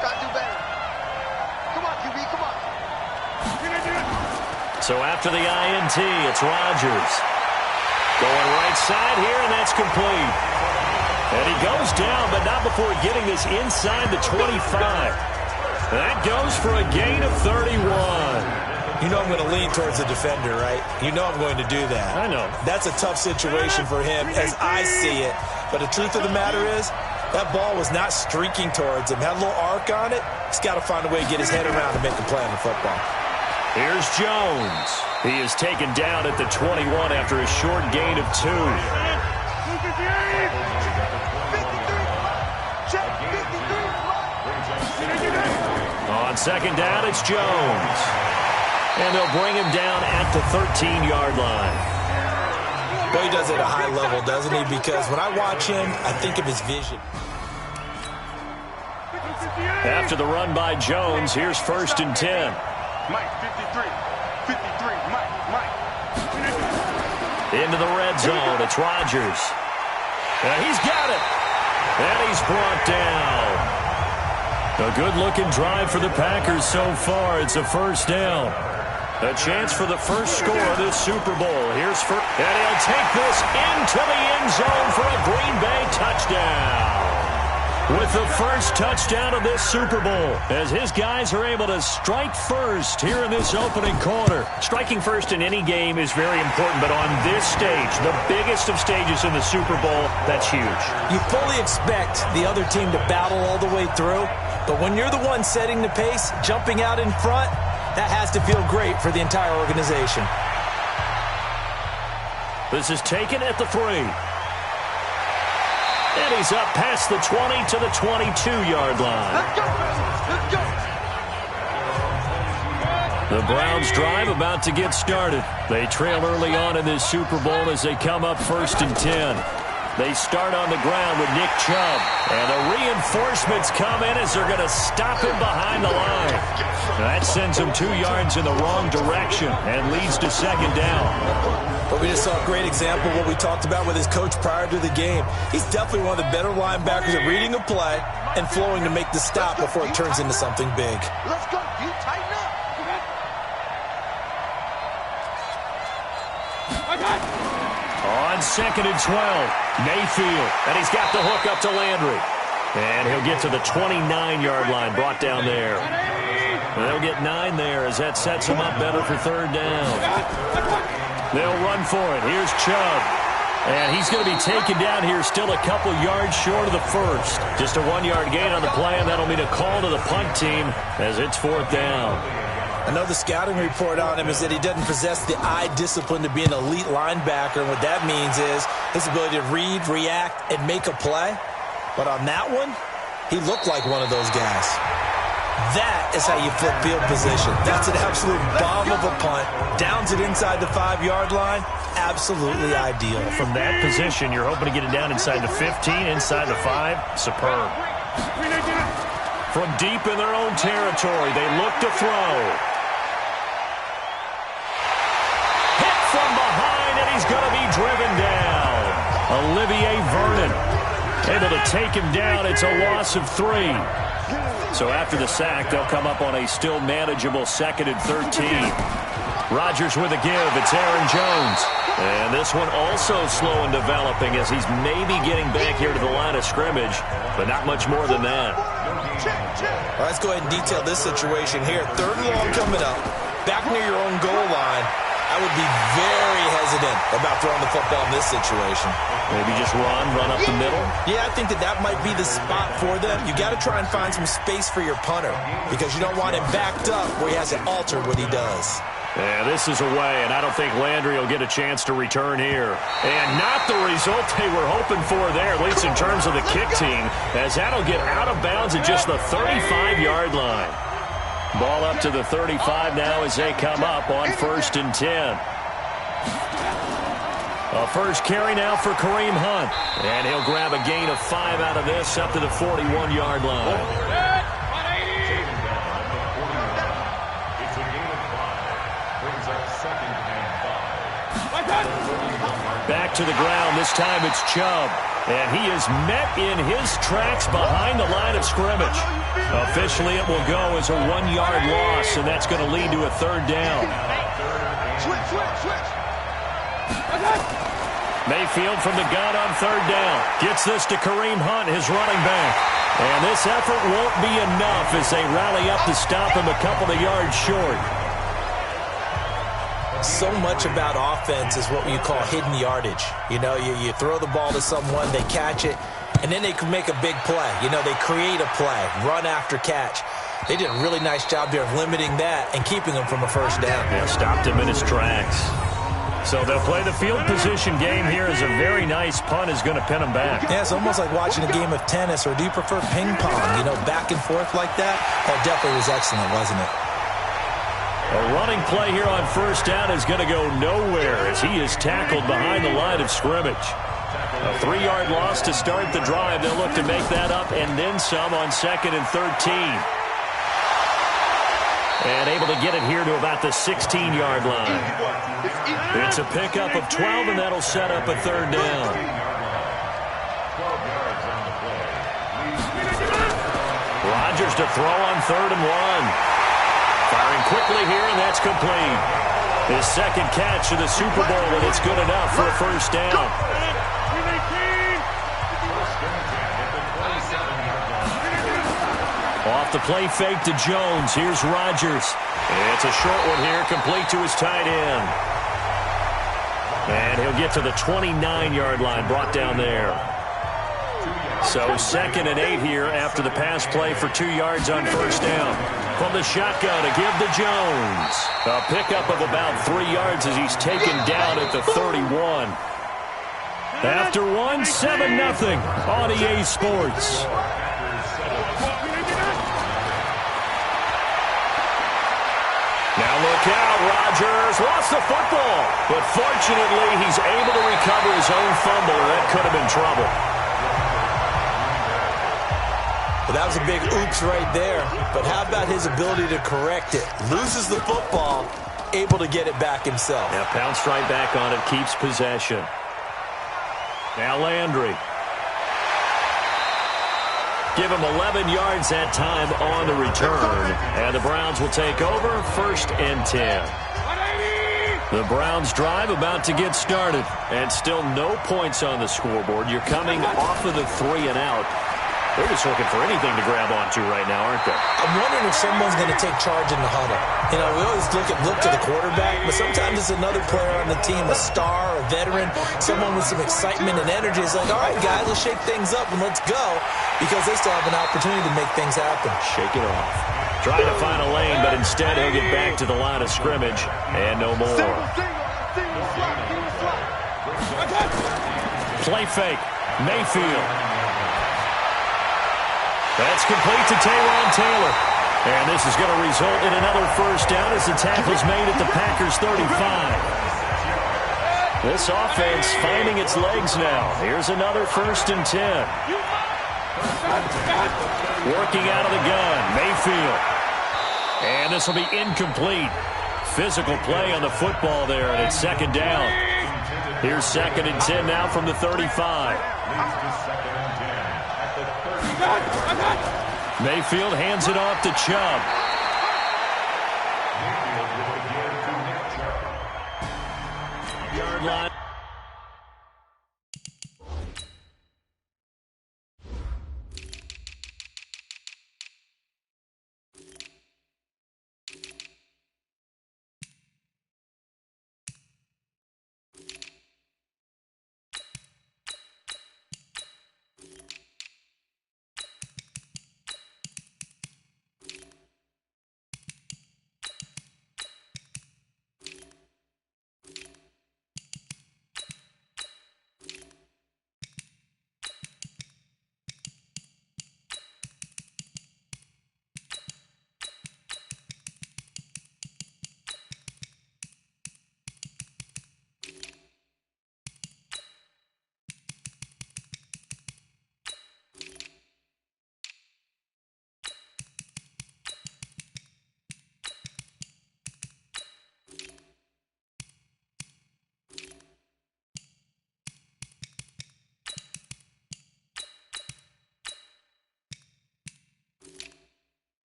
Gotta do better. Come on, QB, come on. So after the INT, it's Rodgers. Going right side here, and that's complete. And he goes down, but not before getting this inside the 25. That goes for a gain of 31. You know I'm going to lean towards the defender, right? You know I'm going to do that. I know. That's a tough situation for him as I see it. But the truth of the matter is, that ball was not streaking towards him. Had a little arc on it. He's got to find a way to get his head around and make a play on the football. Here's Jones. He is taken down at the 21 after a short gain of 2. On second down, it's Jones. And they'll bring him down at the 13-yard line. Well, he does it at a high level, doesn't he? Because when I watch him, I think of his vision. After the run by Jones, here's 1st and 10. Mike, 53. 53, Mike. Into the red zone, it's Rodgers. And he's got it. And he's brought down. A good-looking drive for the Packers so far. It's a first down. A chance for the first score of this Super Bowl. Here's and he'll take this into the end zone for a Green Bay touchdown. with the first touchdown of this Super Bowl, as his guys are able to strike first here in this opening quarter. Striking first in any game is very important, but on this stage, the biggest of stages in the Super Bowl, that's huge. You fully expect the other team to battle all the way through, but when you're the one setting the pace, jumping out in front, that has to feel great for the entire organization. This is taken at the 3. And he's up past the 20 to the 22-yard line. Let's go, let's go. The Browns drive about to get started. They trail early on in this Super Bowl as they come up 1st and 10. They start on the ground with Nick Chubb. And the reinforcements come in as they're going to stop him behind the line. That sends him 2 yards in the wrong direction and leads to 2nd down. But we just saw a great example of what we talked about with his coach prior to the game. He's definitely one of the better linebackers at reading a play and flowing to make the stop before it turns into something big. Let's go. You tighten up. On 2nd and 12, Mayfield, and he's got the hook up to Landry. And he'll get to the 29-yard line, brought down there. And they'll get 9 there as that sets him up better for 3rd down. They'll run for it. Here's Chubb. And he's going to be taken down here, still a couple yards short of the first. Just a 1-yard gain on the play, and that'll mean a call to the punt team as it's 4th down. I know the scouting report on him is that he doesn't possess the eye discipline to be an elite linebacker. And what that means is his ability to read, react, and make a play. But on that one, he looked like one of those guys. That is how you flip field position. That's an absolute bomb of a punt. Downs it inside the 5-yard line. Absolutely ideal. From that position, you're hoping to get it down inside the 15, inside the 5. Superb. From deep in their own territory, they look to throw. Hit from behind, and he's going to be driven down. Olivier Vernon able to take him down. It's a loss of 3. So after the sack, they'll come up on a still manageable 2nd and 13. Rodgers with a give. It's Aaron Jones. And this one also slow in developing as he's maybe getting back here to the line of scrimmage, but not much more than that. Well, let's go ahead and detail this situation here. 3rd and long coming up. Back near your own goal line. I would be very hesitant about throwing the football in this situation. Maybe just run up the middle? Yeah, I think that might be the spot for them. You got to try and find some space for your punter because you don't want him backed up where he has to alter what he does. Yeah, this is away, and I don't think Landry will get a chance to return here. And not the result they were hoping for there, at least in terms of the kick team, as that'll get out of bounds at just the 35-yard line. Ball up to the 35 now as they come up on 1st and 10. A first carry now for Kareem Hunt. And he'll grab a gain of 5 out of this up to the 41-yard line. It's a gain of 5. Brings up 2nd and 5. Back to the ground. This time it's Chubb. And he is met in his tracks behind the line of scrimmage. Officially, it will go as a 1-yard loss, and that's going to lead to a 3rd down. Switch. Mayfield from the gun on 3rd down. Gets this to Kareem Hunt, his running back. And this effort won't be enough as they rally up to stop him a couple of yards short. So much about offense is what you call hidden yardage. You know, you throw the ball to someone, they catch it, and then they can make a big play. You know, they create a play, run after catch. They did a really nice job there of limiting that and keeping him from a 1st down. Yeah, stopped him in his tracks. So they'll play the field position game here as a very nice punt is going to pin them back. Yeah, it's almost like watching a game of tennis, or do you prefer ping pong? You know, back and forth like that? That definitely was excellent, wasn't it? A running play here on 1st down is going to go nowhere as he is tackled behind the line of scrimmage. A 3-yard loss to start the drive. They'll look to make that up and then some on 2nd and 13. And able to get it here to about the 16-yard line. It's a pickup of 12, and that'll set up a 3rd down. 12 yards on the play. Rodgers to throw on 3rd and 1. Firing quickly here, and that's complete. His 2nd catch of the Super Bowl, and it's good enough for a 1st down. Off the play fake to Jones. Here's Rodgers. It's a short one here, complete to his tight end. And he'll get to the 29-yard line, brought down there. So 2nd and 8 here after the pass play for 2 yards on first down. From the shotgun to give to Jones. A pickup of about 3 yards as he's taken down at the 31. After 1, 7-0 on EA Sports. Now look out, Rodgers lost the football. But fortunately, he's able to recover his own fumble, or that could have been trouble. Well, that was a big oops right there. But how about his ability to correct it? Loses the football, able to get it back himself. Yeah, pounced right back on it, keeps possession. Now Landry. Give him 11 yards that time on the return. And the Browns will take over, 1st and 10. The Browns drive about to get started. And still no points on the scoreboard. You're coming off of the 3 and out. They're just looking for anything to grab onto right now, aren't they? I'm wondering if someone's going to take charge in the huddle. You know, we always look to the quarterback, but sometimes it's another player on the team, a star, a veteran, someone with some excitement and energy. It's like, all right, guys, let's shake things up and let's go, because they still have an opportunity to make things happen. Shake it off. Trying to find a lane, but instead he'll get back to the line of scrimmage, and no more. Play fake. Mayfield. That's complete to Taywan Taylor. And this is going to result in another first down as the tackle's made at the Packers' 35. This offense finding its legs now. Here's another 1st and 10. Working out of the gun, Mayfield. And this will be incomplete. Physical play on the football there, and it's 2nd down. Here's 2nd and 10 now from the 35. Mayfield hands it off to Chubb. Yard line.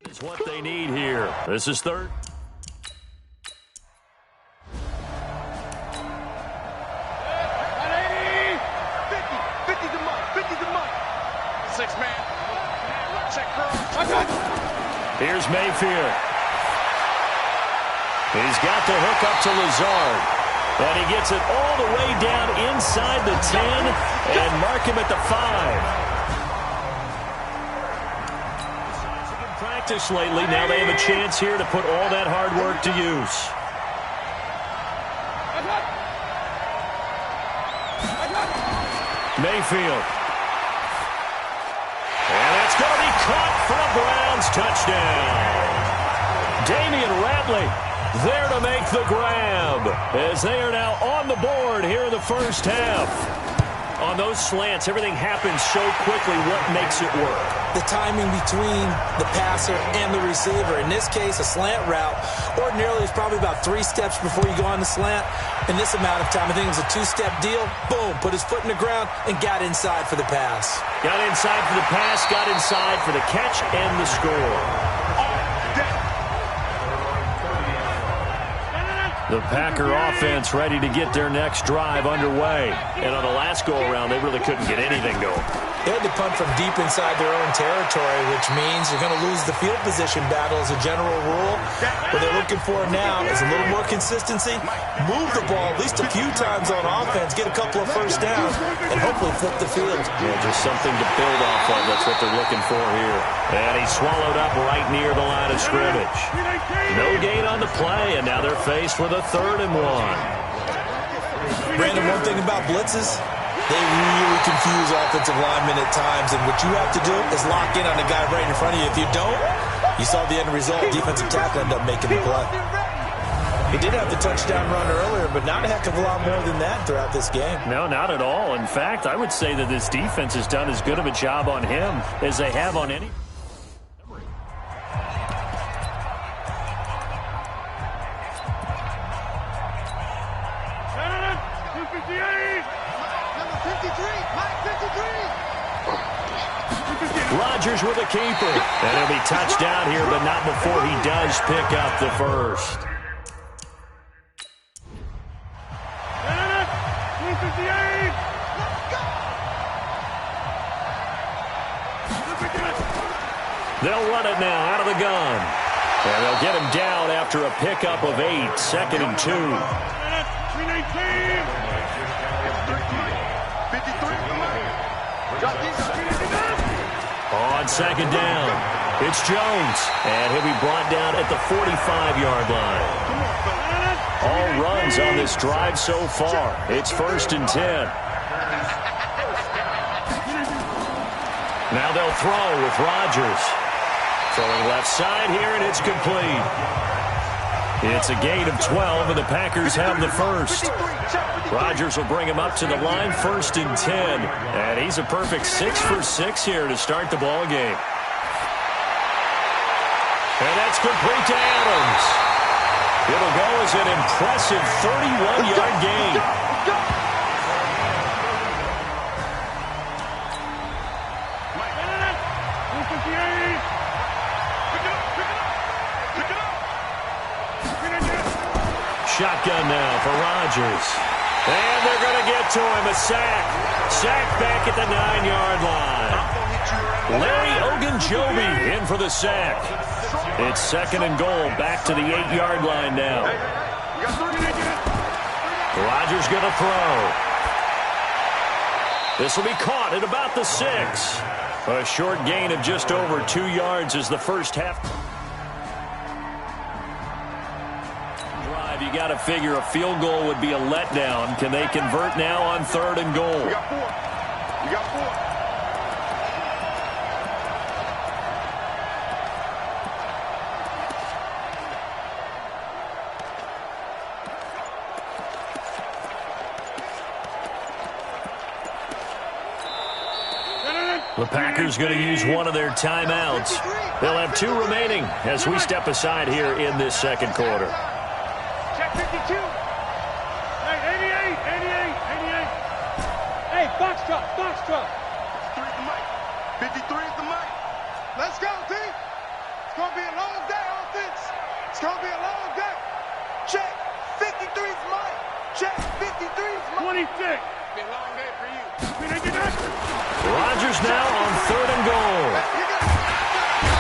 Is what they need here. This is 3rd. Six man. Check curl. Here's Mayfield. He's got the hook up to Lazard. And he gets it all the way down inside the 10 and mark him at the 5. In practice lately, now they have a chance here to put all that hard work to use. Mayfield. And that's going to be caught for a Browns touchdown. Damian Ratley there to make the grab as they are now on the board here in the first half. On those slants, everything happens so quickly. What makes it work? The timing between the passer and the receiver. In this case, a slant route ordinarily is probably about 3 steps before you go on the slant. In this amount of time, I think it was a 2-step deal. Boom, put his foot in the ground and got inside for the pass. Got inside for the pass, got inside for the catch and the score. The Packer offense ready to get their next drive underway. And on the last go-around, they really couldn't get anything going. They had to punt from deep inside their own territory, which means you're going to lose the field position battle as a general rule. What they're looking for now is a little more consistency, move the ball at least a few times on offense, get a couple of first downs, and hopefully flip the field. Yeah, just something to build off of. That's what they're looking for here. And he's swallowed up right near the line of scrimmage. No gain on the play, and now they're faced with a 3rd and 1. Brandon, one thing about blitzes, they really confuse offensive linemen at times, and what you have to do is lock in on the guy right in front of you. If you don't, you saw the end result. Defensive tackle ended up making the play. He did have the touchdown run earlier, but not a heck of a lot more than that throughout this game. No, not at all. In fact, I would say that this defense has done as good of a job on him as they have on any. Rodgers with a keeper. And he'll be touched down here, but not before he does pick up the first. They'll run it now out of the gun. And they'll get him down after a pickup of 8, 2nd and 2. On 2nd down, it's Jones, and he'll be brought down at the 45-yard line. All runs on this drive so far. It's 1st and 10. Now they'll throw with Rodgers. Throwing left side here, and it's complete. It's a gain of 12, and the Packers have the first. Rodgers will bring him up to the line, 1st and 10. And he's a perfect 6 for 6 here to start the ball game. And that's complete to Adams. It'll go as an impressive 31-yard gain. Shotgun now for Rodgers. And they're going to get to him. A sack. Sack back at the 9-yard line. Larry Ogunjobi in for the sack. It's 2nd and goal. Back to the 8-yard line now. Rodgers going to throw. This will be caught at about the 6. A short gain of just over 2 yards as the first half. You got to figure a field goal would be a letdown. Can they convert now on 3rd and goal? You got 4. You got 4. The Packers going to use one of their timeouts. They'll have 2 remaining as we step aside here in this 2nd quarter. Check 52. Hey, 88, 88, 88. Hey, box truck, box truck. 53 is the mic. 53 is the mic. Let's go, team. It's going to be a long day, offense. It's going to be a long day. Check 53 is Mike. Check 53 is Mike. 26. It's going to be a long day for you. Rodgers now on 3rd and goal.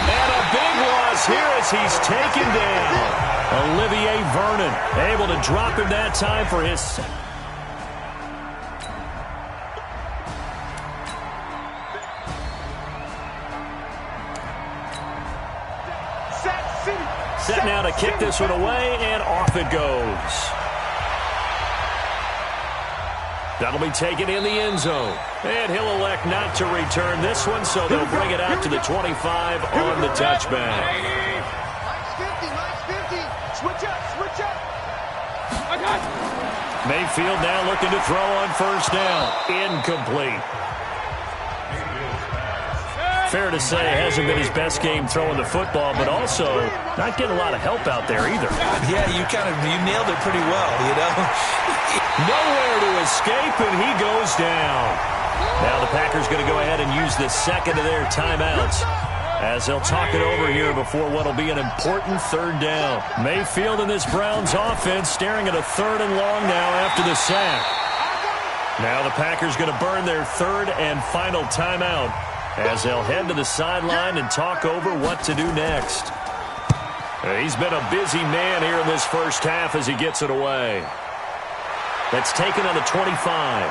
And a big loss here as he's taken down. Olivier Vernon able to drop him that time for his second. Set now to kick this one away, and off it goes. That'll be taken in the end zone. And he'll elect not to return this one, so they'll bring it out to the 25 on the touchback. Nice 50. Switch up. I got it. Mayfield now looking to throw on first down. Incomplete. Fair to say it hasn't been his best game throwing the football, but also not getting a lot of help out there either. Yeah, you nailed it pretty well, you know. Nowhere to escape, and he goes down. Now the Packers going to go ahead and use the second of their timeouts as they'll talk it over here before what will be an important third down. Mayfield and this Browns offense staring at a 3rd and long now after the sack. Now the Packers going to burn their 3rd and final timeout as they'll head to the sideline and talk over what to do next. He's been a busy man here in this first half as he gets it away. That's taken on the 25.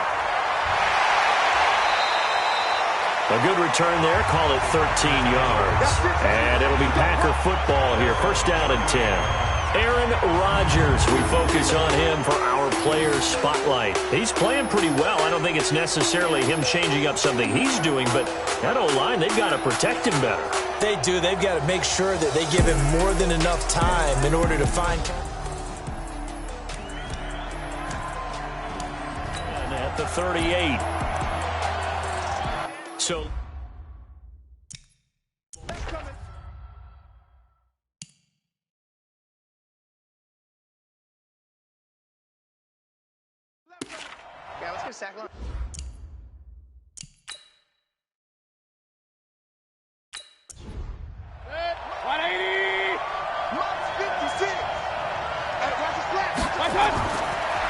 A good return there. Call it 13 yards. And it'll be Packer football here. First down and 10. Aaron Rodgers, we focus on him for our player spotlight. He's playing pretty well. I don't think it's necessarily him changing up something he's doing, but that O-line, they've got to protect him better. They do. They've got to make sure that they give him more than enough time in order to find. And at the 38. So Yeah, let's get a sack line.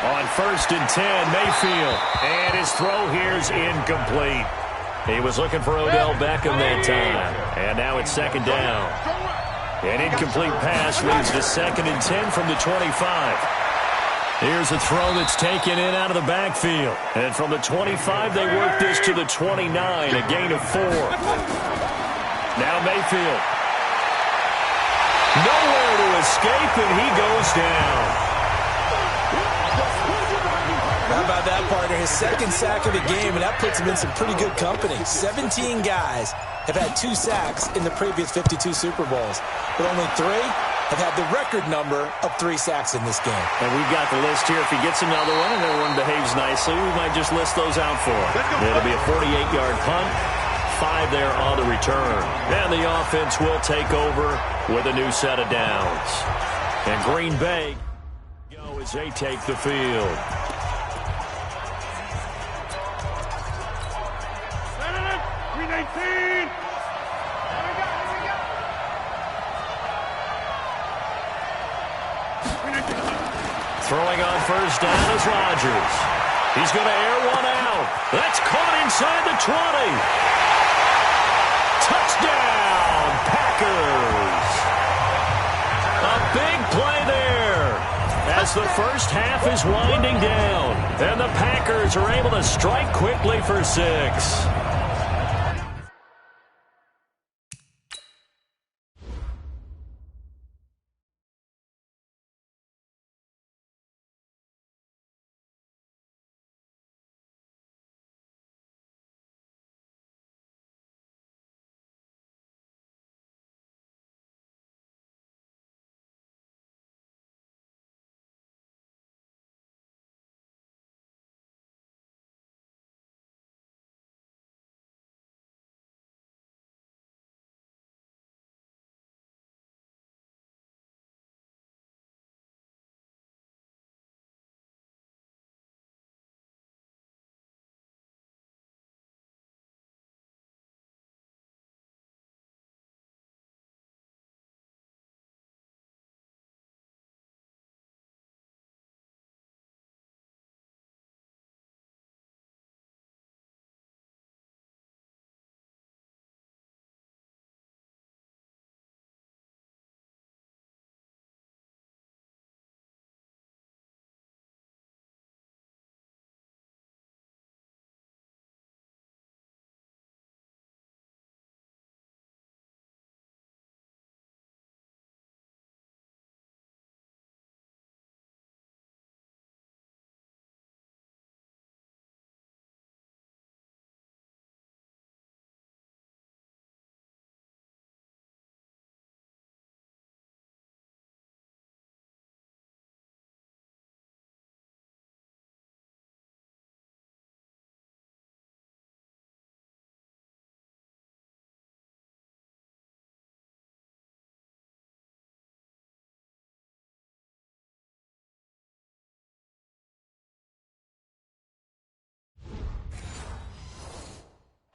on first and 10, Mayfield. And his throw here's incomplete. He was looking for Odell Beckham that time. And now it's second down. An incomplete pass leads to 2nd and 10 from the 25. Here's a throw that's taken in out of the backfield. And from the 25, they work this to the 29, a gain of 4. Now Mayfield. Nowhere to escape, and he goes down. How about that, partner? His 2nd sack of the game, and that puts him in some pretty good company. 17 guys have had 2 sacks in the previous 52 Super Bowls, but only 3 have had the record number of 3 sacks in this game. And we've got the list here. If he gets another one and everyone behaves nicely, we might just list those out for him. It'll be a 48-yard punt, 5 there on the return. And the offense will take over with a new set of downs. And Green Bay go as they take the field. Throwing on first down is Rodgers. He's going to air one out. That's caught inside the 20. Touchdown, Packers. A big play there as the first half is winding down. And the Packers are able to strike quickly for 6.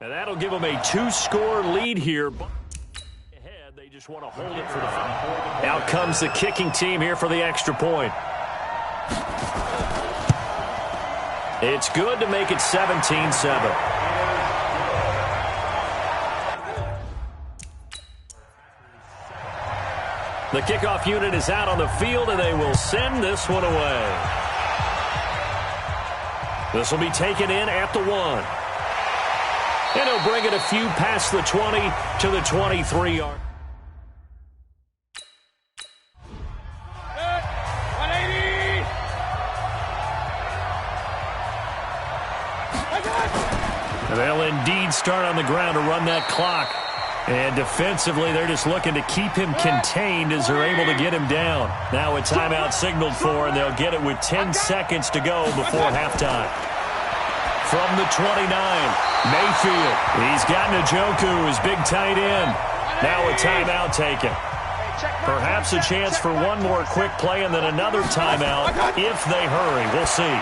And that'll give them a 2-score lead here. They just want to hold it for the final. Out comes the kicking team here for the extra point. It's good to make it 17-7. The kickoff unit is out on the field, and they will send this one away. This will be taken in at the 1. And he'll bring it a few past the 20 to the 23-yard. They'll indeed start on the ground to run that clock. And defensively, they're just looking to keep him contained as they're able to get him down. Now a timeout signaled for, and they'll get it with 10 seconds to go before halftime. From the 29, Mayfield. He's got Njoku, his big tight end. Now a timeout taken. Perhaps a chance for one more quick play and then another timeout if they hurry. We'll see.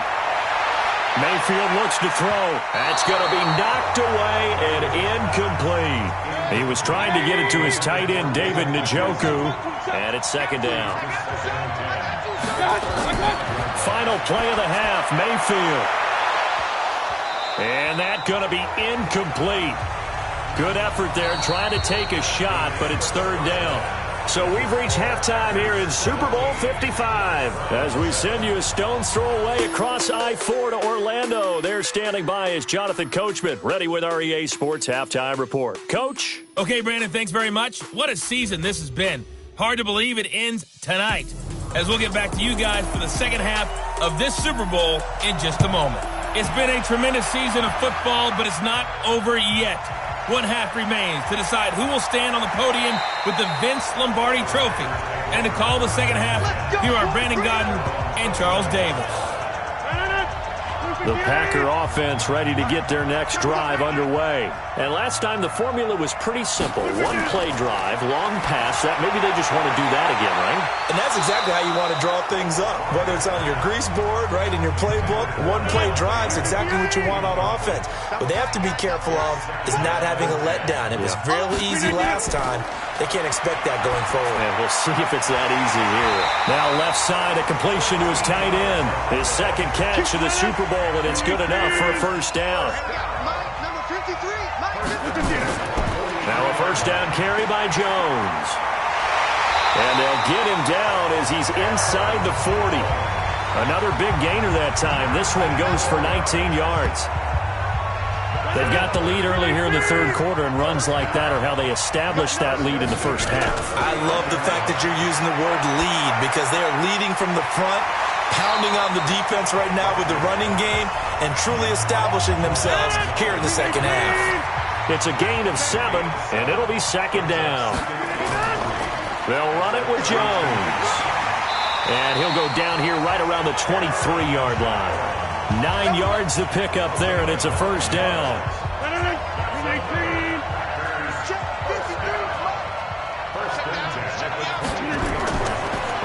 Mayfield looks to throw. That's going to be knocked away and incomplete. He was trying to get it to his tight end, David Njoku, and it's second down. Final play of the half, Mayfield. And that's going to be incomplete. Good effort there trying to take a shot, but it's third down. So we've reached halftime here in Super Bowl 55 as we send you a stone's throw away across I-4 to Orlando. There standing by is Jonathan Coachman, ready with our EA Sports Halftime Report. Coach? Okay, Brandon, thanks very much. What a season this has been. Hard to believe it ends tonight, as we'll get back to you guys for the second half of this Super Bowl in just a moment. It's been a tremendous season of football, but it's not over yet. One half remains to decide who will stand on the podium with the Vince Lombardi Trophy. And to call the second half, here are Brandon Godden and Charles Davis. The Packer offense ready to get their next drive underway. And last time the formula was pretty simple. One-play drive, long pass. That maybe they just want to do that again, right? And that's exactly how you want to draw things up. Whether it's on your grease board, right, in your playbook, one-play drive's exactly what you want on offense. What they have to be careful of is not having a letdown. It was really easy last time. They can't expect that going forward. And we'll see if it's that easy here. Now left side, a completion to his tight end. His second catch of the Super Bowl, and it's good enough for a first down. Now a first down carry by Jones. And they'll get him down as he's inside the 40. Another big gainer that time. This one goes for 19 yards. They've got the lead early here in the third quarter, and runs like that are how they established that lead in the first half. I love the fact that you're using the word lead because they are leading from the front, pounding on the defense right now with the running game, and truly establishing themselves here in the second half. It's a gain of 7, and it'll be second down. They'll run it with Jones. And he'll go down here right around the 23-yard line. 9 yards to pick up there, and it's a first down.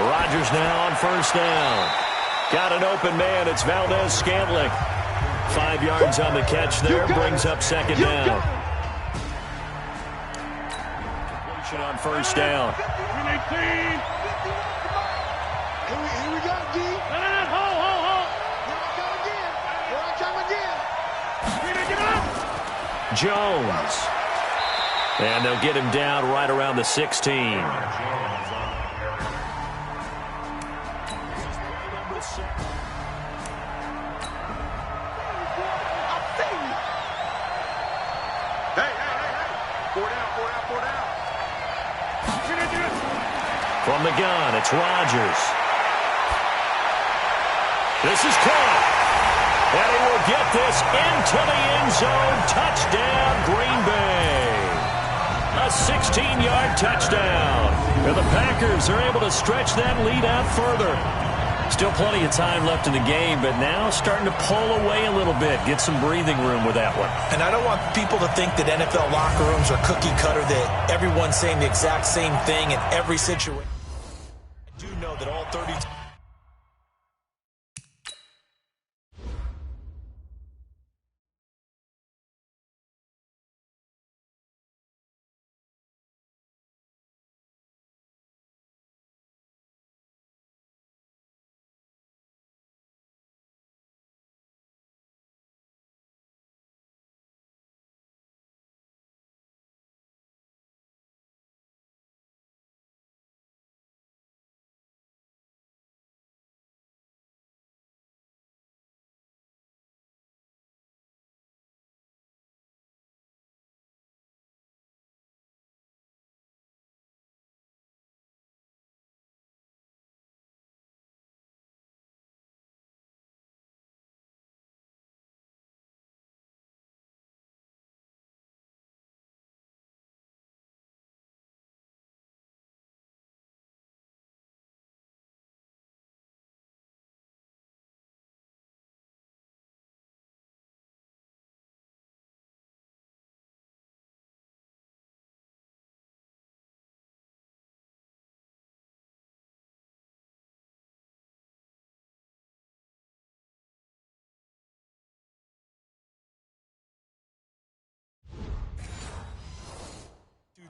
Rodgers now on first down. Got an open man. It's Valdez-Scantling. 5 yards on the catch there. Brings up second down. Completion on first down. Here we go, D. Jones. And they'll get him down right around the 16. Hey, Four down. From the gun, it's Rodgers. This is caught. And he will get this into the end zone. Touchdown, Green Bay. A 16-yard touchdown. And the Packers are able to stretch that lead out further. Still plenty of time left in the game, but now starting to pull away a little bit. Get some breathing room with that one. And I don't want people to think that NFL locker rooms are cookie cutter, that everyone's saying the exact same thing in every situation. I do know that all 32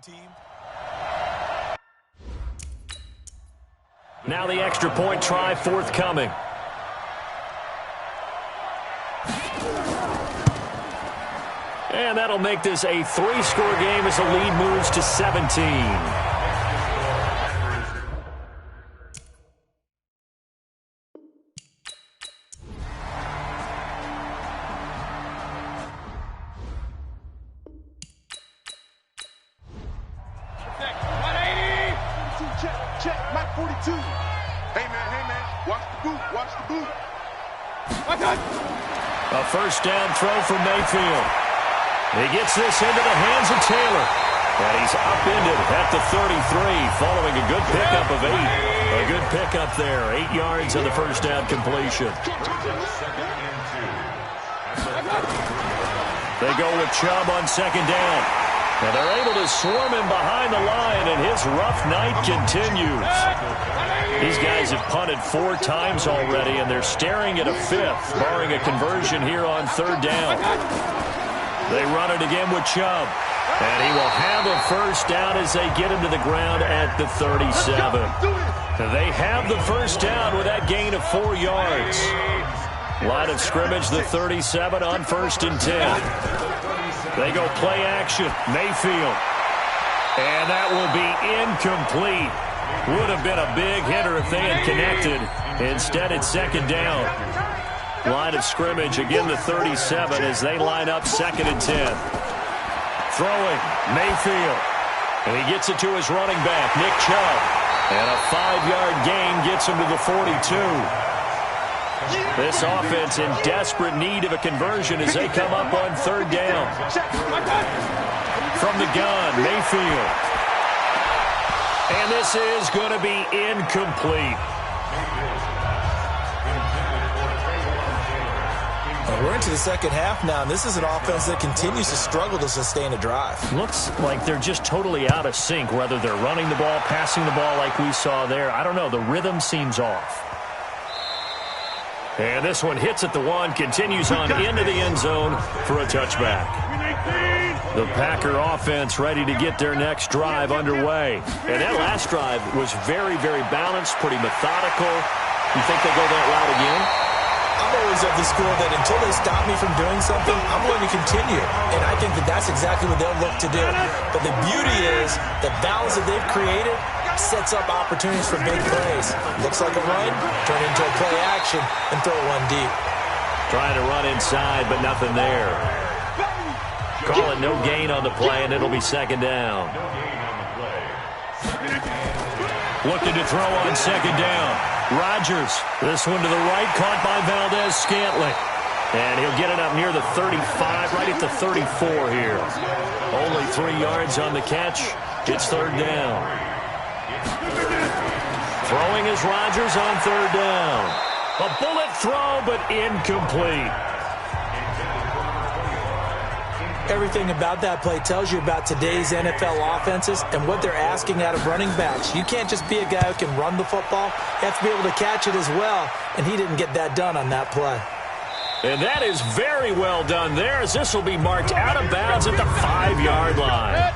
team. Now the extra point try forthcoming. And that'll make this a 3-score game as the lead moves to 17. Check, Mike 42. Hey, man, watch the boot. A first down throw for Mayfield. He gets this into the hands of Taylor. And he's upended at the 33, following a good pickup of 8. A good pickup there, 8 yards on the first down completion. They go with Chubb on second down. And they're able to swarm him behind the line, and his rough night continues. These guys have punted 4 times already, and they're staring at a 5th, barring a conversion here on third down. They run it again with Chubb, and he will have a first down as they get him to the ground at the 37. They have the first down with that gain of 4 yards. Line of scrimmage, the 37 on 1st and 10. They go play action. Mayfield. And that will be incomplete. Would have been a big hitter if they had connected. Instead, it's second down. Line of scrimmage, again the 37 as they line up 2nd and 10. Throwing, Mayfield. And he gets it to his running back, Nick Chubb. And a 5-yard gain gets him to the 42. This offense in desperate need of a conversion as they come up on third down. From the gun, Mayfield. And this is going to be incomplete. We're into the second half now, and this is an offense that continues to struggle to sustain a drive. Looks like they're just totally out of sync, whether they're running the ball, passing the ball like we saw there. I don't know. The rhythm seems off. And this one hits at the 1, continues on into the end zone for a touchback. The Packer offense ready to get their next drive underway. And that last drive was very, very balanced, pretty methodical. You think they go that route again? I'm always of the school that until they stop me from doing something, I'm going to continue. And I think that that's exactly what they'll look to do. But the beauty is the balance that they've created sets up opportunities for big plays. Looks like a run, turn into a play action, and throw one deep. Trying to run inside, but nothing there. Call it no gain on the play, and it'll be second down. Looking to throw on second down. Rodgers, this one to the right, caught by Valdez-Scantling. And he'll get it up near the 35, right at the 34 here. Only 3 yards on the catch. It's third down. Throwing is Rodgers on third down. A bullet throw, but incomplete. Everything about that play tells you about today's NFL offenses and what they're asking out of running backs. You can't just be a guy who can run the football. You have to be able to catch it as well, and he didn't get that done on that play. And that is very well done there, as this will be marked out of bounds at the 5-yard line.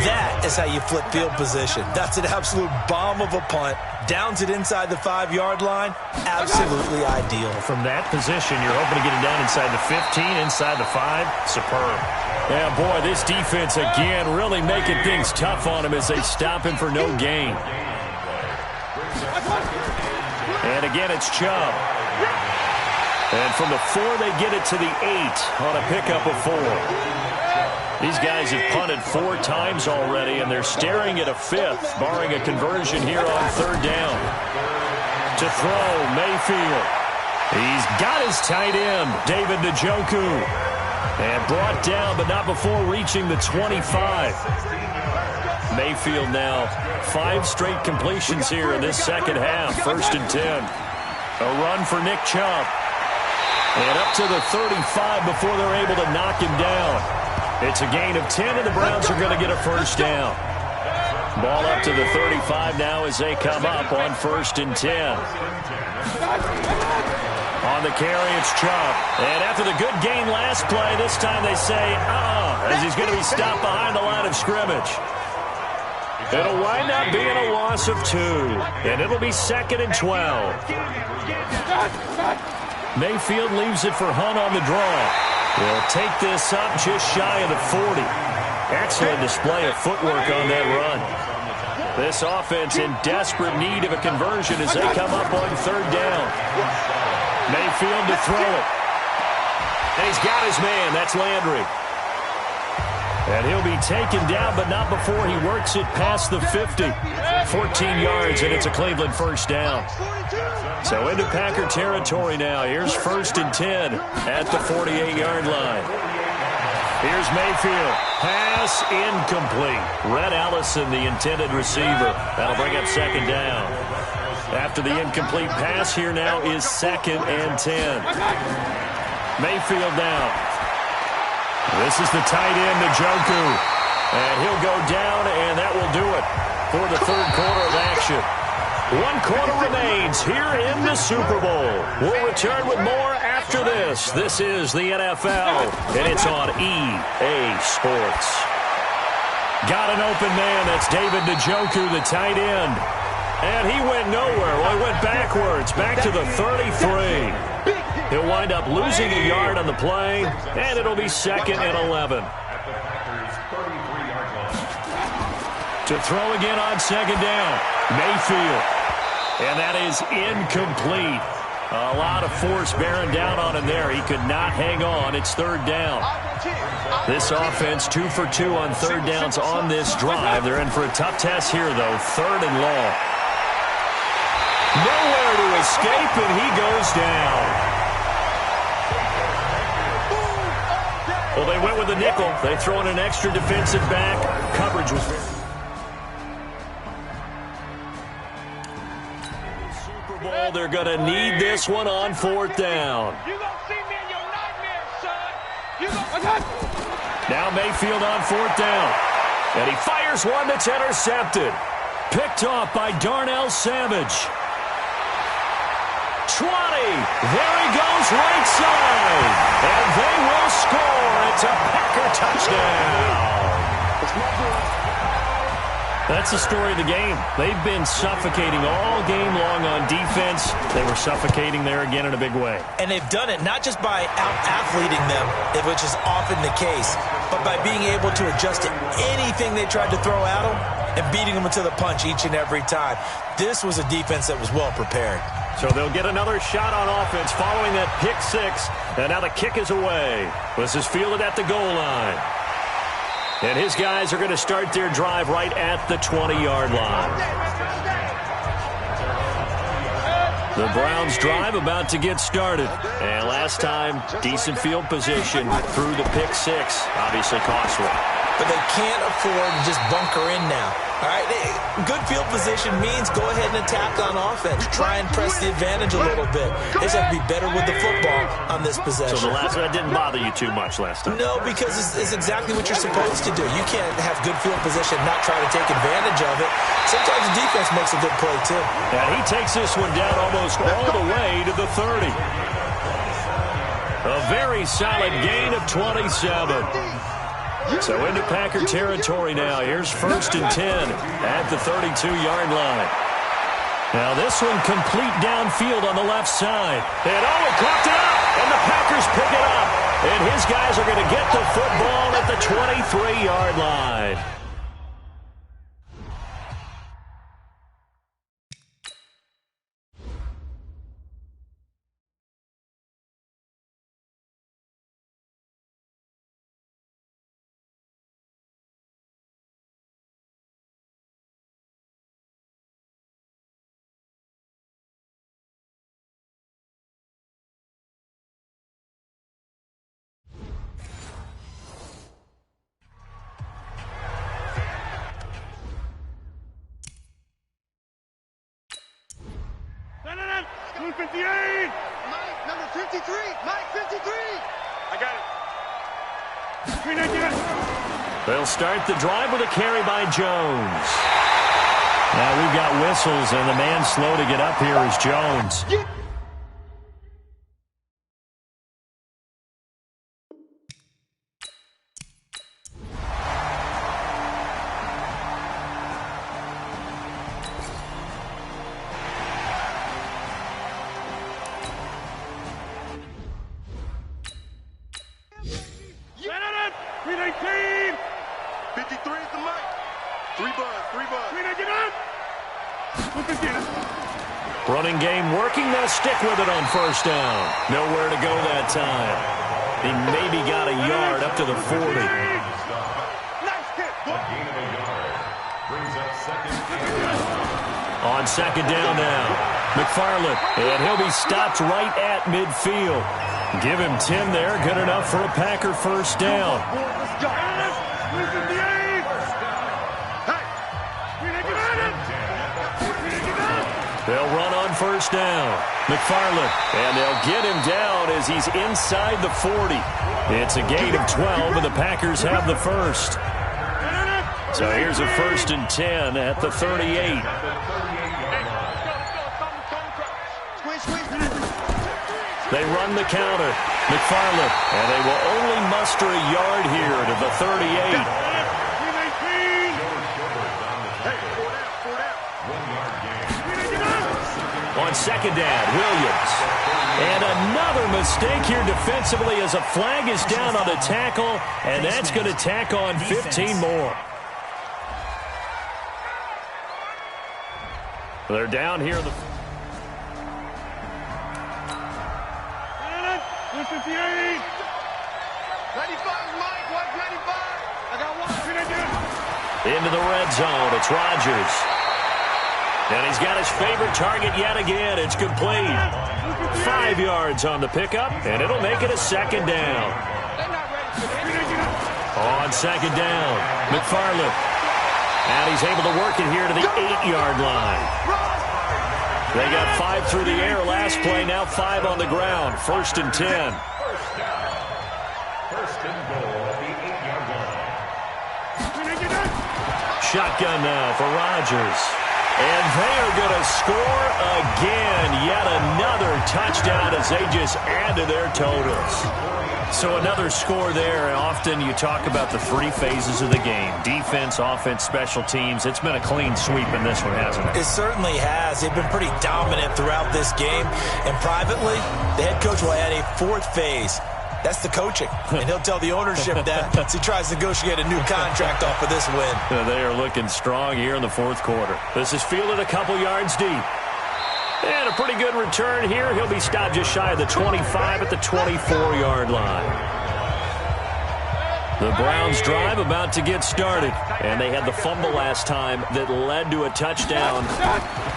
That is how you flip field position. That's an absolute bomb of a punt. Downs it inside the 5-yard line. Absolutely ideal. From that position, you're hoping to get it down inside the 15, inside the 5. Superb. Yeah, boy, this defense again really making things tough on him as they stop him for no gain. And again, it's Chubb. And from the 4, they get it to the 8 on a pickup of 4. These guys have punted 4 times already, and they're staring at a 5th, barring a conversion here on third down. To throw, Mayfield. He's got his tight end, David Njoku. And brought down, but not before reaching the 25. Mayfield now 5 straight completions here in this second half, 1st and 10. A run for Nick Chubb. And up to the 35 before they're able to knock him down. It's a gain of 10, and the Browns are going to get a first down. Ball up to the 35 now as they come up on 1st and 10. On the carry, it's Chubb. And after the good gain last play, this time they say, as he's going to be stopped behind the line of scrimmage. It'll wind up being a loss of 2, and it'll be 2nd and 12. Mayfield leaves it for Hunt on the draw. He'll take this up just shy of the 40. Excellent display of footwork on that run. This offense in desperate need of a conversion as they come up on 3rd down. Mayfield to throw it. And he's got his man. That's Landry. And he'll be taken down, but not before he works it past the 50. 14 yards, and it's a Cleveland first down. So into Packer territory now. Here's 1st and 10 at the 48-yard line. Here's Mayfield. Pass incomplete. Red Allison, the intended receiver. That'll bring up 2nd down. After the incomplete pass, here now is 2nd and 10. Mayfield down. This is the tight end, Njoku. And he'll go down, and that will do it for the 3rd quarter of action. 1 quarter remains here in the Super Bowl. We'll return with more after this. This is the NFL, and it's on EA Sports. Got an open man. That's David Njoku, the tight end. And he went nowhere. Well, he went backwards, back to the 33. He'll wind up losing a yard on the play, and it'll be 2nd and 11. To throw again on 2nd down, Mayfield. And that is incomplete. A lot of force bearing down on him there. He could not hang on. It's 3rd down. This offense 2 for 2 on 3rd downs on this drive. They're in for a tough test here, though. 3rd and long. Nowhere to escape, and he goes down. Well, they went with a nickel. They throw in an extra defensive back. Coverage was very... Super Bowl, they're going to need this one on 4th down. You gonna see me in your nightmares, son. You gonna... Now Mayfield on 4th down. And he fires one that's intercepted. Picked off by Darnell Savage. 20. There he goes right side. And they will score. It's a Packer touchdown. That's the story of the game. They've been suffocating all game long on defense. They were suffocating there again in a big way. And they've done it not just by out-athleting them, which is often the case, but by being able to adjust to anything they tried to throw at them and beating them to the punch each and every time. This was a defense that was well prepared. So they'll get another shot on offense following that pick 6. And now the kick is away. This is fielded at the goal line. And his guys are going to start their drive right at the 20-yard line. The Browns drive about to get started. And last time, decent field position through the pick 6. Obviously costly. But they can't afford to just bunker in now. All right, good field position means go ahead and attack on offense. Try and press the advantage a little bit. They just have to be better with the football on this possession. So the last one didn't bother you too much last time? No, because it's exactly what you're supposed to do. You can't have good field position and not try to take advantage of it. Sometimes the defense makes a good play, too. And he takes this one down almost all the way to the 30. A very solid gain of 27. So into Packer territory now. Here's 1st and 10 at the 32-yard line. Now this one complete downfield on the left side. And he caught it up, and the Packers pick it up. And his guys are going to get the football at the 23-yard line. Number 58. Mike, number 53. Mike, 53. I got it. They'll start the drive with a carry by Jones. Now we've got whistles, and the man slow to get up here is Jones. Running game working. They'll stick with it on first down. Nowhere to go that time. He maybe got a yard up to the 40. On second down now, McFarland, and he'll be stopped right at midfield. Give him 10 there, good enough for a Packer first down. They'll run on first down. McFarland, and they'll get him down as he's inside the 40. It's a gain of 12, and the Packers have the first. So here's a 1st and 10 at the 38. They run the counter. McFarland, and they will only muster a yard here to the 38. On second down, Williams. And another mistake here defensively as a flag is down on the tackle, and that's going to tack on 15 more. They're down here. 158. Into the red zone. It's Rodgers. And he's got his favorite target yet again. It's complete. 5 yards on the pickup, and it'll make it a second down. On second down, McFarland. And he's able to work it here to the 8-yard line. They got 5 through the air last play, now 5 on the ground. 1st and 10. First and goal at the 8-yard line. Shotgun now for Rodgers. And they are going to score again. Yet another touchdown as they just add to their totals. So another score there. Often you talk about the 3 phases of the game. Defense, offense, special teams. It's been a clean sweep in this one, hasn't it? It certainly has. They've been pretty dominant throughout this game. And privately, the head coach will add a 4th phase. That's the coaching. And he'll tell the ownership that as he tries to negotiate a new contract off of this win. They are looking strong here in the 4th quarter. This is fielded a couple yards deep. And a pretty good return here. He'll be stopped just shy of the 25 at the 24-yard line. The Browns drive about to get started. And they had the fumble last time that led to a touchdown.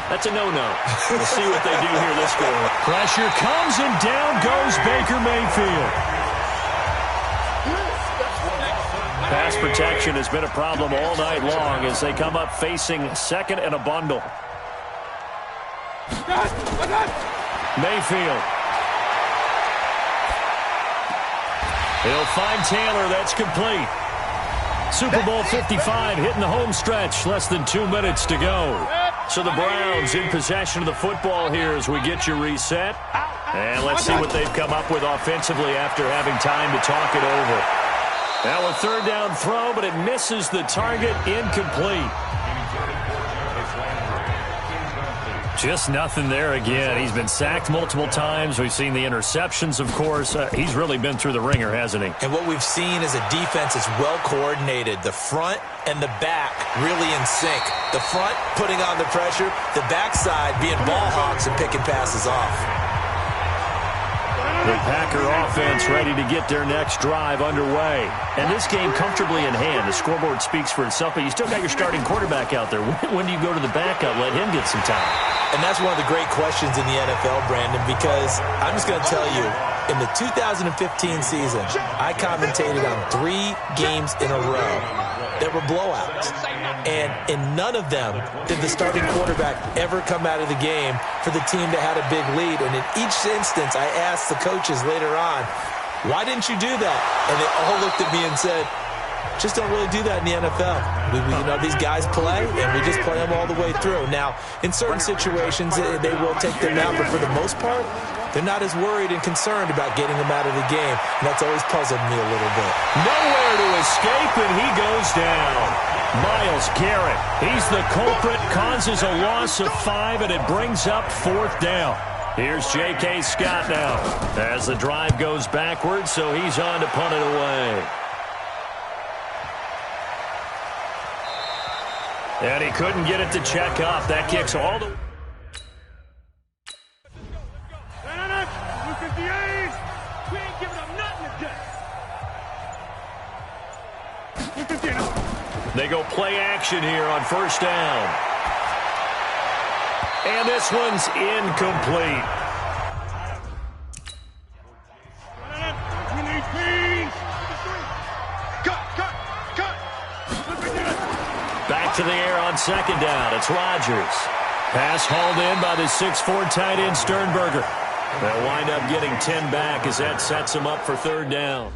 That's a no-no. We'll see what they do here this quarter. Pressure comes and down goes Baker Mayfield. Pass protection has been a problem all night long as they come up facing second and a bundle. Mayfield. He'll find Taylor. That's complete. Super Bowl 55 hitting the home stretch. Less than 2 minutes to go. So the Browns in possession of the football here as we get you reset. And let's see what they've come up with offensively after having time to talk it over. Now a 3rd down throw, but it misses the target. Incomplete. Just nothing there again. He's been sacked multiple times. We've seen the interceptions, of course. He's really been through the ringer, hasn't he? And what we've seen is a defense that's well coordinated. The front and the back really in sync. The front putting on the pressure, the backside being ball hawks and picking passes off. The Packer offense ready to get their next drive underway. And this game comfortably in hand. The scoreboard speaks for itself, but you still got your starting quarterback out there. When do you go to the backup? Let him get some time. And that's one of the great questions in the NFL, Brandon, because I'm just going to tell you, in the 2015 season, I commentated on 3 games in a row that were blowouts. And in none of them did the starting quarterback ever come out of the game for the team that had a big lead. And in each instance, I asked the coaches later on, why didn't you do that? And they all looked at me and said, just don't really do that in the NFL. You know, these guys play, and we just play them all the way through. Now, in certain situations, they will take them out, but for the most part, they're not as worried and concerned about getting them out of the game, and that's always puzzled me a little bit. Nowhere to escape, and he goes down. Myles Garrett, he's the culprit, causes a loss of 5, and it brings up 4th down. Here's J.K. Scott now as the drive goes backwards, so he's on to punt it away. And he couldn't get it to check up. That kicks all the... Look at the A's. We ain't giving up nothing today. Look at the... They go play action here on first down. And this one's incomplete. Back to the air on second down. It's Rodgers. Pass hauled in by the 6'4" tight end Sternberger. They'll wind up getting 10 back as that sets them up for third down.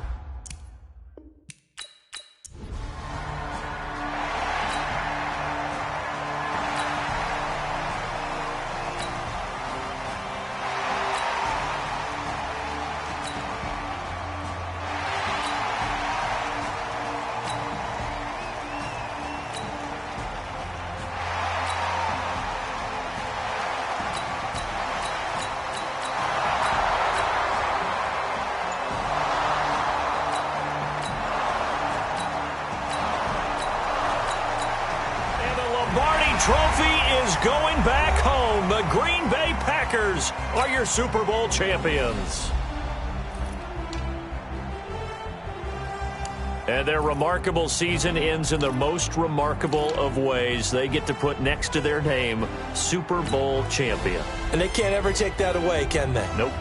Trophy is going back home. The Green Bay Packers are your Super Bowl champions. And their remarkable season ends in the most remarkable of ways. They get to put next to their name, Super Bowl champion. And they can't ever take that away, can they? Nope.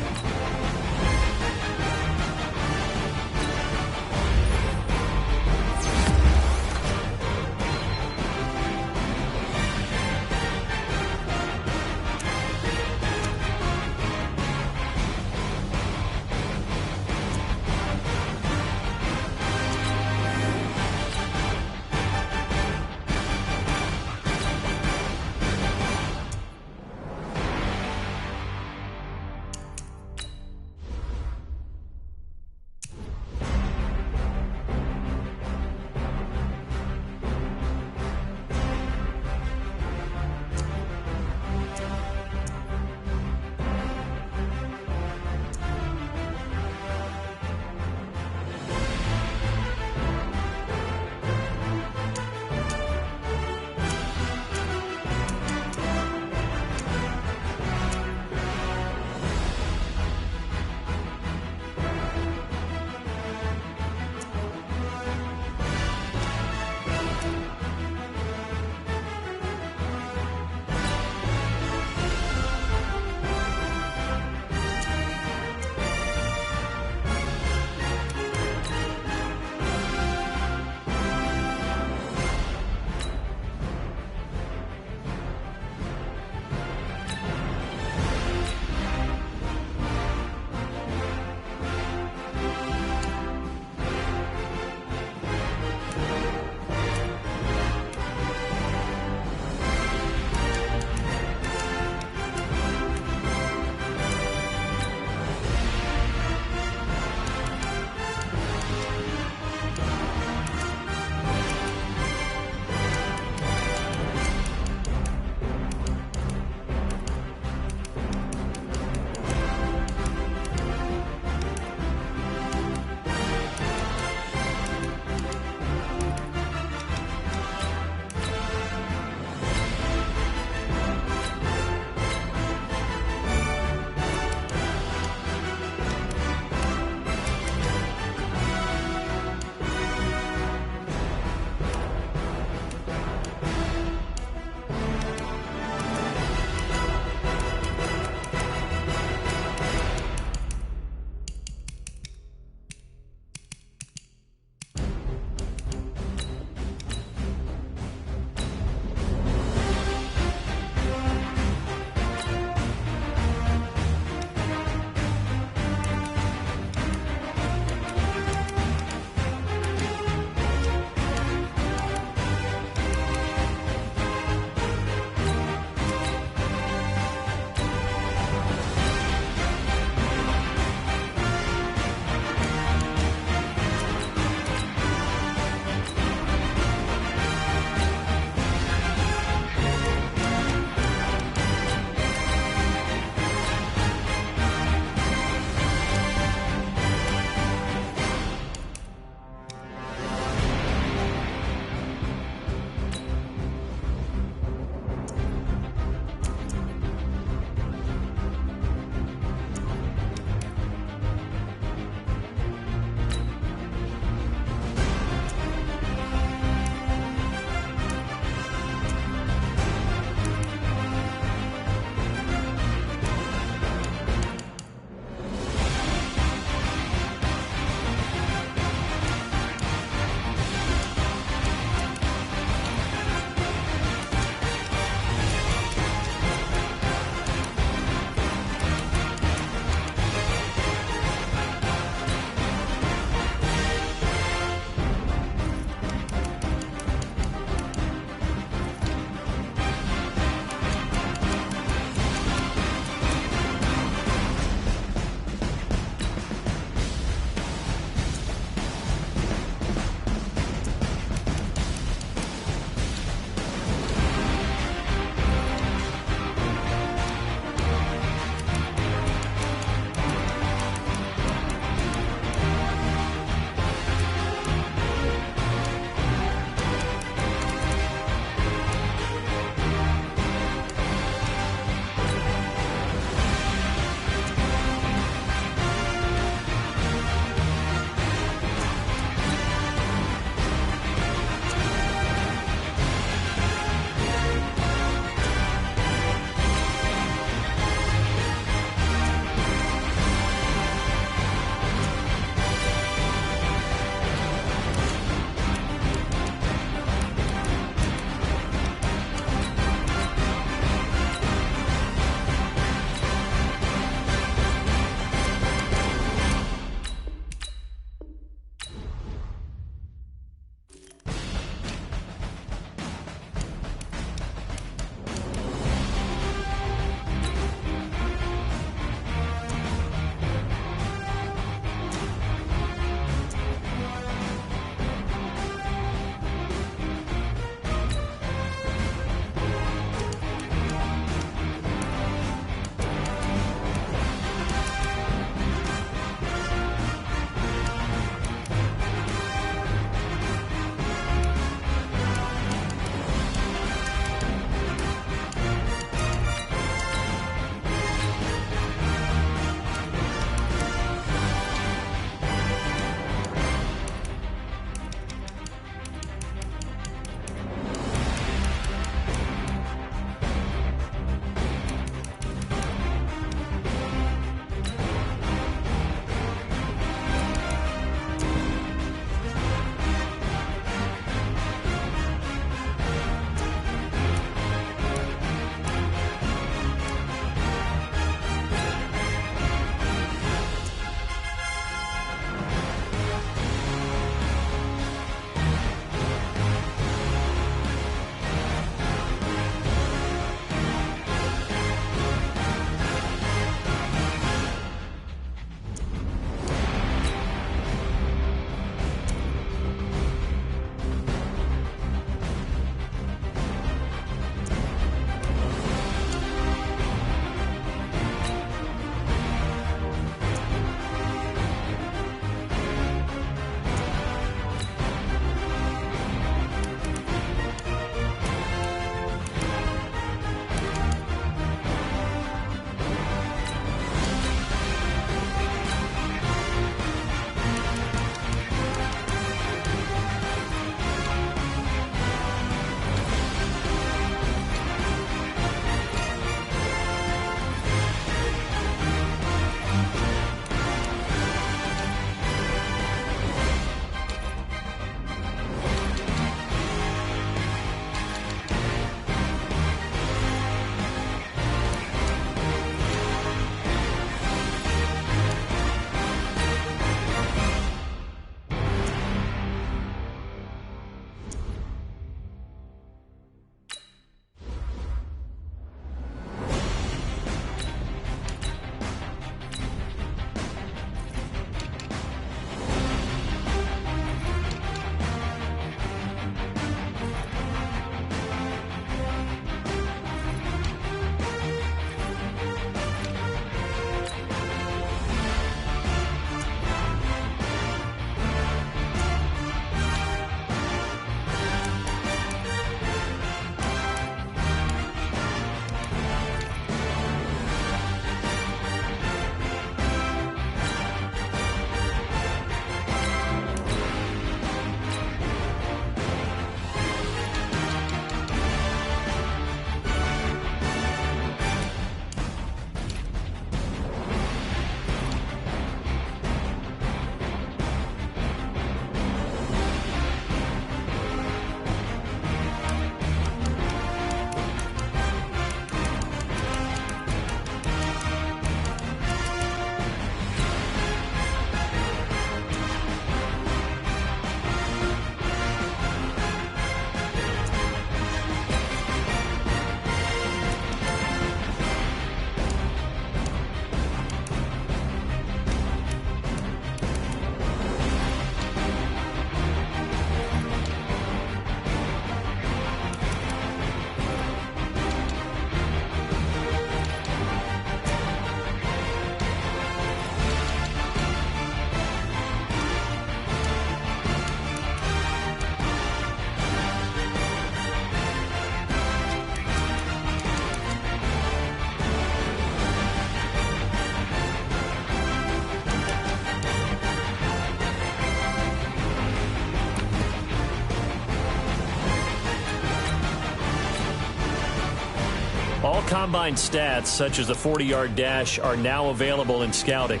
All combine stats, such as the 40-yard dash, are now available in scouting.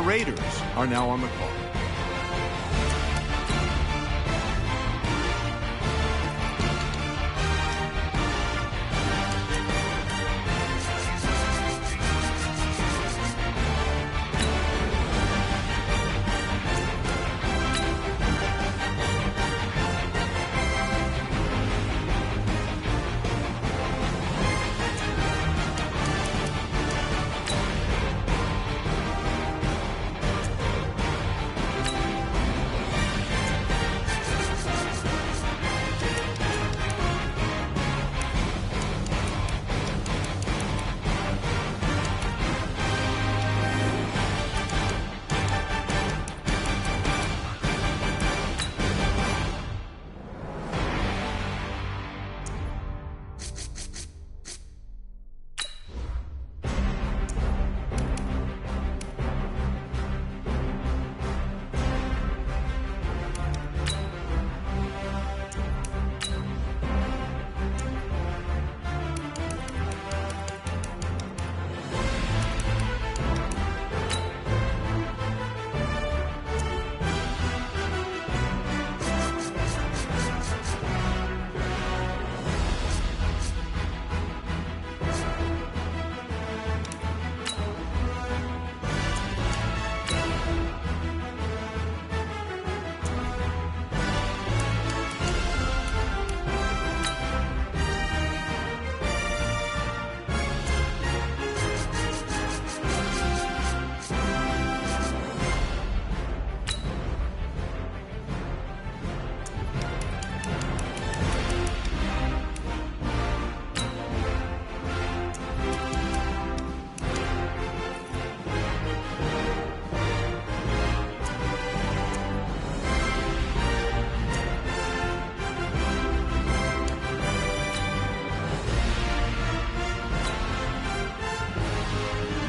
The Raiders are now on the clock.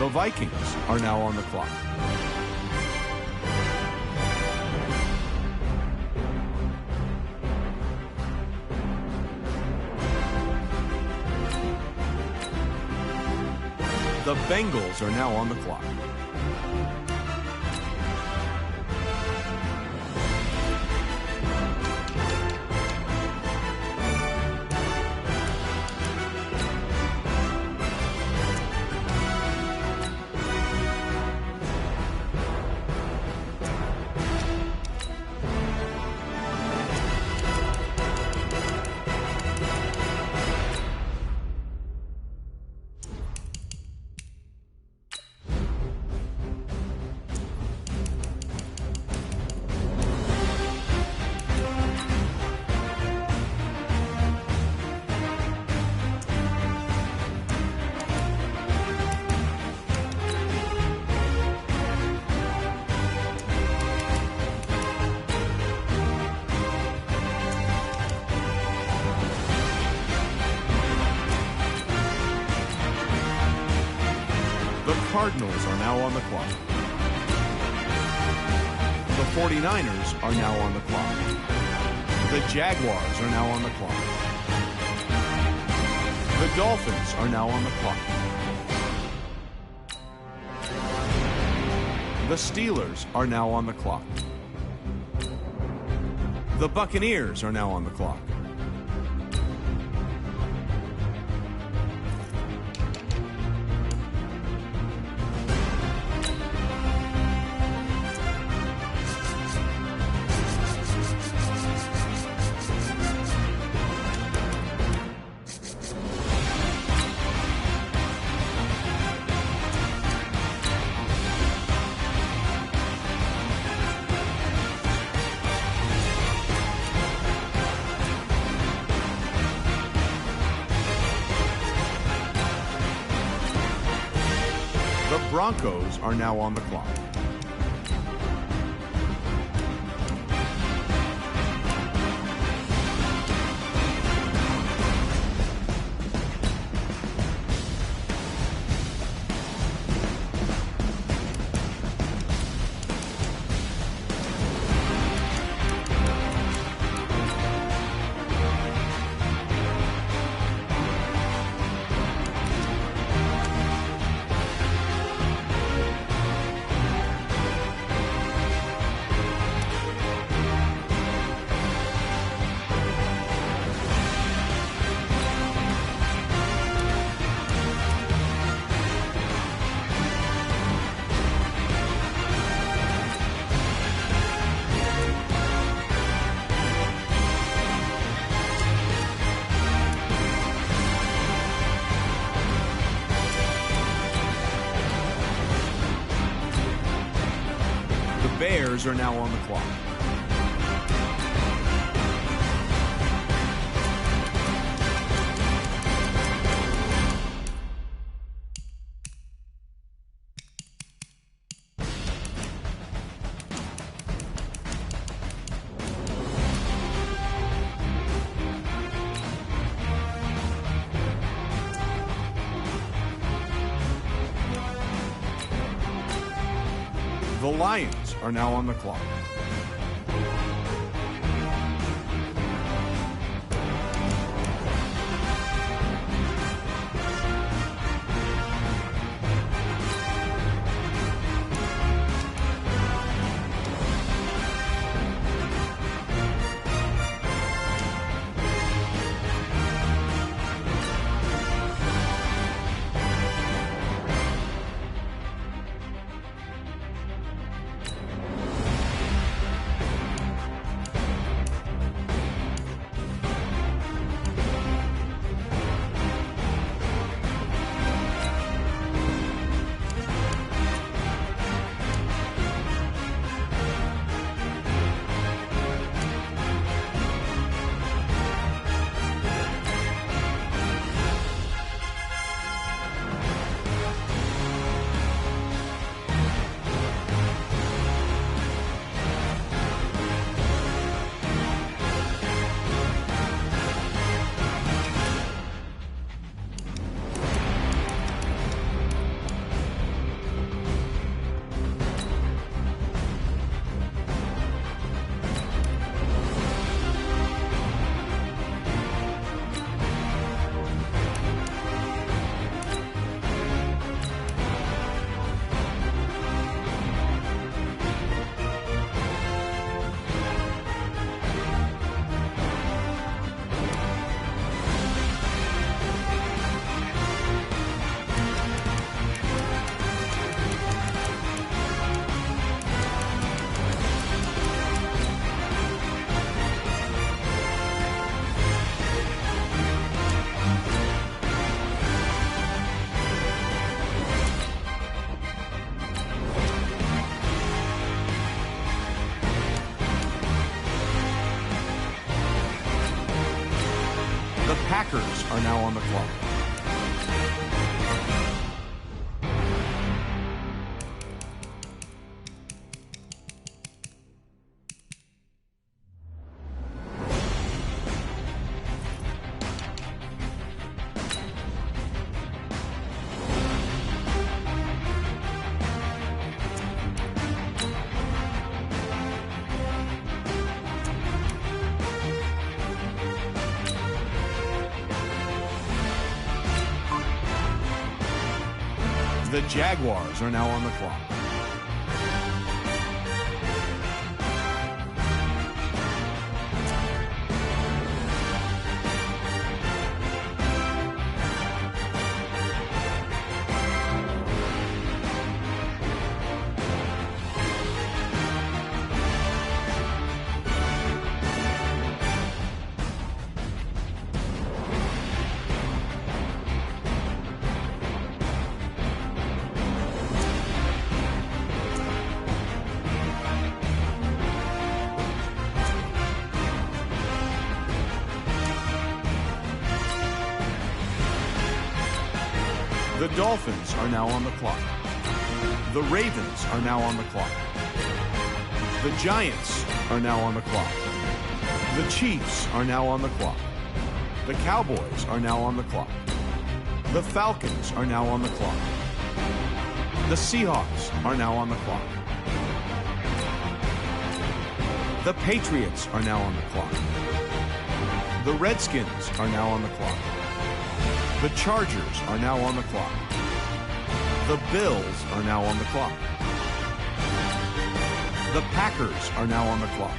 The Vikings are now on the clock. The Bengals are now on the clock. Cardinals are now on the clock. The 49ers are now on the clock. The Jaguars are now on the clock. The Dolphins are now on the clock. The Steelers are now on the clock. The Buccaneers are now on the clock. The Broncos are now on the clock. 49ers are now on the clock. The Lions are now on the clock. The Packers are now on the clock. The Jaguars are now on the clock. The Dolphins are now on the clock. The Ravens are now on the clock. The Giants are now on the clock. The Chiefs are now on the clock. The Cowboys are now on the clock. The Falcons are now on the clock. The Seahawks are now on the clock. The Patriots are now on the clock. The Redskins are now on the clock. The Chargers are now on the clock. The Bills are now on the clock. The Packers are now on the clock.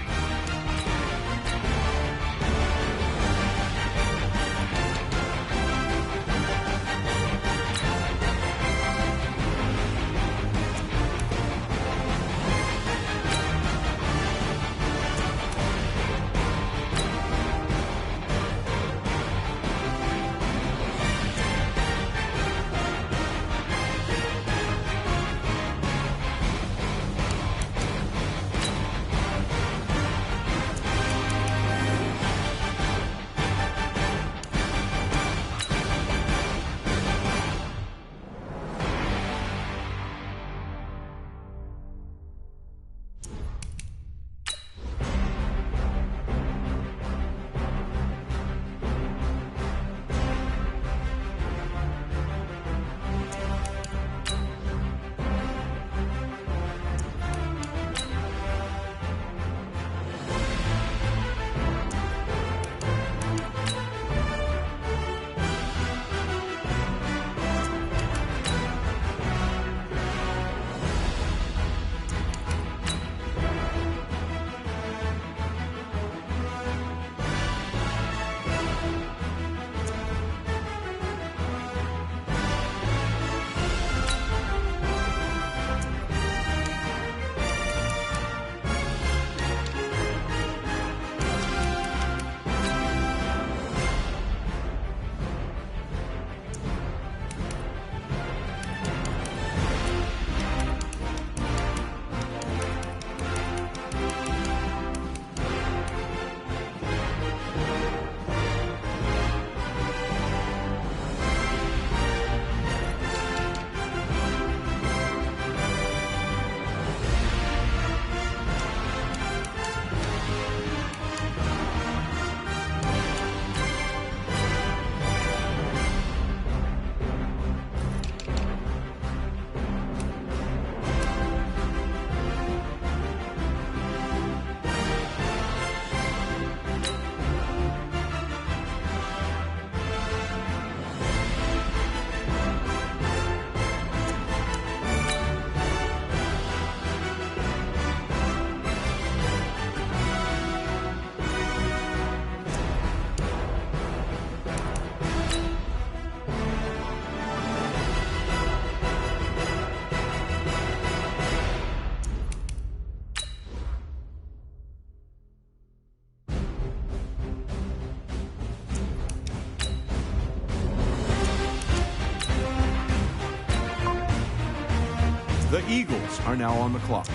The Eagles are now on the clock.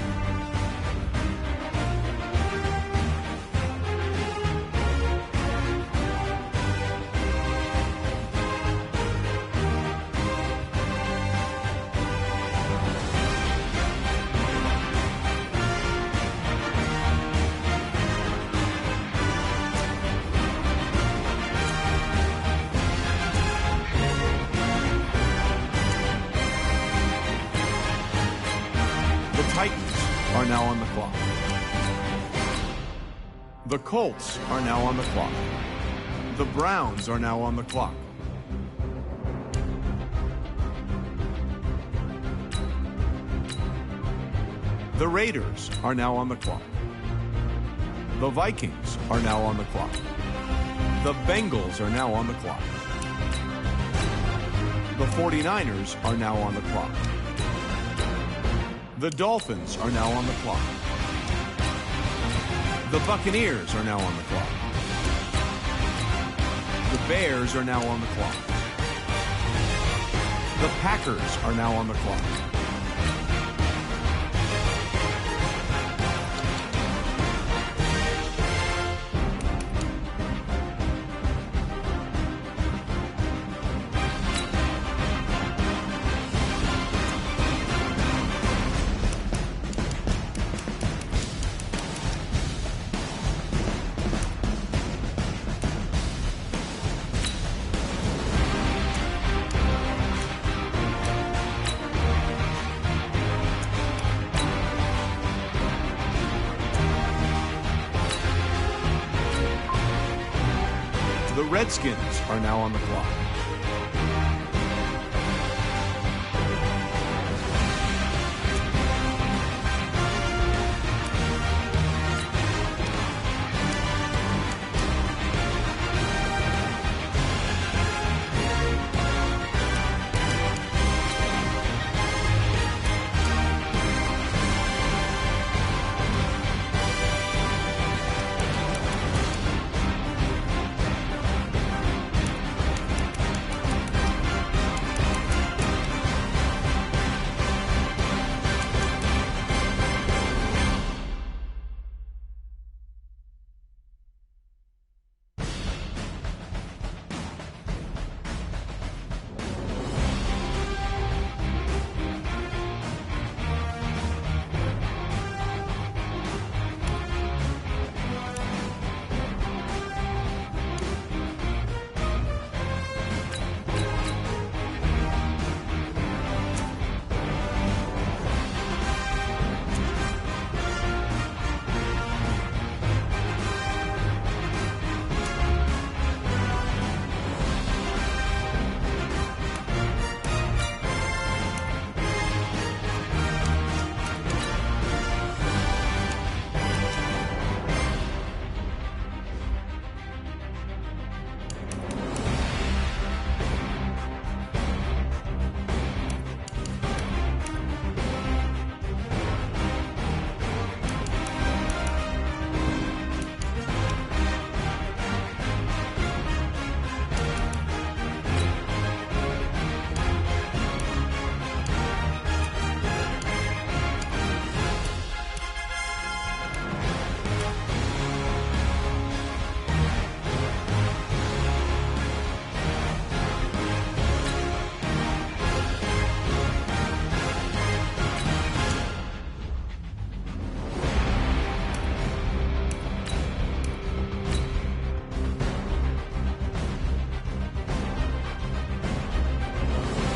Titans are now on the clock. The Colts are now on the clock. The Browns are now on the clock. The Raiders are now on the clock. The Vikings are now on the clock. The Bengals are now on the clock. The 49ers are now on the clock. The Dolphins are now on the clock. The Buccaneers are now on the clock. The Bears are now on the clock. The Packers are now on the clock. The Redskins are now on the clock.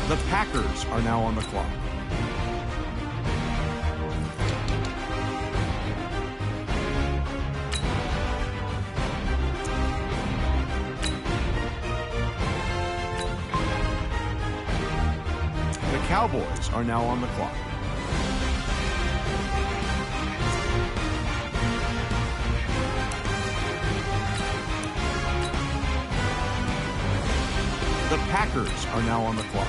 The Packers are now on the clock. The Cowboys are now on the clock. The Packers are now on the clock.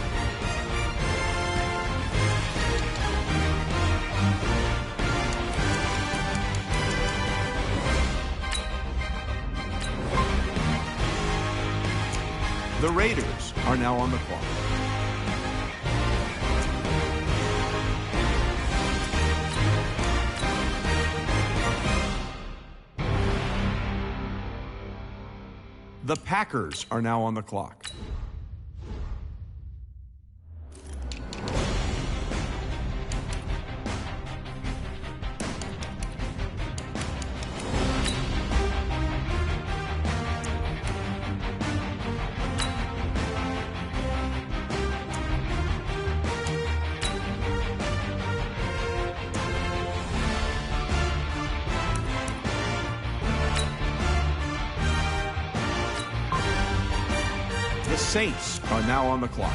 The Raiders are now on the clock. The Packers are now on the clock. The Saints are now on the clock.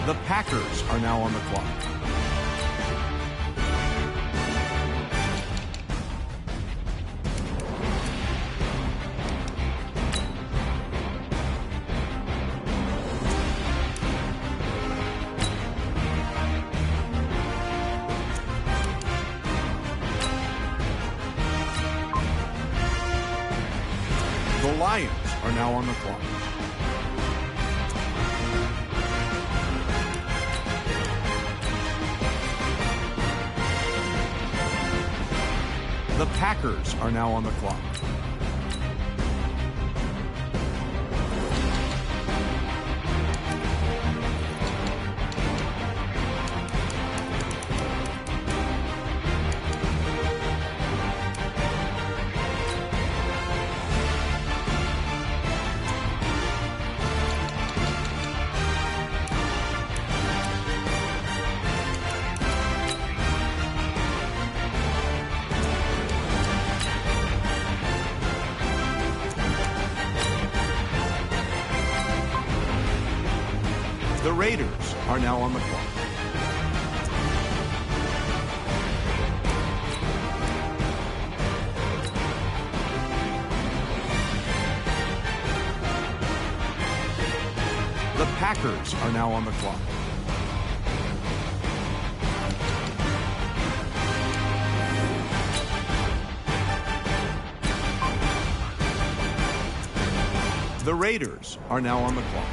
The Packers are now on the clock. The Lions are now on the clock. The Packers are now on the clock. The Raiders are now on the clock. The Packers are now on the clock. The Raiders are now on the clock.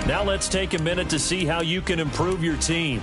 Now let's take a minute to see how you can improve your team.